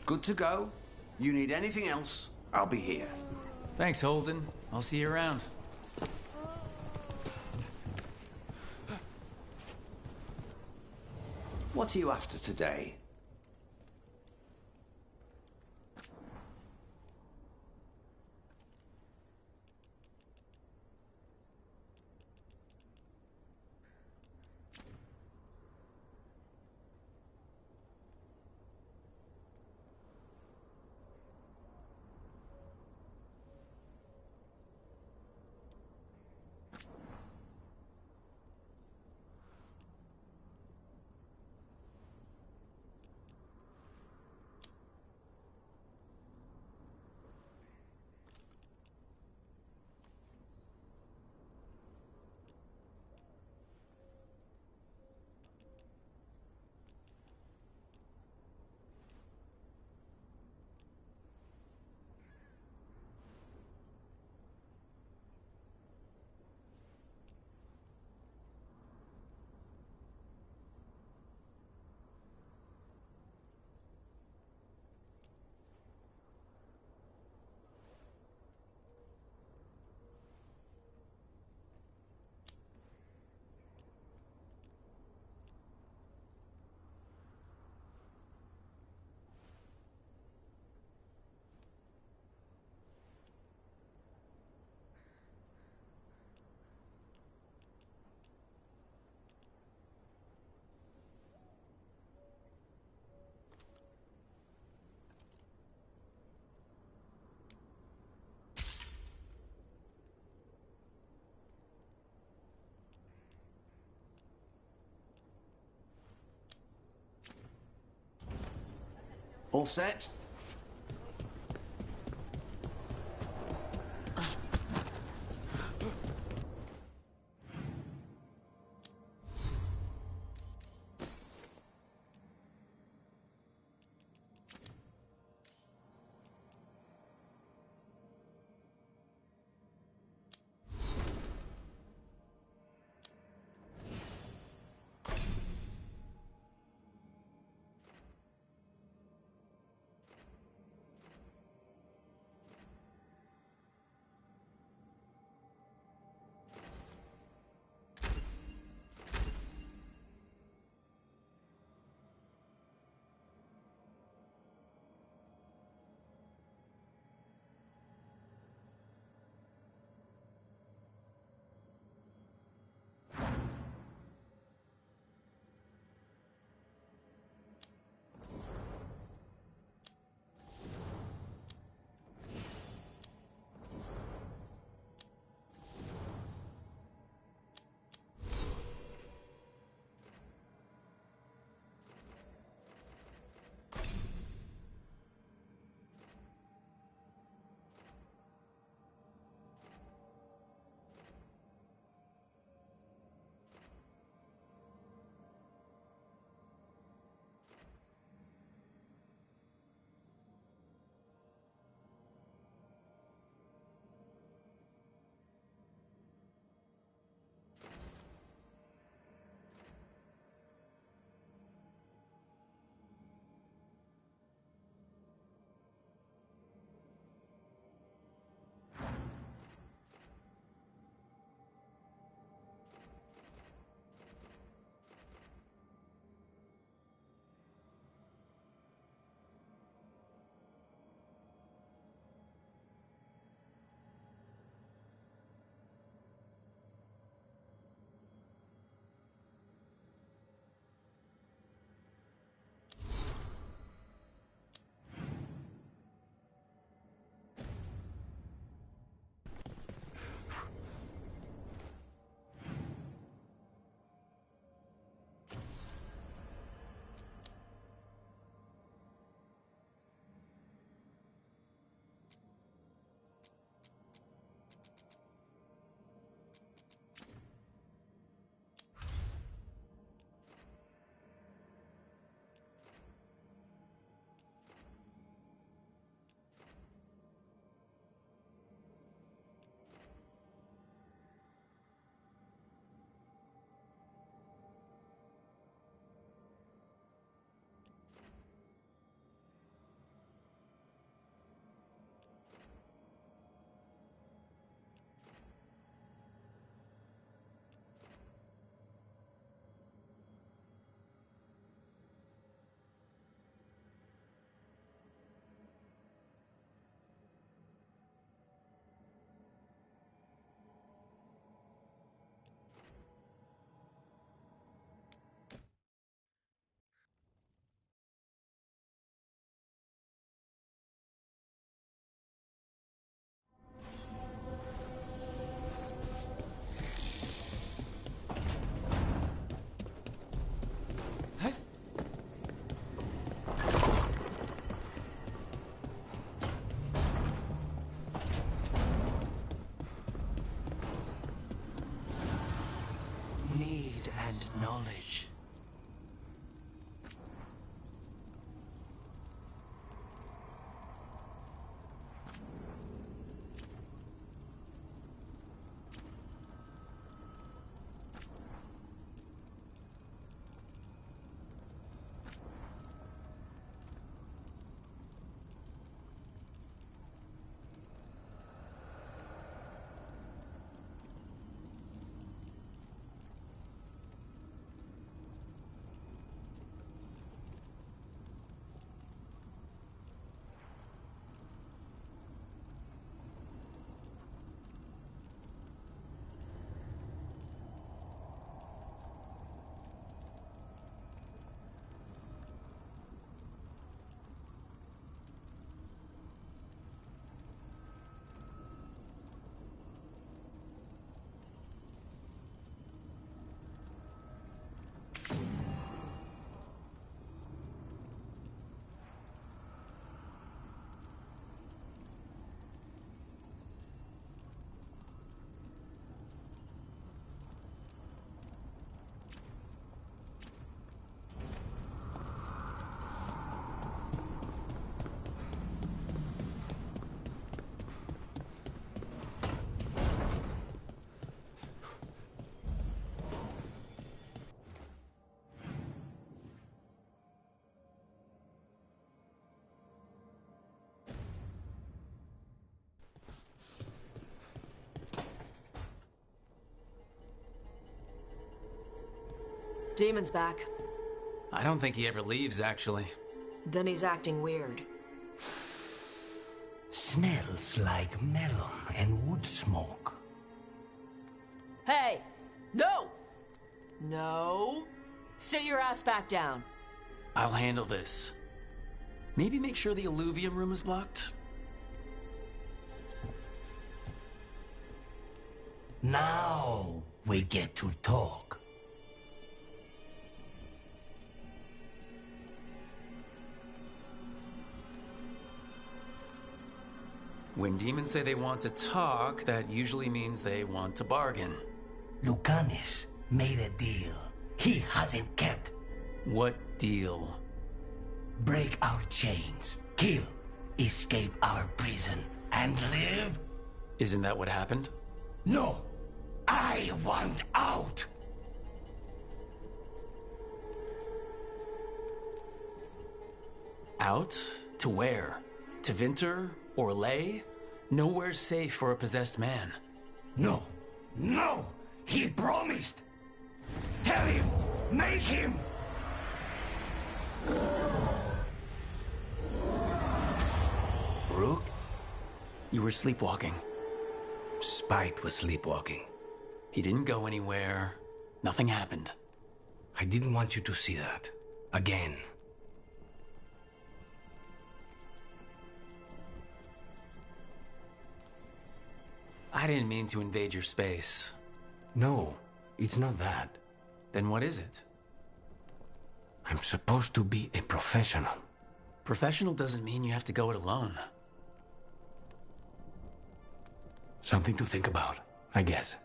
Good to go. You need anything else, I'll be here. Thanks, Holden. I'll see you around. What are you after today? All set? knowledge. Demon's back. I don't think he ever leaves, actually. Then he's acting weird. Smells like melon and wood smoke. Hey! No! No! Sit your ass back down. I'll handle this. Maybe make sure the alluvium room is blocked? Now we get to talk. When demons say they want to talk, that usually means they want to bargain. Lucanis made a deal he hasn't kept. What deal? Break our chains, kill, escape our prison, and live? Isn't that what happened? No! I want out! Out? To where? To Vinter? Or Lay? Nowhere's safe for a possessed man. No! No! He promised! Tell him! Make him! Rook? You were sleepwalking. Spite was sleepwalking. He didn't go anywhere. Nothing happened. I didn't want you to see that. Again. I didn't mean to invade your space. No, it's not that. Then what is it? I'm supposed to be a professional. Professional doesn't mean you have to go it alone. Something to think about, I guess.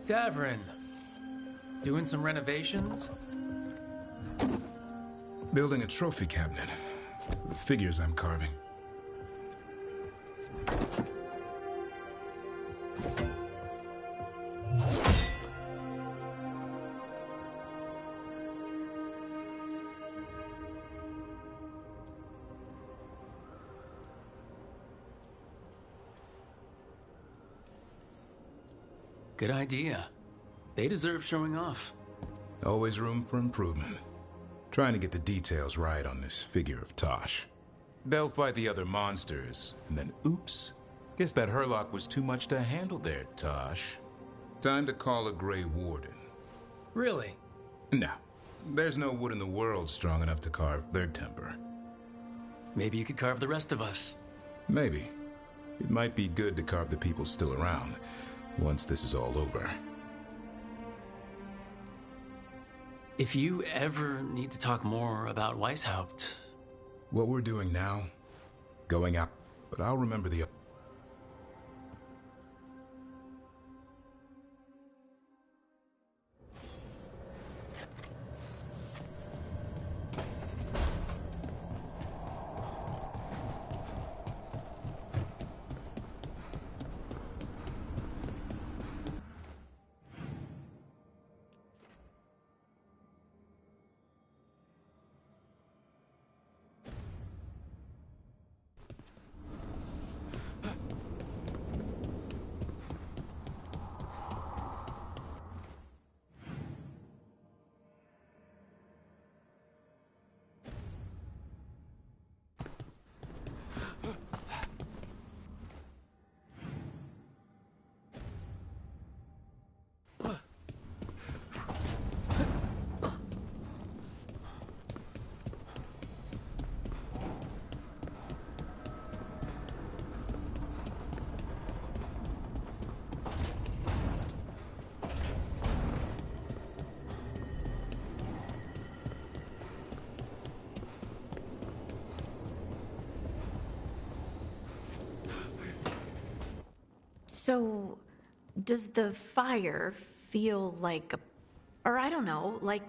Davrin, doing some renovations? Building a trophy cabinet. The figures I'm carving. Good idea. They deserve showing off. Always room for improvement. Trying to get the details right on this figure of Tosh. They'll fight the other monsters, and then oops. Guess that Herlock was too much to handle there, Tosh. Time to call a Grey Warden. Really? No. There's no wood in the world strong enough to carve their temper. Maybe you could carve the rest of us. Maybe. It might be good to carve the people still around, once this is all over. If you ever need to talk more about Weishaupt... What we're doing now, going out, but I'll remember the... So, does the fire feel like or I don't know, like...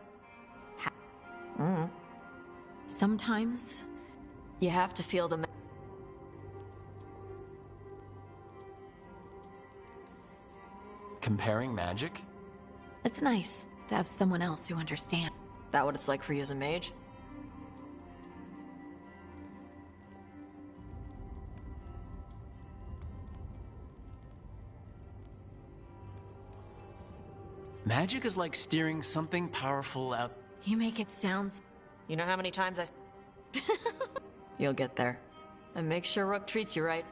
Sometimes... You have to feel the... Comparing magic? It's nice to have someone else who understands. That what it's like for you as a mage? Magic is like steering something powerful out... You make it sound... You know how many times I... You'll get there. And make sure Rook treats you right.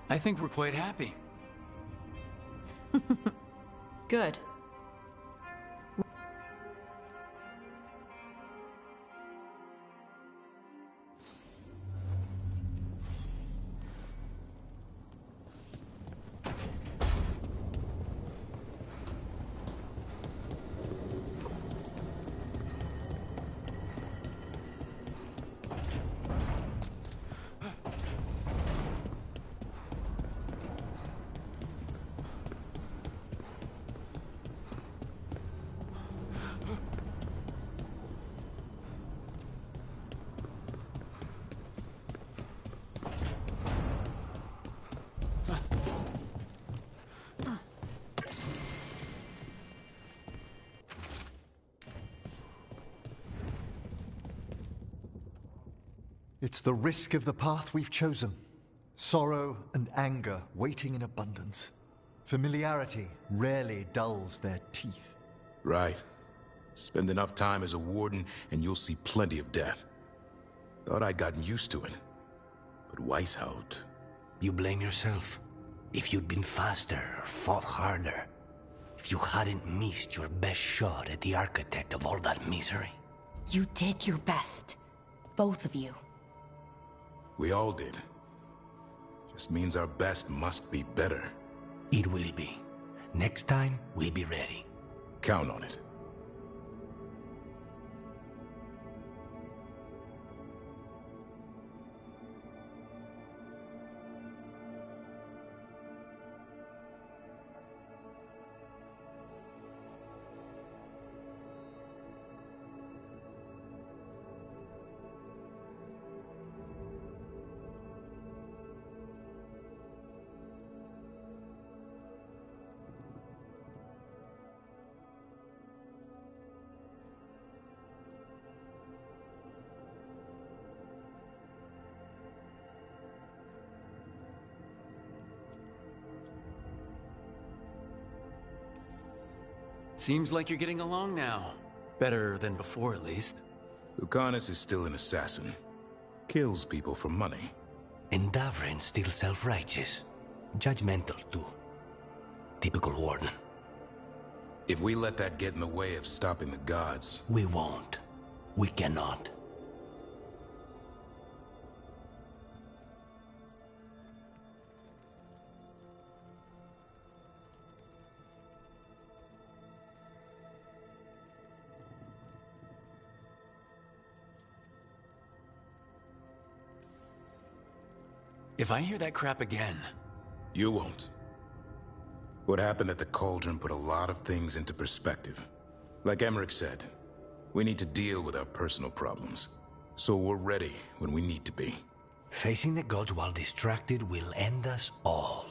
I think we're quite happy. Good. It's the risk of the path we've chosen. Sorrow and anger waiting in abundance. Familiarity rarely dulls their teeth. Right. Spend enough time as a warden and you'll see plenty of death. Thought I'd gotten used to it. But Weishaupt... You blame yourself. If you'd been faster or fought harder. If you hadn't missed your best shot at the architect of all that misery. You did your best. Both of you. We all did. Just means our best must be better. It will be. Next time, we'll be ready. Count on it. Seems like you're getting along now. Better than before, at least. Lucanus is still an assassin. Kills people for money. And Davrin's still self-righteous. Judgmental, too. Typical warden. If we let that get in the way of stopping the gods... We won't. We cannot. If I hear that crap again... You won't. What happened at the Cauldron put a lot of things into perspective. Like Emmerich said, we need to deal with our personal problems. So we're ready when we need to be. Facing the gods while distracted will end us all.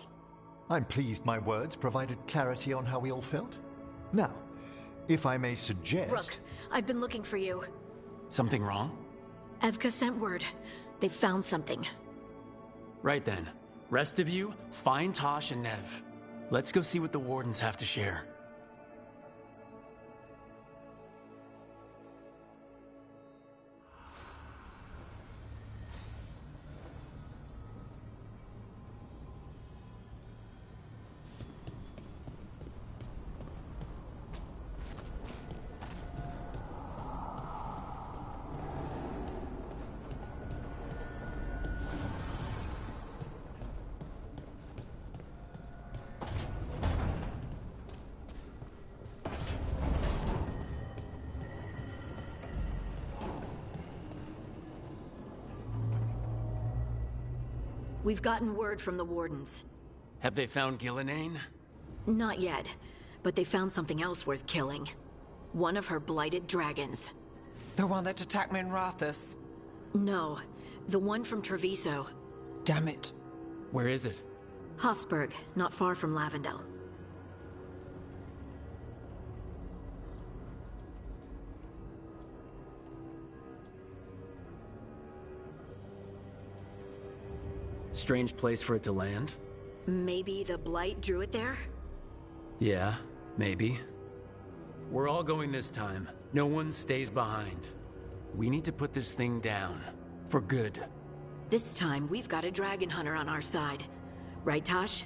I'm pleased my words provided clarity on how we all felt. Now, if I may suggest... Rook, I've been looking for you. Something wrong? Evka sent word. They've found something. Right then. Rest of you, find Tosh and Nev. Let's go see what the Wardens have to share. We've gotten word from the Wardens. Have they found Gelinho? Not yet, but they found something else worth killing. One of her blighted dragons. The one that attacked me in Rathus? No, the one from Treviso. Damn it. Where is it? Hofsburg, not far from Lavendel. Strange place for it to land? Maybe the blight drew it there? Yeah, maybe. We're all going this time. No one stays behind. We need to put this thing down. For good. This time, we've got a dragon hunter on our side. Right, Tosh?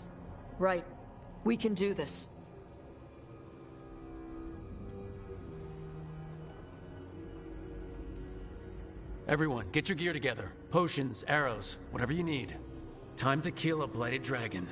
Right. We can do this. Everyone, get your gear together. Potions, arrows, whatever you need. Time to kill a blighted dragon.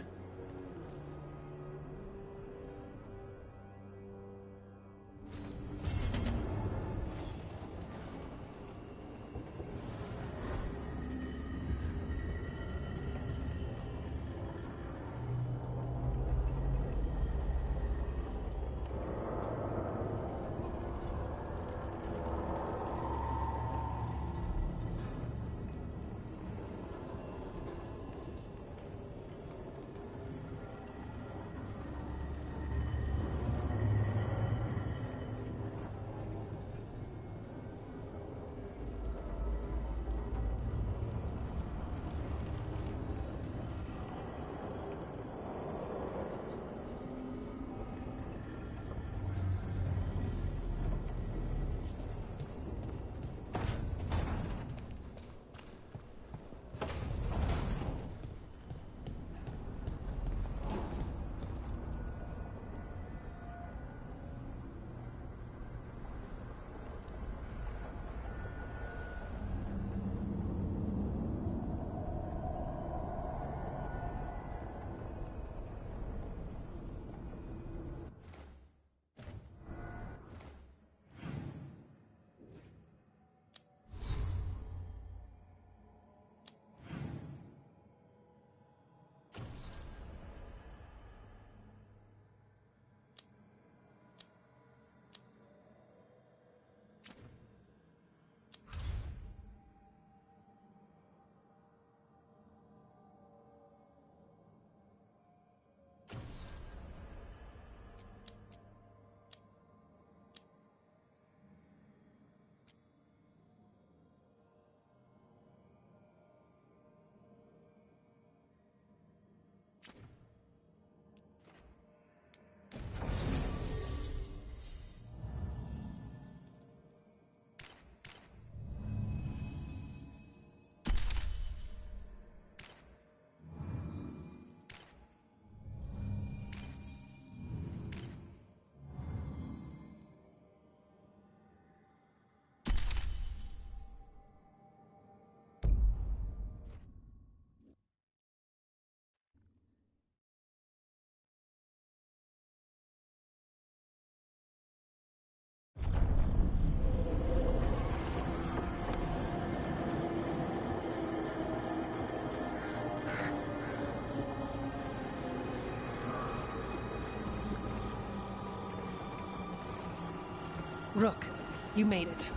Rook, you made it.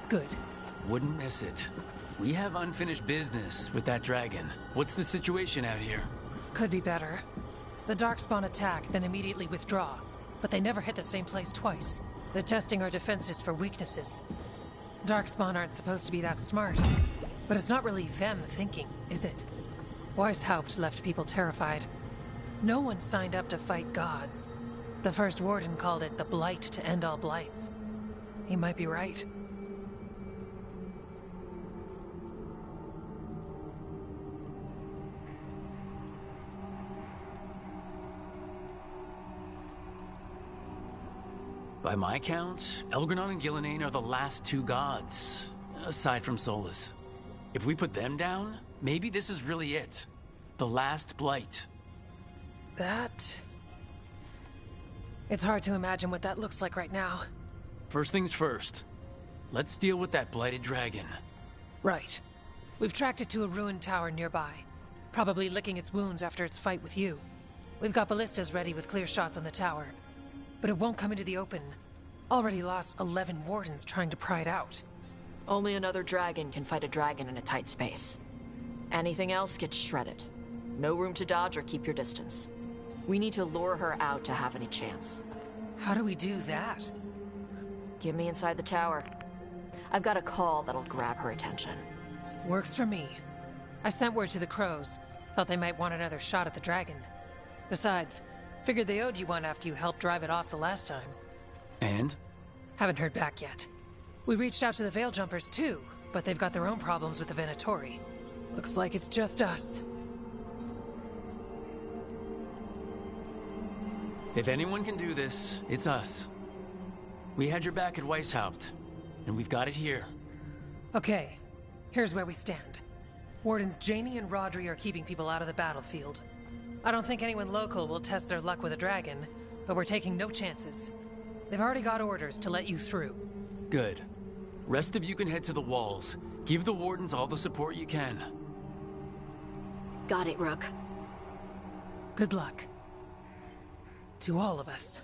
Good. Wouldn't miss it. We have unfinished business with that dragon. What's the situation out here? Could be better. The Darkspawn attack, then immediately withdraw. But they never hit the same place twice. They're testing our defenses for weaknesses. Darkspawn aren't supposed to be that smart. But it's not really them thinking, is it? Weishaupt left people terrified. No one signed up to fight gods. The first warden called it the blight to end all blights. He might be right. By my count, Elgranon and Gelinho are the last two gods, aside from Solus. If we put them down, maybe this is really it. The last blight. That... It's hard to imagine what that looks like right now. First things first. Let's deal with that blighted dragon. Right. We've tracked it to a ruined tower nearby. Probably licking its wounds after its fight with you. We've got ballistas ready with clear shots on the tower. But it won't come into the open. Already lost 11 wardens trying to pry it out. Only another dragon can fight a dragon in a tight space. Anything else gets shredded. No room to dodge or keep your distance. We need to lure her out to have any chance. How do we do that? Get me inside the tower. I've got a call that'll grab her attention. Works for me. I sent word to the crows. Thought they might want another shot at the dragon. Besides, figured they owed you one after you helped drive it off the last time. And? Haven't heard back yet. We reached out to the Veil Jumpers too, but they've got their own problems with the Venatori. Looks like it's just us. If anyone can do this, it's us. We had your back at Weishaupt, and we've got it here. Okay, here's where we stand. Wardens Janie and Rodri are keeping people out of the battlefield. I don't think anyone local will test their luck with a dragon, but we're taking no chances. They've already got orders to let you through. Good. Rest of you can head to the walls. Give the wardens all the support you can. Got it, Rook. Good luck. To all of us.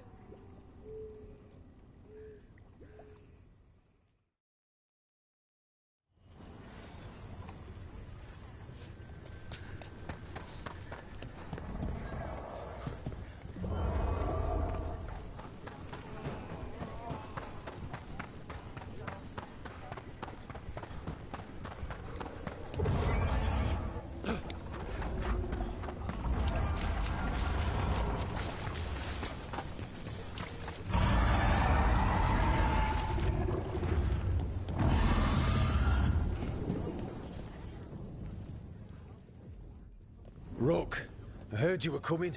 Rook, I heard you were coming.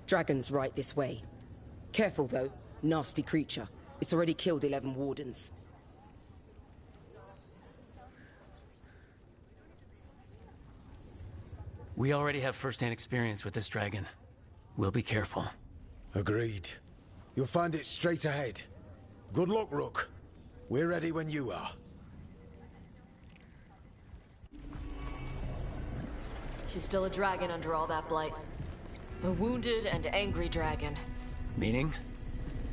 Dragon's right this way. Careful, though. Nasty creature. It's already killed 11 wardens. We already have first-hand experience with this dragon. We'll be careful. Agreed. You'll find it straight ahead. Good luck, Rook. We're ready when you are. She's still a dragon under all that blight. A wounded and angry dragon. Meaning?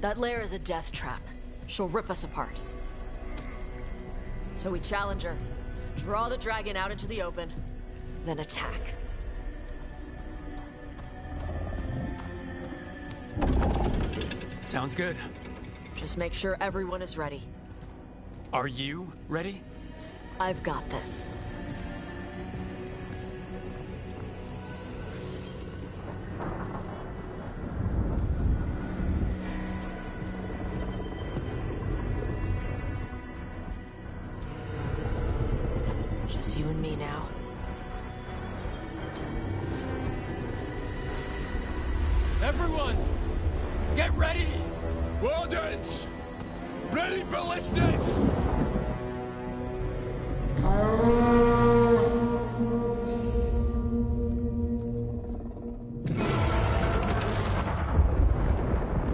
That lair is a death trap. She'll rip us apart. So we challenge her, draw the dragon out into the open, then attack. Sounds good. Just make sure everyone is ready. Are you ready? I've got this. Just you and me now. Everyone, get ready! Wardens! Ready ballistas!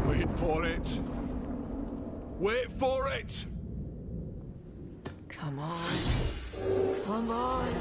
Wait for it! Wait for it! Come on. Come on.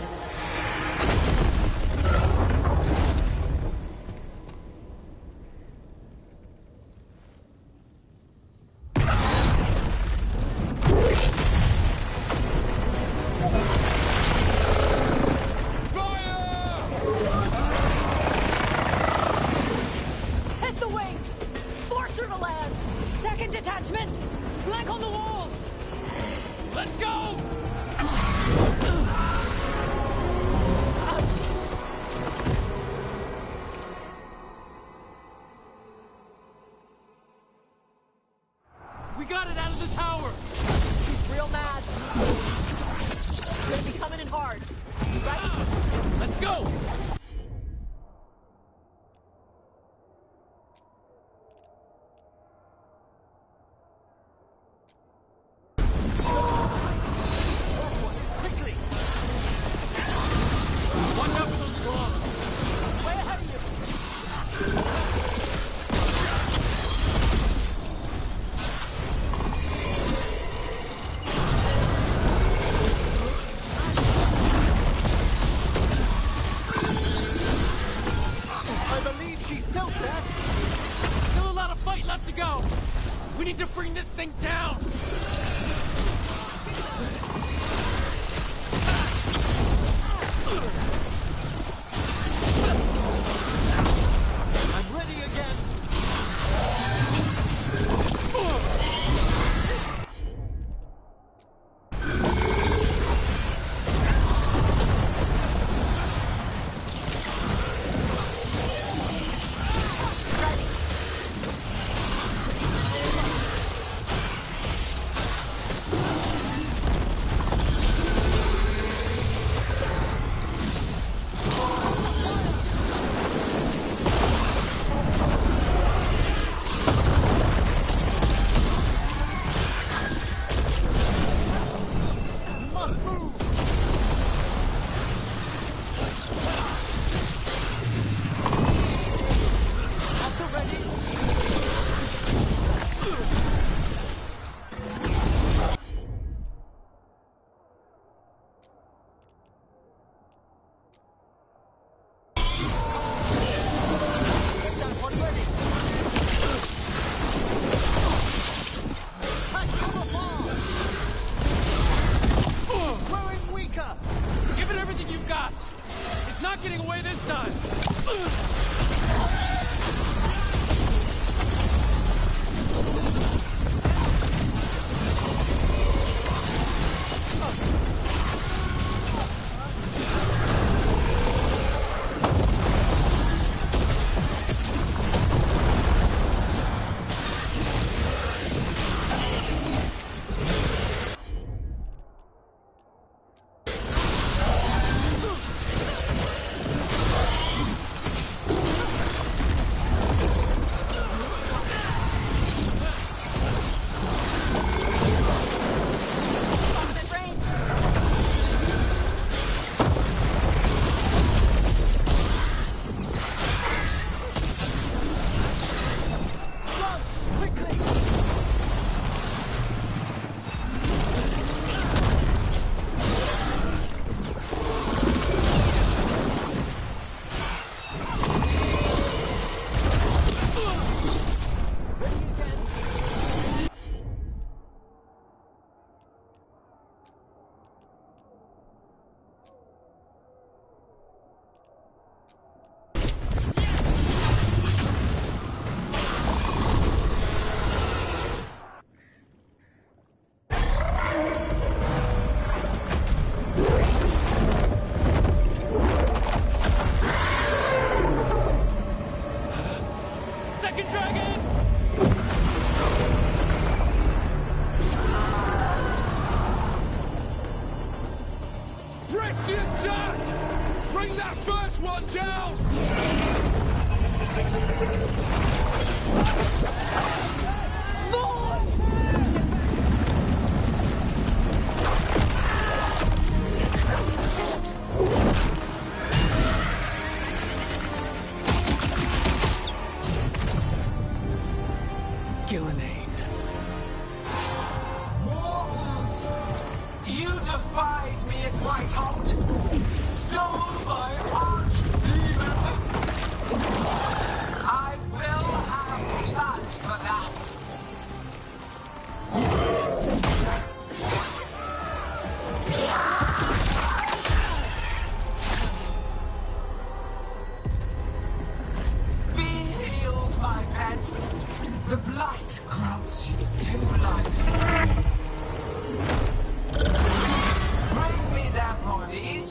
Striker! Give it everything you've got! It's not getting away this time!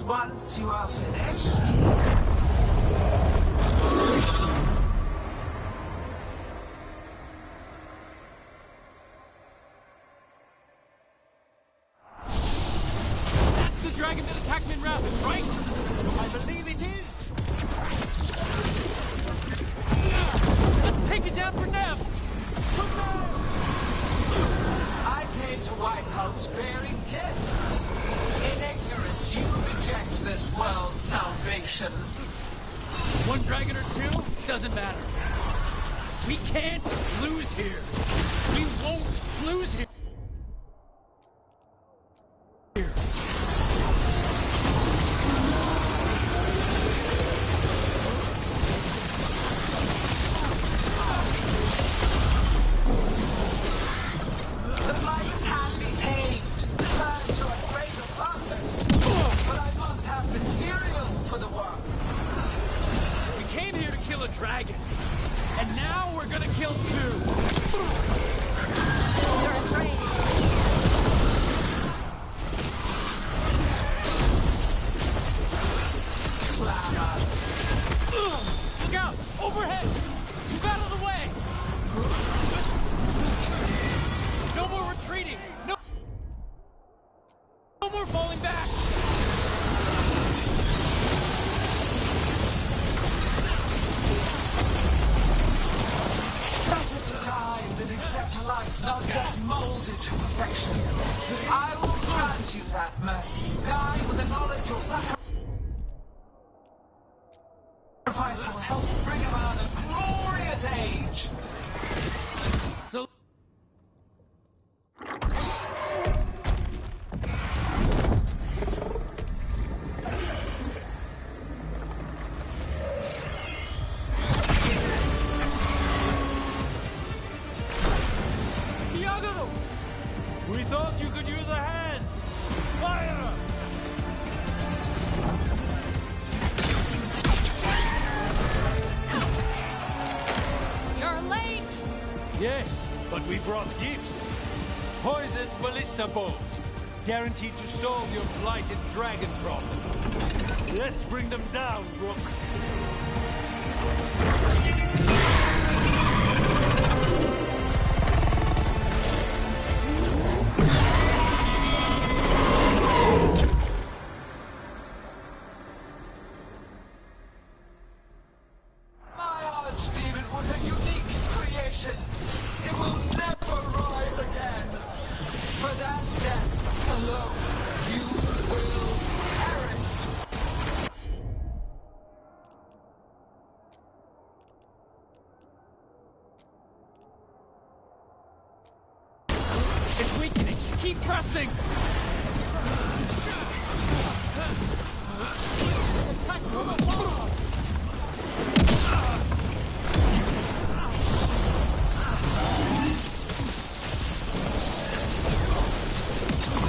Once you are finished. That's the dragon that attacked in Rapids, right? I believe it is. Let's take it down for Nev. I came to White House bearing gifts. In ignorance, you reject this world's salvation. One dragon or two, doesn't matter. We can't lose here. We won't lose here. The light can be tamed, turned to a greater purpose. But I must have material for the work. We came here to kill a dragon. And now we're gonna kill two. You're afraid. Look out! Overhead! Move out of the way! No more retreating! No more falling back! Better to die than accept a life not yet molded to perfection. I will grant you that mercy. Die with the knowledge your sacrifice will help bring about a glorious age. So... We thought you could use a hand! Fire! But we brought gifts. Poisoned ballista bolts. Guaranteed to solve your blighted dragon problem. Let's bring them down, Rook. My archdemon was a unique creation. It will never rise again. For that death alone, you will perish. It's weakening. Keep pressing. Attack from afar.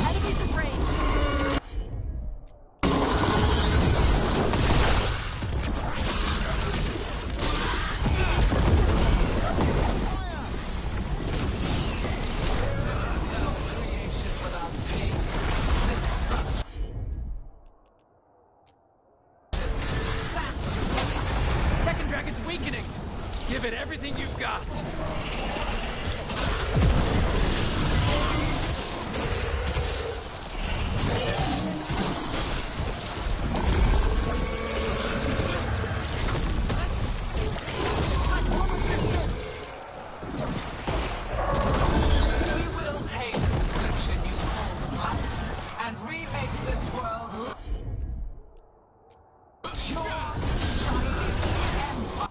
Enemies in range. Second dragon's weakening. Give it everything you've got. We will take this affliction you call light and remake this world pure, shining empire.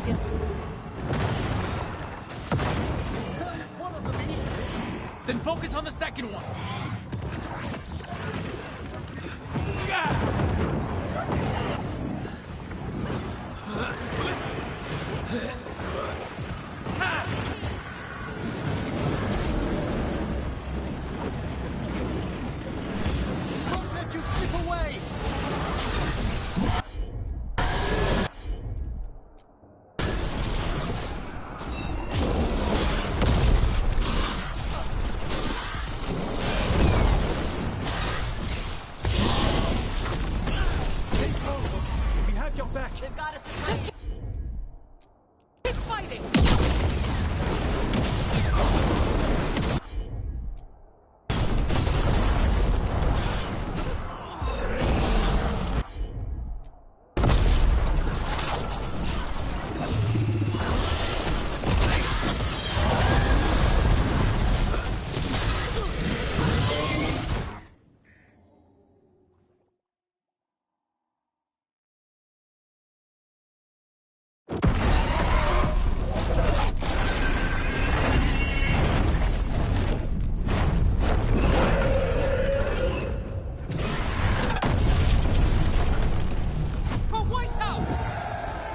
dragon? One of them is. Then focus on the second one. Don't let you slip away! We have your back. They've got us in just keep fighting!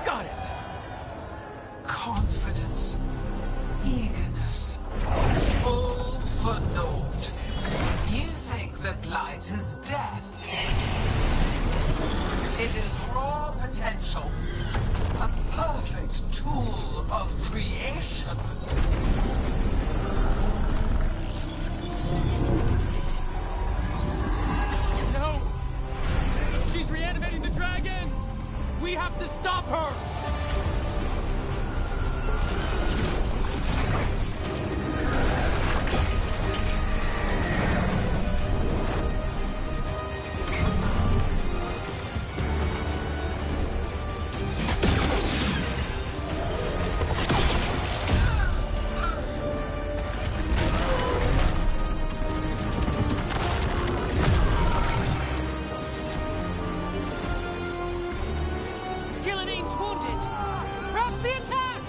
Got it! Confidence, eagerness, all for naught. You think the blight is death? It is raw potential, a perfect tool of creation. No! She's reanimating the dragons! We have to stop her! Gilinane's wounded! Press the attack!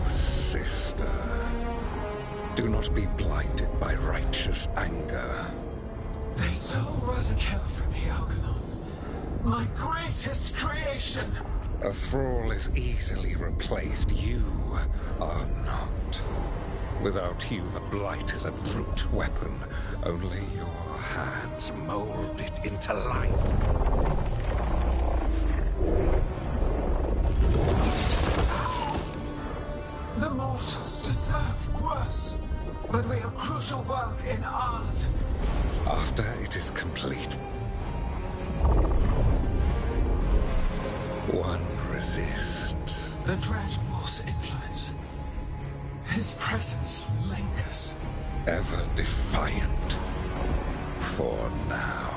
Sister, do not be blinded by righteous anger. They stole Rosakel from me, Algernon. My greatest creation. A thrall is easily replaced. You are not. Without you, the blight is a brute weapon. Only your hands mold it into life. The mortals deserve worse. But we have crucial work in Arth. After it is complete, one resists. The Dreadwolf's influence. His presence lingers. Ever defiant. For now.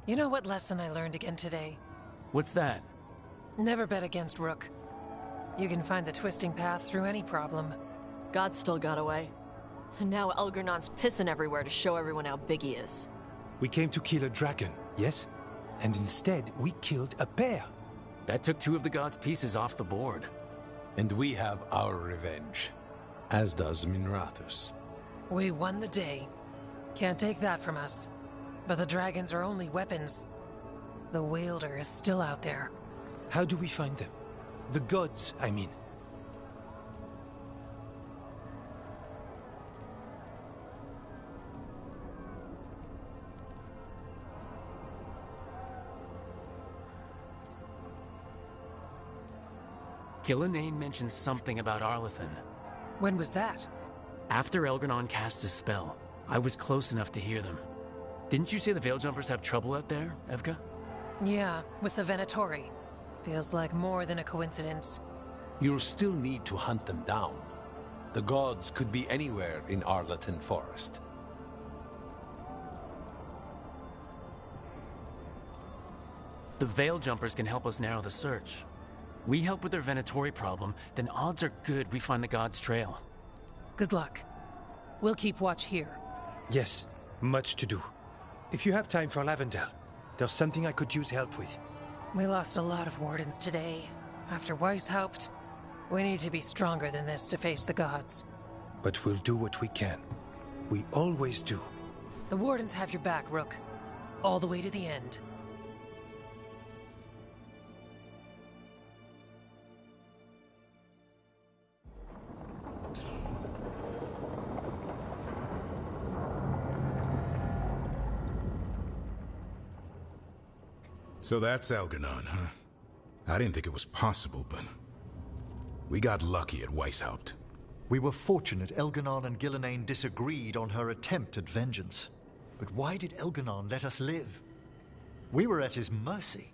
You know what lesson I learned again today? What's that? Never bet against Rook. You can find the twisting path through any problem. God still got away. And now Elgernon's pissing everywhere to show everyone how big he is. We came to kill a dragon, yes? And instead, we killed a pair. That took two of the gods' pieces off the board. And we have our revenge. As does Minrathus. We won the day. Can't take that from us. But the dragons are only weapons. The Wielder is still out there. How do we find them? The gods, I mean. Gilinane mentions something about Arlethan. When was that? After Elgranon cast his spell, I was close enough to hear them. Didn't you say the Veiljumpers have trouble out there, Evka? Yeah, with the Venatori. Feels like more than a coincidence. You'll still need to hunt them down. The gods could be anywhere in Arlatan Forest. The Veiljumpers can help us narrow the search. We help with their Venatori problem, then odds are good we find the gods' trail. Good luck. We'll keep watch here. Yes, much to do. If you have time for Lavendel, there's something I could use help with. We lost a lot of wardens today. After Weishaupt, we need to be stronger than this to face the gods. But we'll do what we can. We always do. The wardens have your back, Rook. All the way to the end. So that's Elgranon, huh? I didn't think it was possible, but we got lucky at Weishaupt. We were fortunate Elgranon and Gelinho disagreed on her attempt at vengeance. But why did Elgranon let us live? We were at his mercy.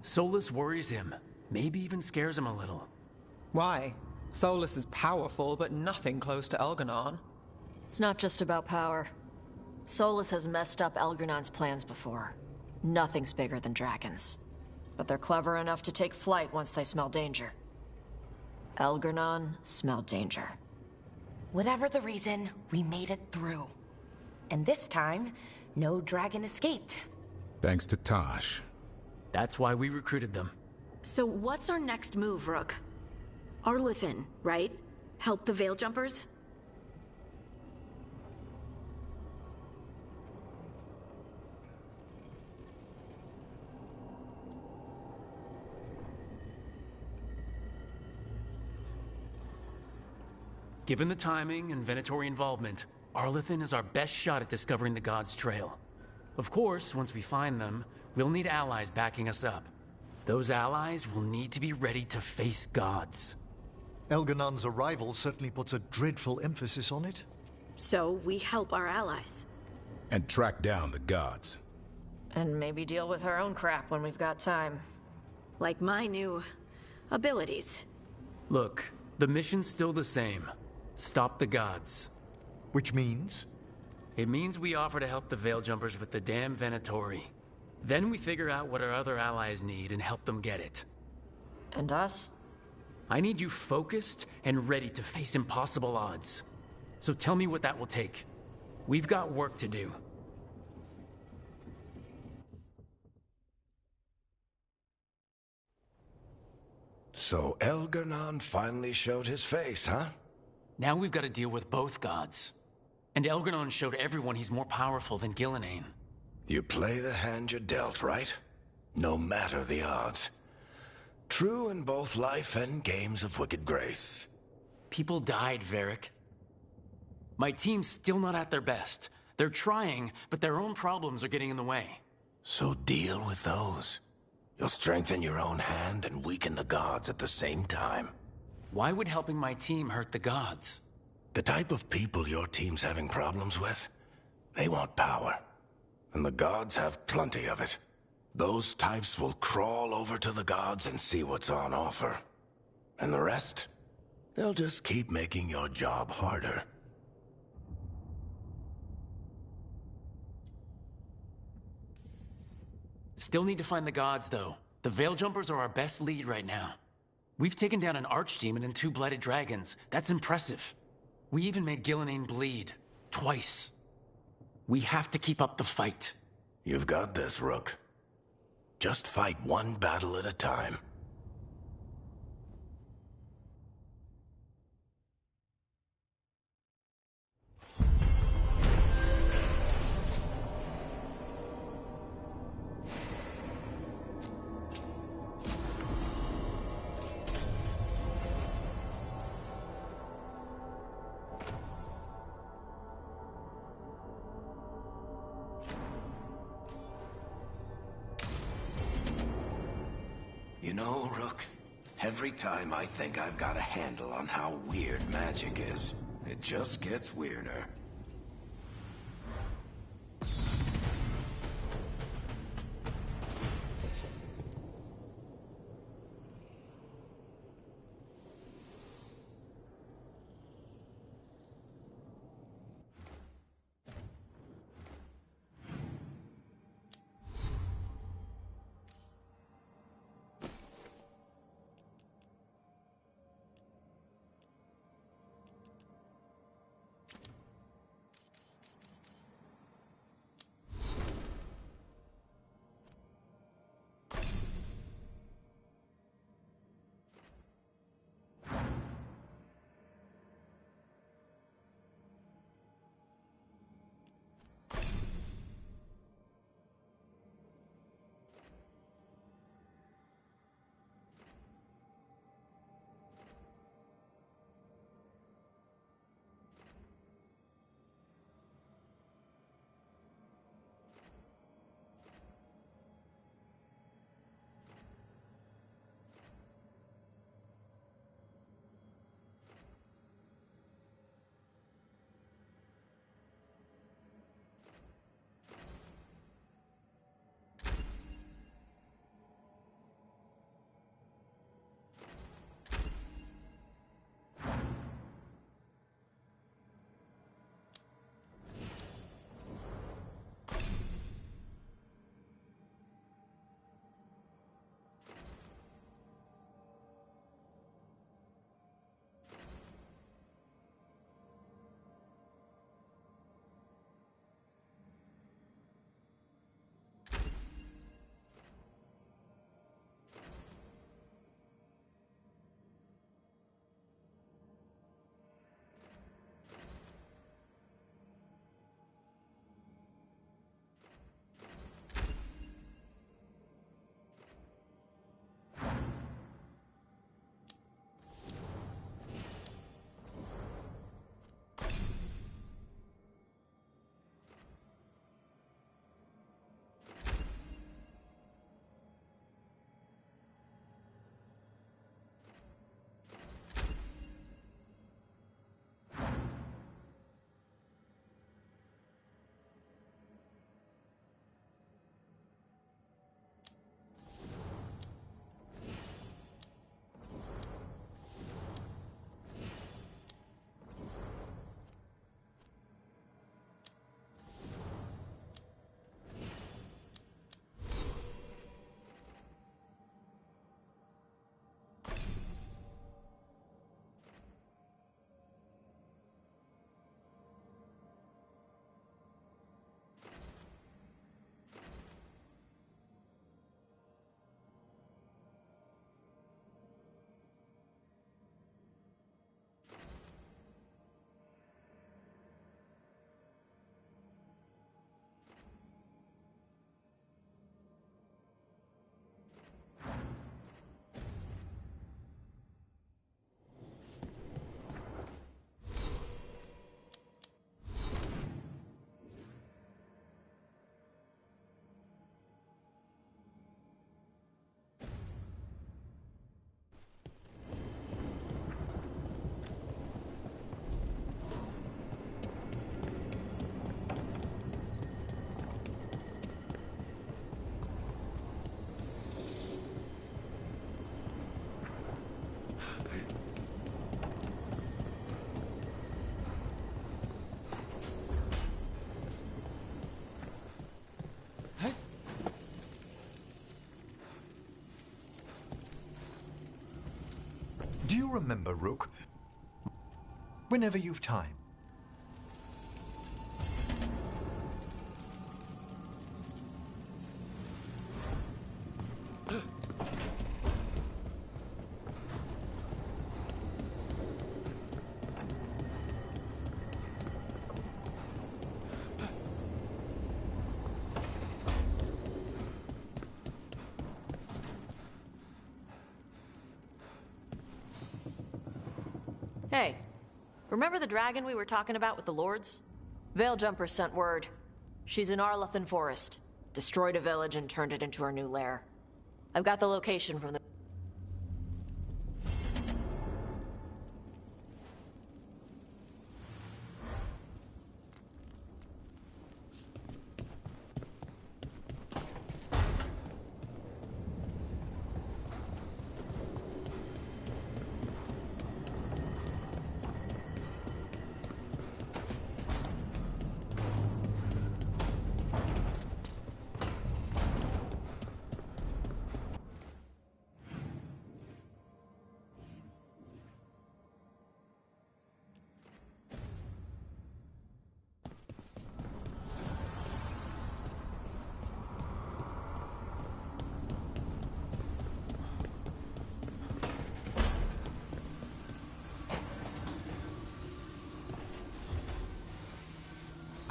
Solus worries him, maybe even scares him a little. Why? Solus is powerful, but nothing close to Elgranon. It's not just about power. Solus has messed up Elgranon's plans before. Nothing's bigger than dragons. But they're clever enough to take flight once they smell danger. Elgranon smelled danger. Whatever the reason, we made it through. And this time, no dragon escaped. Thanks to Tosh. That's why we recruited them. So what's our next move, Rook? Arlathan, right? Help the Veiljumpers? Given the timing and Venatori involvement, Arlathan is our best shot at discovering the gods' trail. Of course, once we find them, we'll need allies backing us up. Those allies will need to be ready to face gods. Elganon's arrival certainly puts a dreadful emphasis on it. So we help our allies. And track down the gods. And maybe deal with our own crap when we've got time. Like my new abilities. Look, the mission's still the same. Stop the gods. Which means? It means we offer to help the Veiljumpers with the damn Venatori. Then we figure out what our other allies need and help them get it. And us? I need you focused and ready to face impossible odds. So tell me what that will take. We've got work to do. So Elgranon finally showed his face, huh? Now we've got to deal with both gods. And Elgranon showed everyone he's more powerful than Gelinho. You play the hand you're dealt, right? No matter the odds. True in both life and games of wicked grace. People died, Varric. My team's still not at their best. They're trying, but their own problems are getting in the way. So deal with those. You'll strengthen your own hand and weaken the gods at the same time. Why would helping my team hurt the gods? The type of people your team's having problems with, they want power. And the gods have plenty of it. Those types will crawl over to the gods and see what's on offer. And the rest? They'll just keep making your job harder. Still need to find the gods, though. The Veiljumpers are our best lead right now. We've taken down an archdemon and 2 blighted dragons. That's impressive. We even made Gelinho bleed. Twice. We have to keep up the fight. You've got this, Rook. Just fight one battle at a time. You know, Rook, every time I think I've got a handle on how weird magic is, it just gets weirder. Do you remember, Rook? Whenever you've time. Hey, remember the dragon we were talking about with the lords? Veiljumpers sent word. She's in Arlathan Forest. Destroyed a village and turned it into her new lair. I've got the location from the...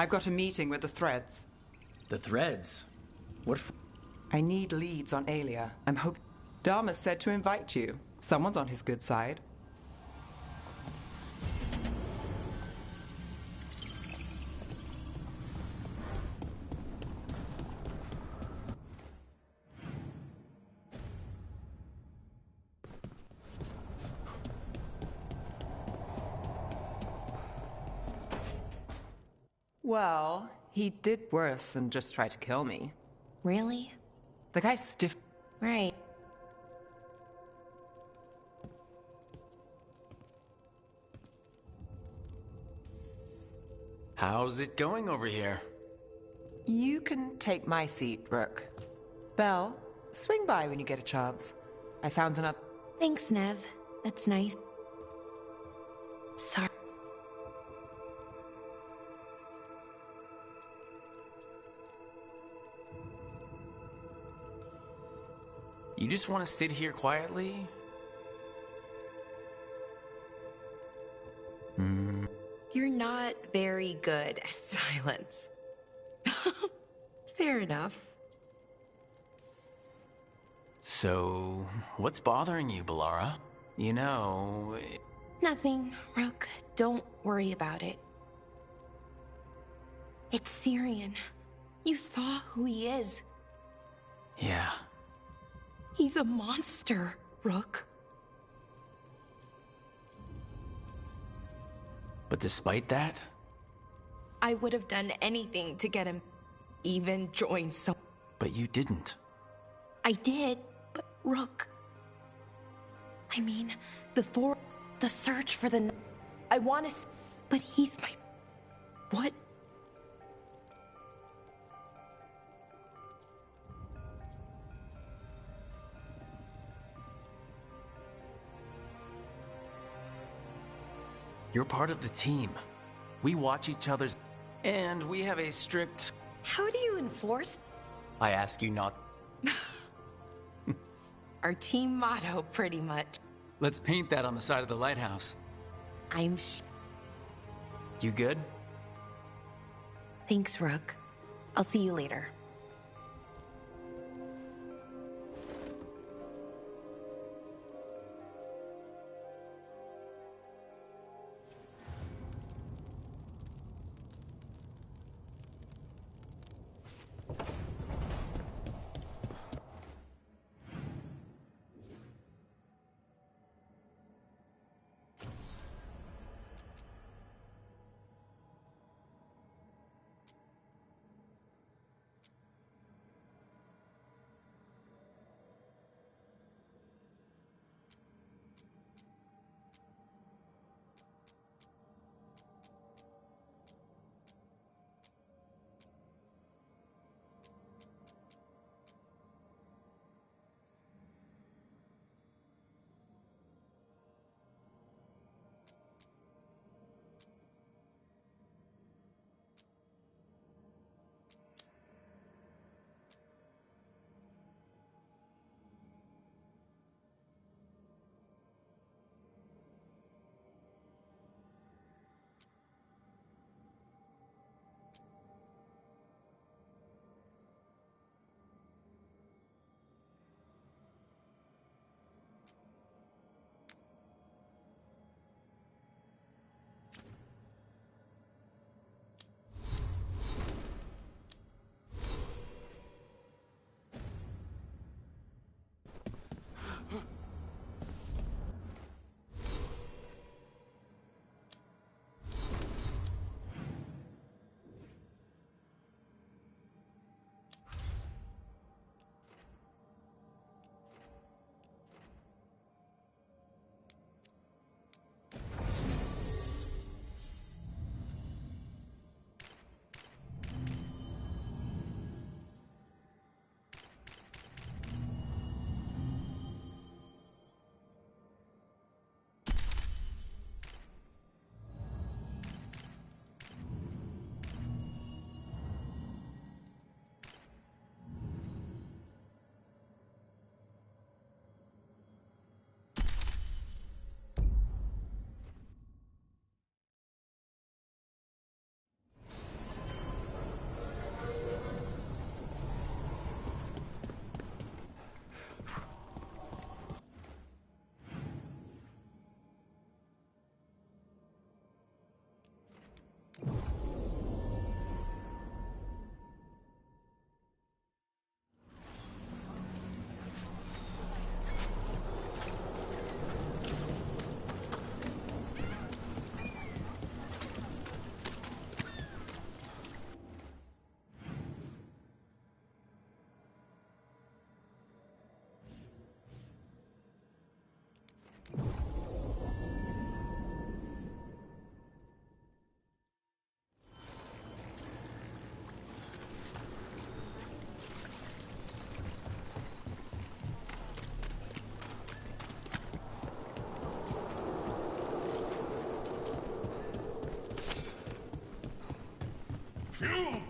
I've got a meeting with the Threads. The Threads? What I need leads on Aelia. I'm hoping... Dharma said to invite you. Someone's on his good side. Well, he did worse than just try to kill me. Really? The guy's stiff. Right. How's it going over here? You can take my seat, Rook. Belle, swing by when you get a chance. I found another... Thanks, Nev. That's nice. Sorry. You just want to sit here quietly? You're not very good at silence. Fair enough. So, what's bothering you, Bora? You know... Nothing, Rook. Don't worry about it. It's Syrian. You saw who he is. Yeah. He's a monster, Rook. But despite that... I would have done anything to get him, even join so... But you didn't. I did, but Rook... I mean, before the search for the... I want to... But he's my... What? You're part of the team. We watch each other's... And we have a strict... How do you enforce... I ask you not... Our team motto, pretty much. Let's paint that on the side of the lighthouse. You good? Thanks, Rook. I'll see you later.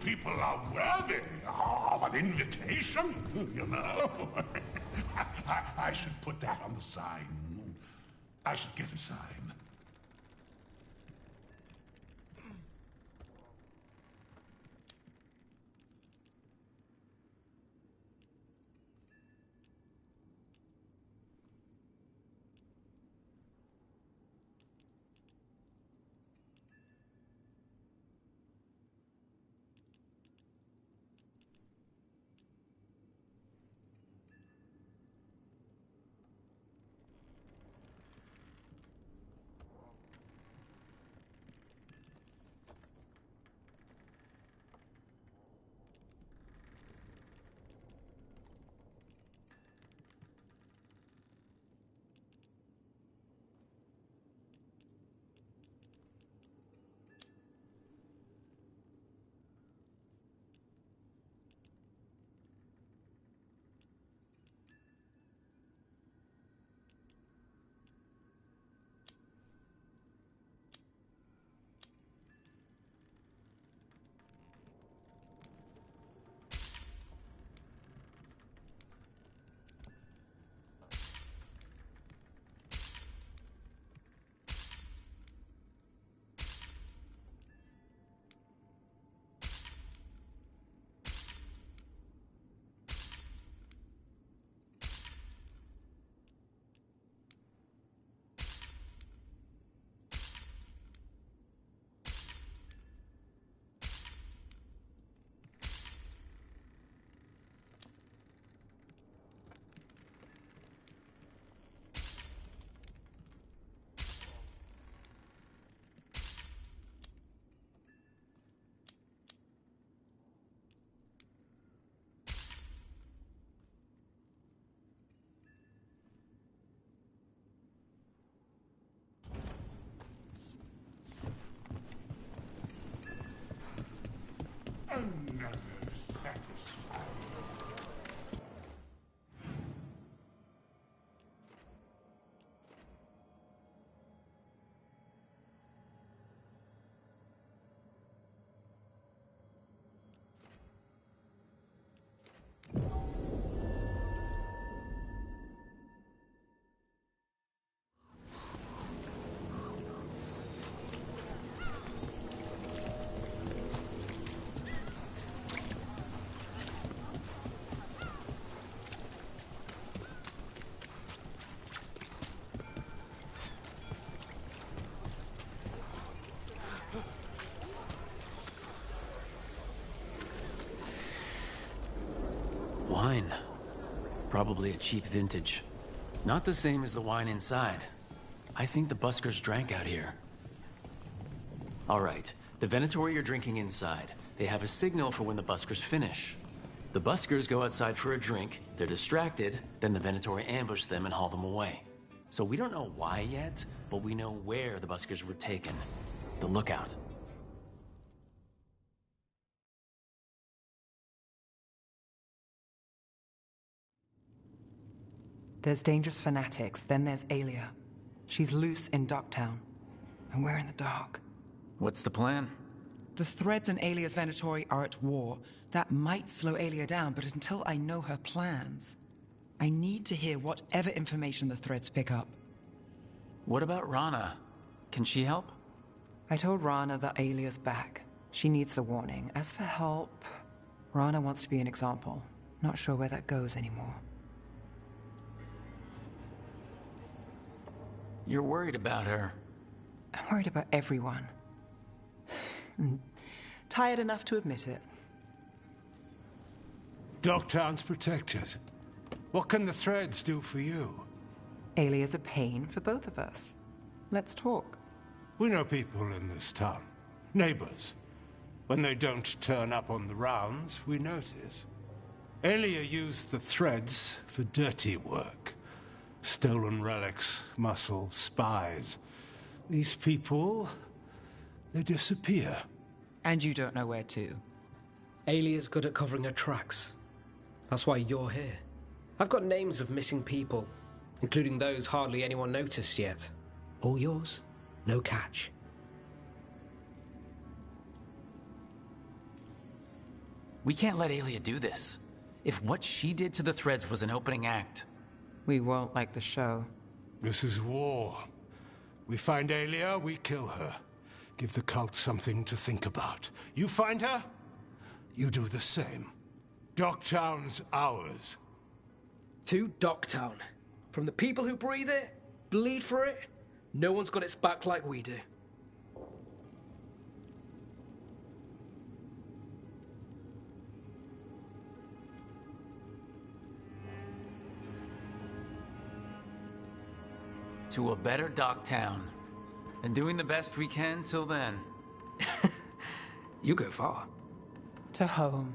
people are worthy of an invitation, you know. I should put that on the sign. I should get a sign. Another satisfying. Wine. Probably a cheap vintage. Not the same as the wine inside. I think the buskers drank out here. All right, the Venatori are drinking inside. They have a signal for when the buskers finish. The buskers go outside for a drink, they're distracted, then the Venatori ambush them and haul them away. So we don't know why yet, but we know where the buskers were taken. The lookout. There's dangerous fanatics, then there's Aelia. She's loose in Ducktown, and we're in the dark. What's the plan? The Threads and Aelia's Venatori are at war. That might slow Aelia down, but until I know her plans, I need to hear whatever information the Threads pick up. What about Rana? Can she help? I told Rana that Aelia's back. She needs the warning. As for help, Rana wants to be an example. Not sure where that goes anymore. You're worried about her. I'm worried about everyone. Tired enough to admit it. Dogtown's protected. What can the Threads do for you? Aelia's a pain for both of us. Let's talk. We know people in this town. Neighbors. When they don't turn up on the rounds, we notice. Aelia used the Threads for dirty work. Stolen relics, muscle, spies. These people, they disappear. And you don't know where to. Aelia's good at covering her tracks. That's why you're here. I've got names of missing people, including those hardly anyone noticed yet. All yours, no catch. We can't let Aelia do this. If what she did to the Threads was an opening act... We won't like the show. This is war. We find Aelia, we kill her. Give the cult something to think about. You find her, you do the same. Docktown's ours. To Docktown. From the people who breathe it, bleed for it, no one's got its back like we do. To a better Docktown. And doing the best we can till then. You go far. To home.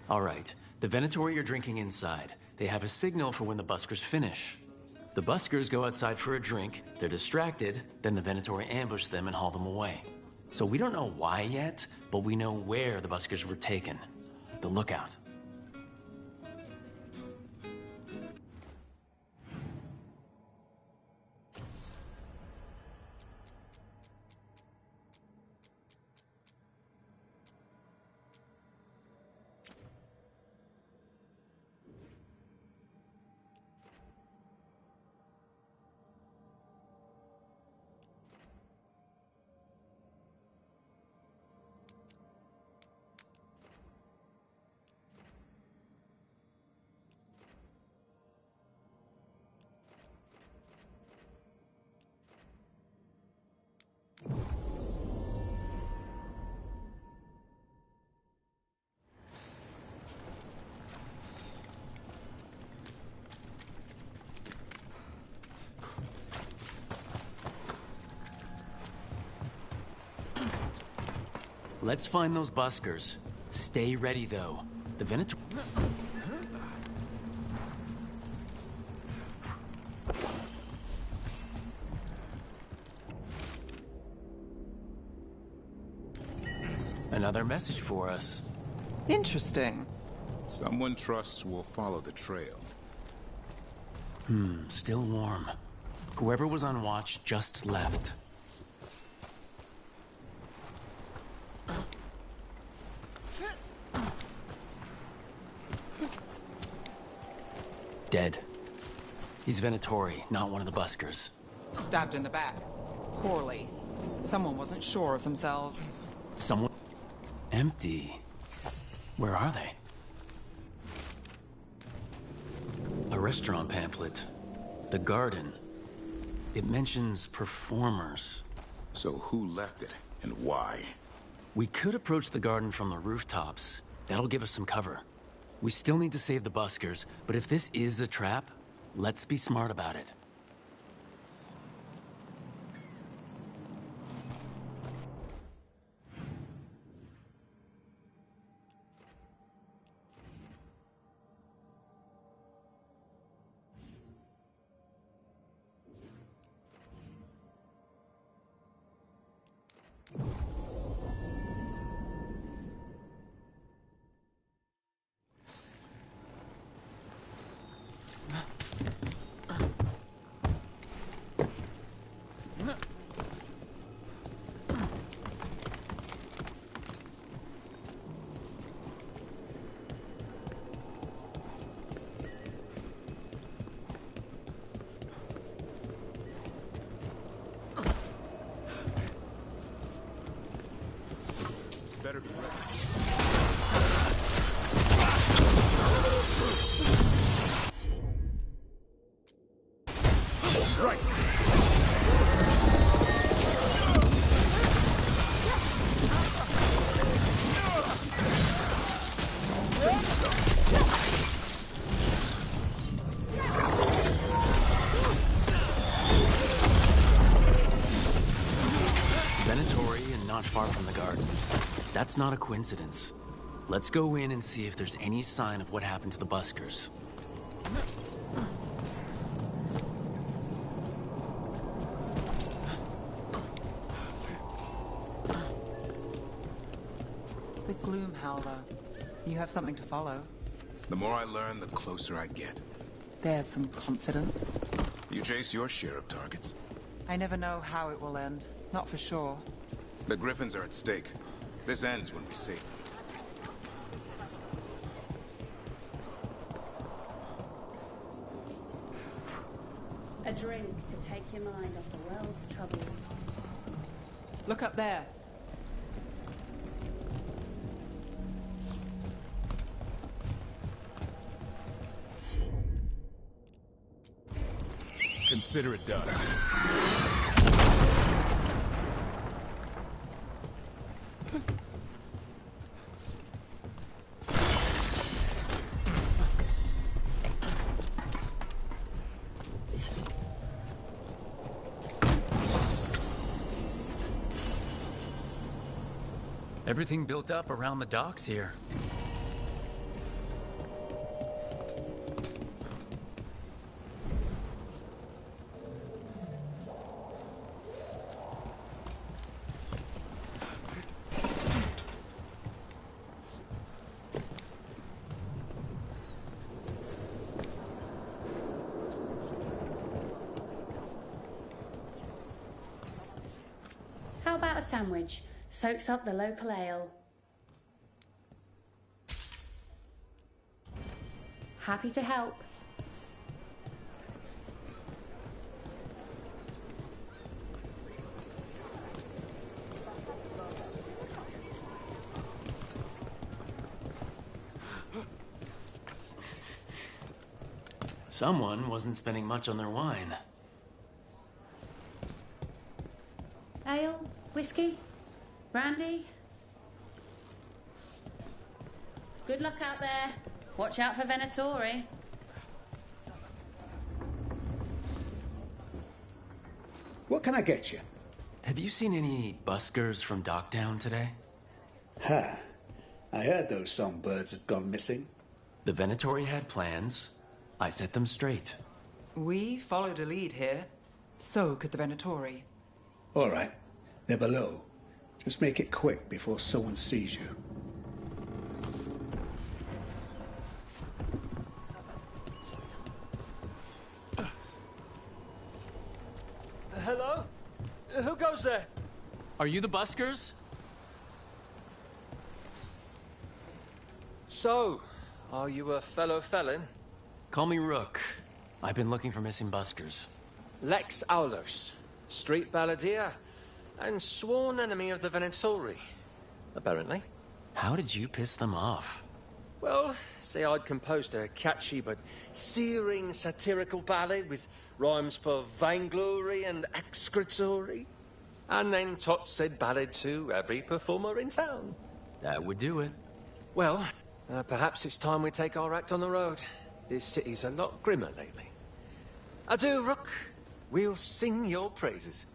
All right, the Venatori are drinking inside. They have a signal for when the buskers finish. The buskers go outside for a drink, they're distracted, then the Venatori ambush them and haul them away. So we don't know why yet, but we know where the buskers were taken. The lookout. Let's find those buskers. Stay ready, though. The Venator... Another message for us. Interesting. Someone trusts will follow the trail. Still warm. Whoever was on watch just left. Dead. He's Venatori, not one of the buskers. Stabbed in the back. Poorly. Someone wasn't sure of themselves. Someone... Empty. Where are they? A restaurant pamphlet. The Garden. It mentions performers. So who left it, and why? We could approach the garden from the rooftops. That'll give us some cover. We still need to save the buskers, but if this is a trap, let's be smart about it. Better be ready. Right. Venatori and not far from the garden. That's not a coincidence. Let's go in and see if there's any sign of what happened to the buskers. The Gloomhowler. You have something to follow. The more I learn, the closer I get. There's some confidence. You chase your share of targets. I never know how it will end. Not for sure. The Griffins are at stake. This ends when we save them. A drink to take your mind off the world's troubles. Look up there. Consider it done. Everything built up around the docks here. How about a sandwich? Soaks up the local ale. Happy to help. Someone wasn't spending much on their wine. Ale? Whiskey? Brandy? Good luck out there. Watch out for Venatori. What can I get you? Have you seen any buskers from Docktown today? Ha! I heard those songbirds had gone missing. The Venatori had plans. I set them straight. We followed a lead here. So could the Venatori. All right. They're below. Just make it quick before someone sees you. Hello? Who goes there? Are you the buskers? So, are you a fellow felon? Call me Rook. I've been looking for missing buskers. Lex Aulos, street balladeer, and sworn enemy of the Venatori, apparently. How did you piss them off? Well, say I'd composed a catchy but searing satirical ballad with rhymes for vainglory and excretory. And then Tot said ballad to every performer in town. That would do it. Well, perhaps it's time we take our act on the road. This city's a lot grimmer lately. Adieu, Rook. We'll sing your praises.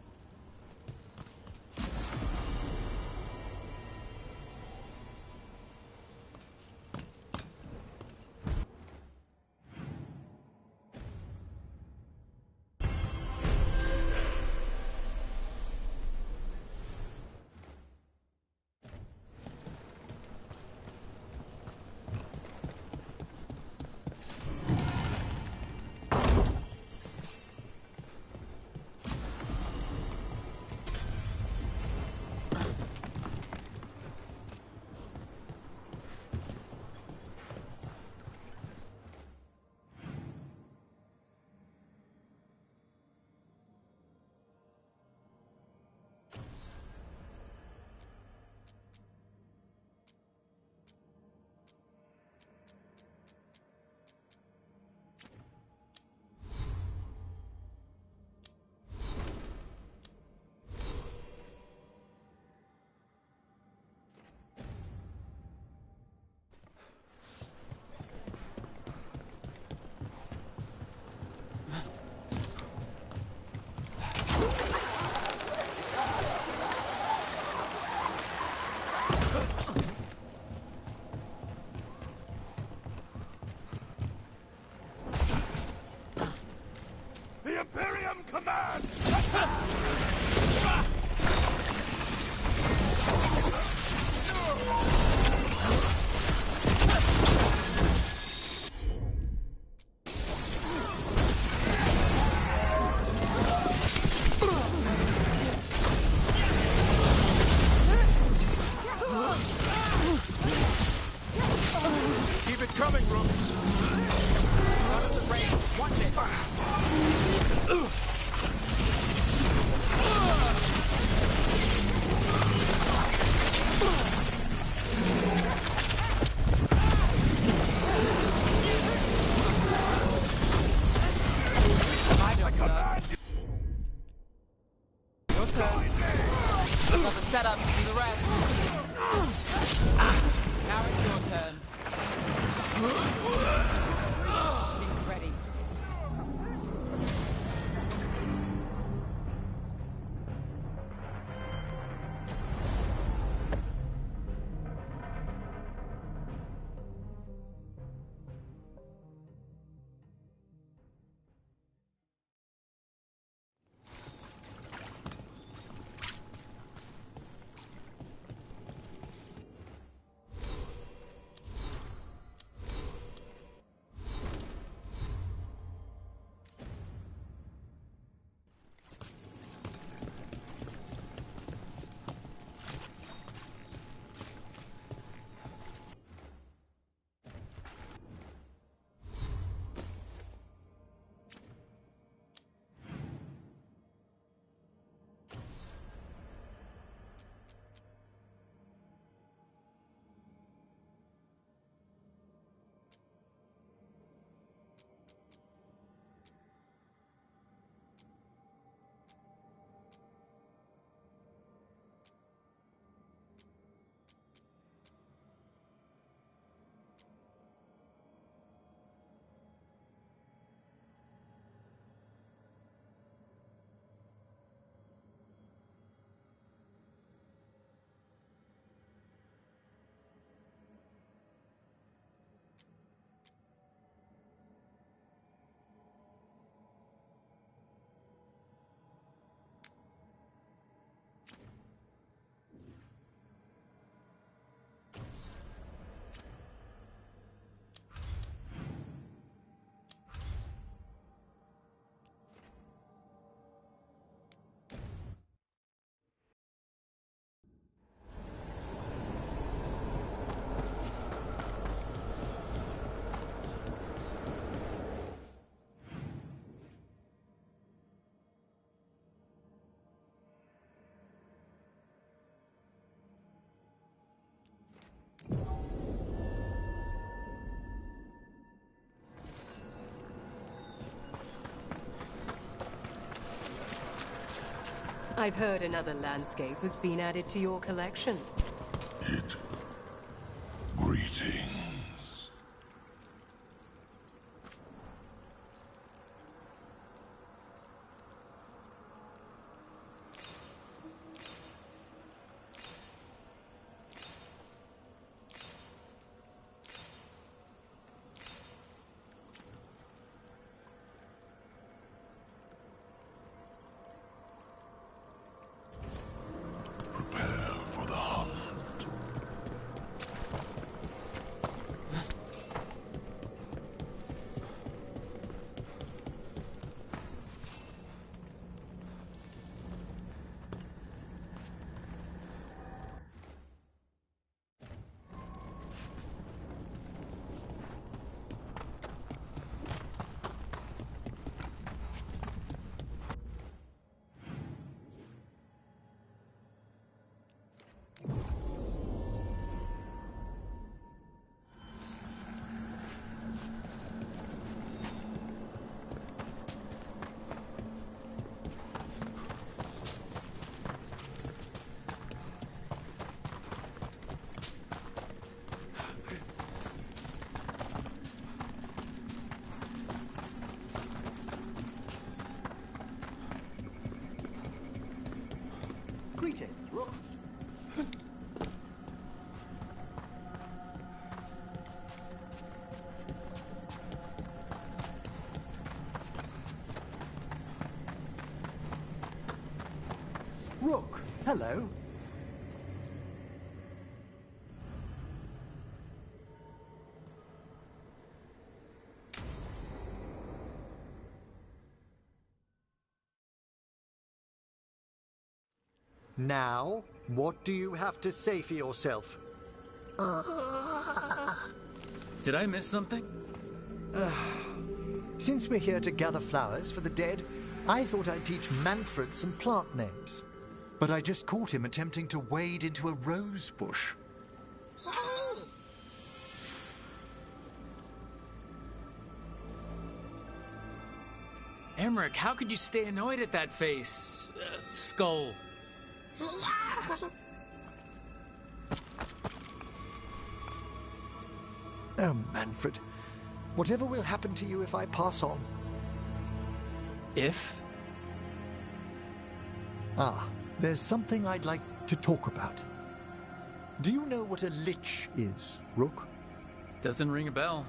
coming, Rook! Out of the range. Watch it. Your turn. I've got the setup to do the rest. Now it's your turn. Everything's ready. I've heard another landscape has been added to your collection. Greetings. Prepare for the hunt. Greetings, Rook. Rook, hello. Now, what do you have to say for yourself? Did I miss something? Since we're here to gather flowers for the dead, I thought I'd teach Manfred some plant names. But I just caught him attempting to wade into a rose bush. Emmerich, how could you stay annoyed at that face? Skull. Oh, Manfred. Whatever will happen to you if I pass on? If? There's something I'd like to talk about. Do you know what a lich is, Rook? Doesn't ring a bell.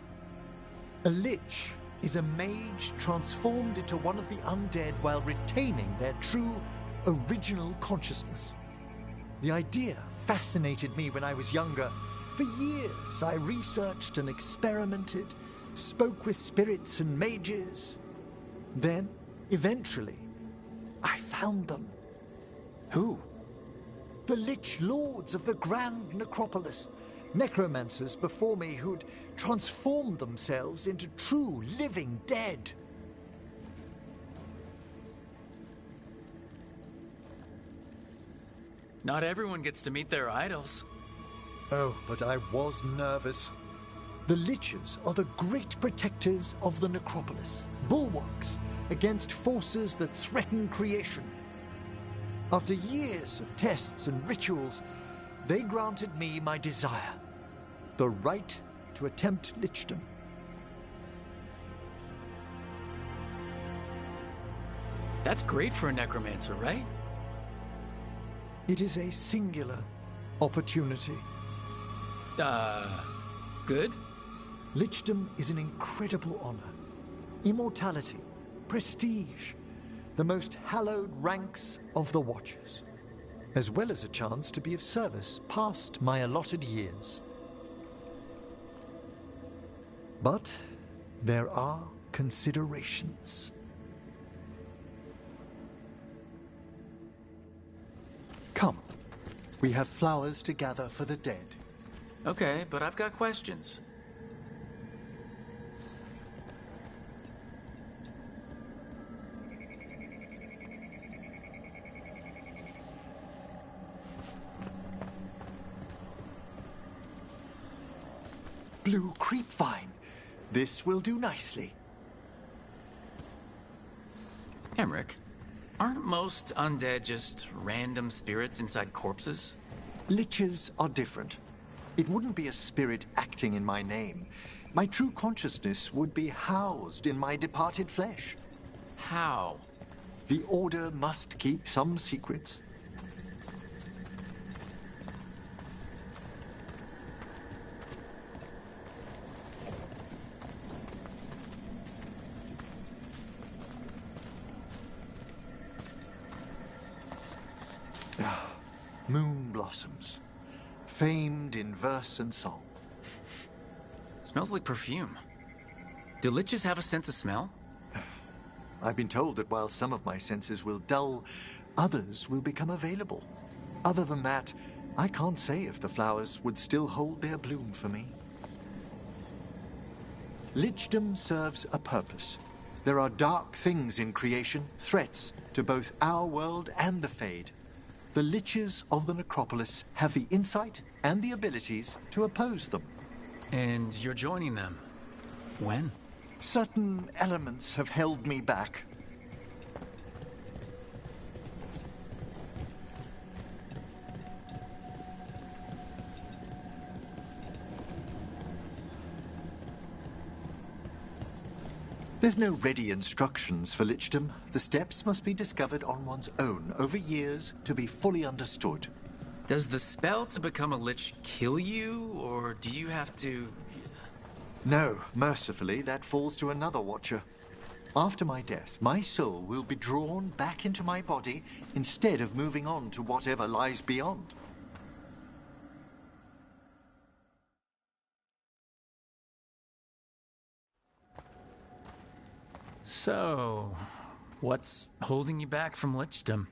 A lich is a mage transformed into one of the undead while retaining their true, original consciousness. The idea fascinated me when I was younger. For years, I researched and experimented, spoke with spirits and mages. Then, eventually, I found them. Who? The Lich Lords of the Grand Necropolis. Necromancers before me who'd transformed themselves into true living dead. Not everyone gets to meet their idols. Oh, but I was nervous. The Liches are the great protectors of the Necropolis, bulwarks against forces that threaten creation. After years of tests and rituals, they granted me my desire, the right to attempt lichdom. That's great for a necromancer, right? It is a singular opportunity. Good? Lichdom is an incredible honor. Immortality, prestige, the most hallowed ranks of the Watchers, as well as a chance to be of service past my allotted years. But there are considerations. Come, we have flowers to gather for the dead. Okay, but I've got questions. Blue creepvine. This will do nicely. Emmerich, aren't most undead just random spirits inside corpses? Liches are different. It wouldn't be a spirit acting in my name. My true consciousness would be housed in my departed flesh. How? The Order must keep some secrets. Moon blossoms, famed in verse and song. Smells like perfume. Do liches have a sense of smell? I've been told that while some of my senses will dull, others will become available. Other than that, I can't say if the flowers would still hold their bloom for me. Lichdom serves a purpose. There are dark things in creation, threats to both our world and the Fade. The Liches of the Necropolis have the insight and the abilities to oppose them. And you're joining them. When? Certain elements have held me back. There's no ready instructions for lichdom. The steps must be discovered on one's own over years to be fully understood. Does the spell to become a lich kill you, or do you have to... No, mercifully, that falls to another Watcher. After my death, my soul will be drawn back into my body instead of moving on to whatever lies beyond. So, what's holding you back from lichdom?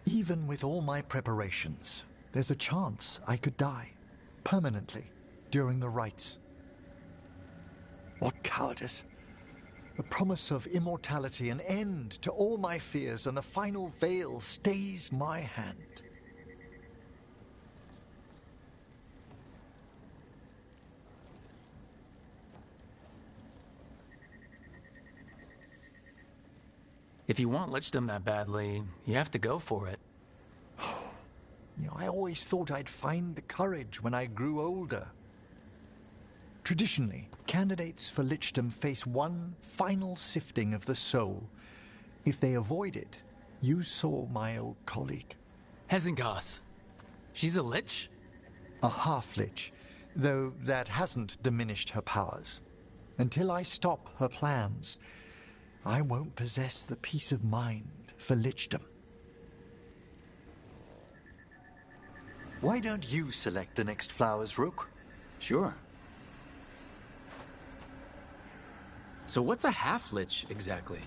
Even with all my preparations, there's a chance I could die. Permanently. during the rites. What cowardice! The promise of immortality, an end to all my fears, and the final veil stays my hand. If you want Lichdom that badly, you have to go for it. I always thought I'd find the courage when I grew older. Traditionally, candidates for Lichdom face one final sifting of the soul. If they avoid it, you saw my old colleague. Hezengas. She's a lich? A half-lich, though that hasn't diminished her powers. Until I stop her plans, I won't possess the peace of mind for Lichdom. Why don't you select the next flowers, Rook? Sure. So what's a half-lich, exactly?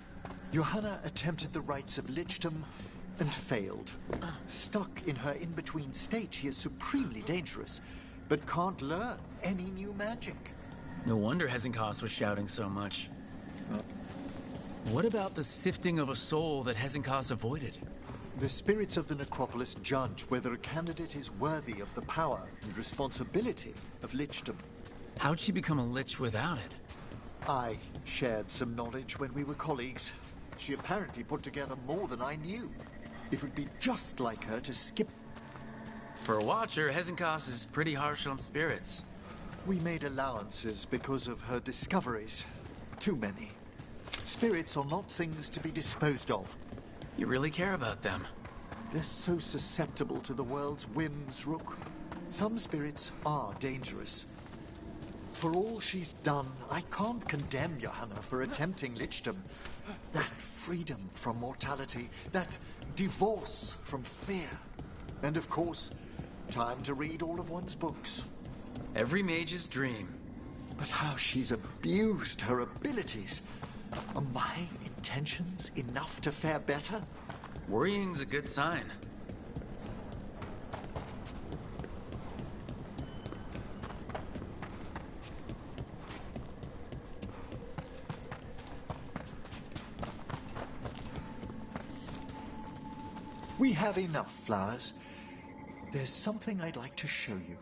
Johanna attempted the rites of Lichdom and failed. Stuck in her in-between state, she is supremely dangerous, but can't learn any new magic. No wonder Hezengas was shouting so much. What about the sifting of a soul that Hezengas avoided? The spirits of the necropolis judge whether a candidate is worthy of the power and responsibility of Lichdom. How'd she become a lich without it? I shared some knowledge when we were colleagues. She apparently put together more than I knew. It would be just like her to skip. For a Watcher, Hezengas is pretty harsh on spirits. We made allowances because of her discoveries. Too many. Spirits are not things to be disposed of. You really care about them? They're so susceptible to the world's whims, Rook. Some spirits are dangerous. For all she's done, I can't condemn Johanna for attempting Lichdom. That freedom from mortality, that divorce from fear. And of course, time to read all of one's books. Every mage's dream. But how she's abused her abilities. Are my intentions enough to fare better? Worrying's a good sign. We have enough flowers. There's something I'd like to show you.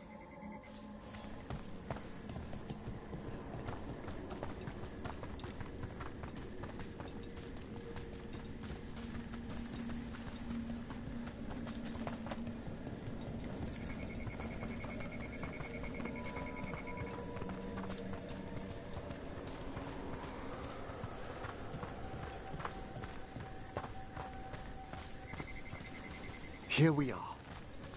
Here we are.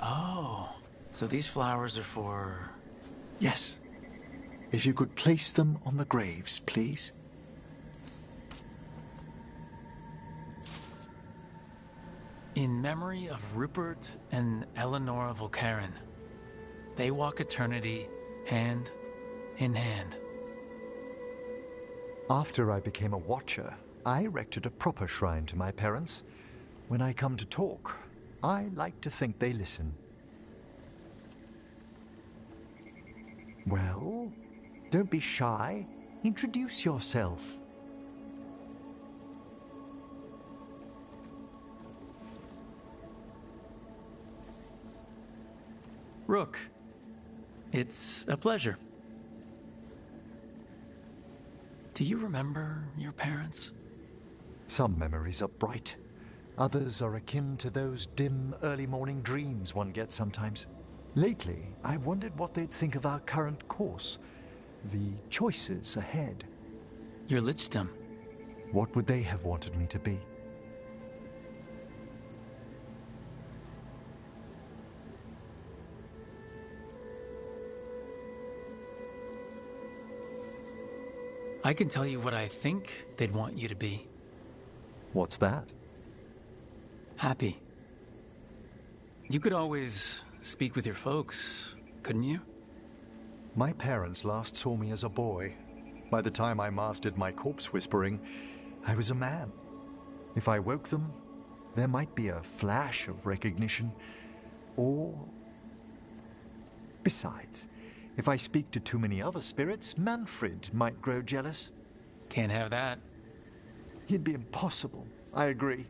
Oh, so these flowers are for... Yes. If you could place them on the graves, please. In memory of Rupert and Eleanor Volcaren. They walk eternity hand in hand. After I became a Watcher, I erected a proper shrine to my parents. When I come to talk, I like to think they listen. Well, don't be shy. Introduce yourself. Rook, it's a pleasure. Do you remember your parents? Some memories are bright. Others are akin to those dim, early morning dreams one gets sometimes. Lately, I wondered what they'd think of our current course, the choices ahead. Your Lichdom. What would they have wanted me to be? I can tell you what I think they'd want you to be. What's that? Happy. You could always speak with your folks, couldn't you? My parents last saw me as a boy. By the time I mastered my corpse whispering, I was a man. If I woke them, there might be a flash of recognition, or... Besides, If I speak to too many other spirits, Manfred might grow jealous. Can't have that. He'd be impossible. I agree.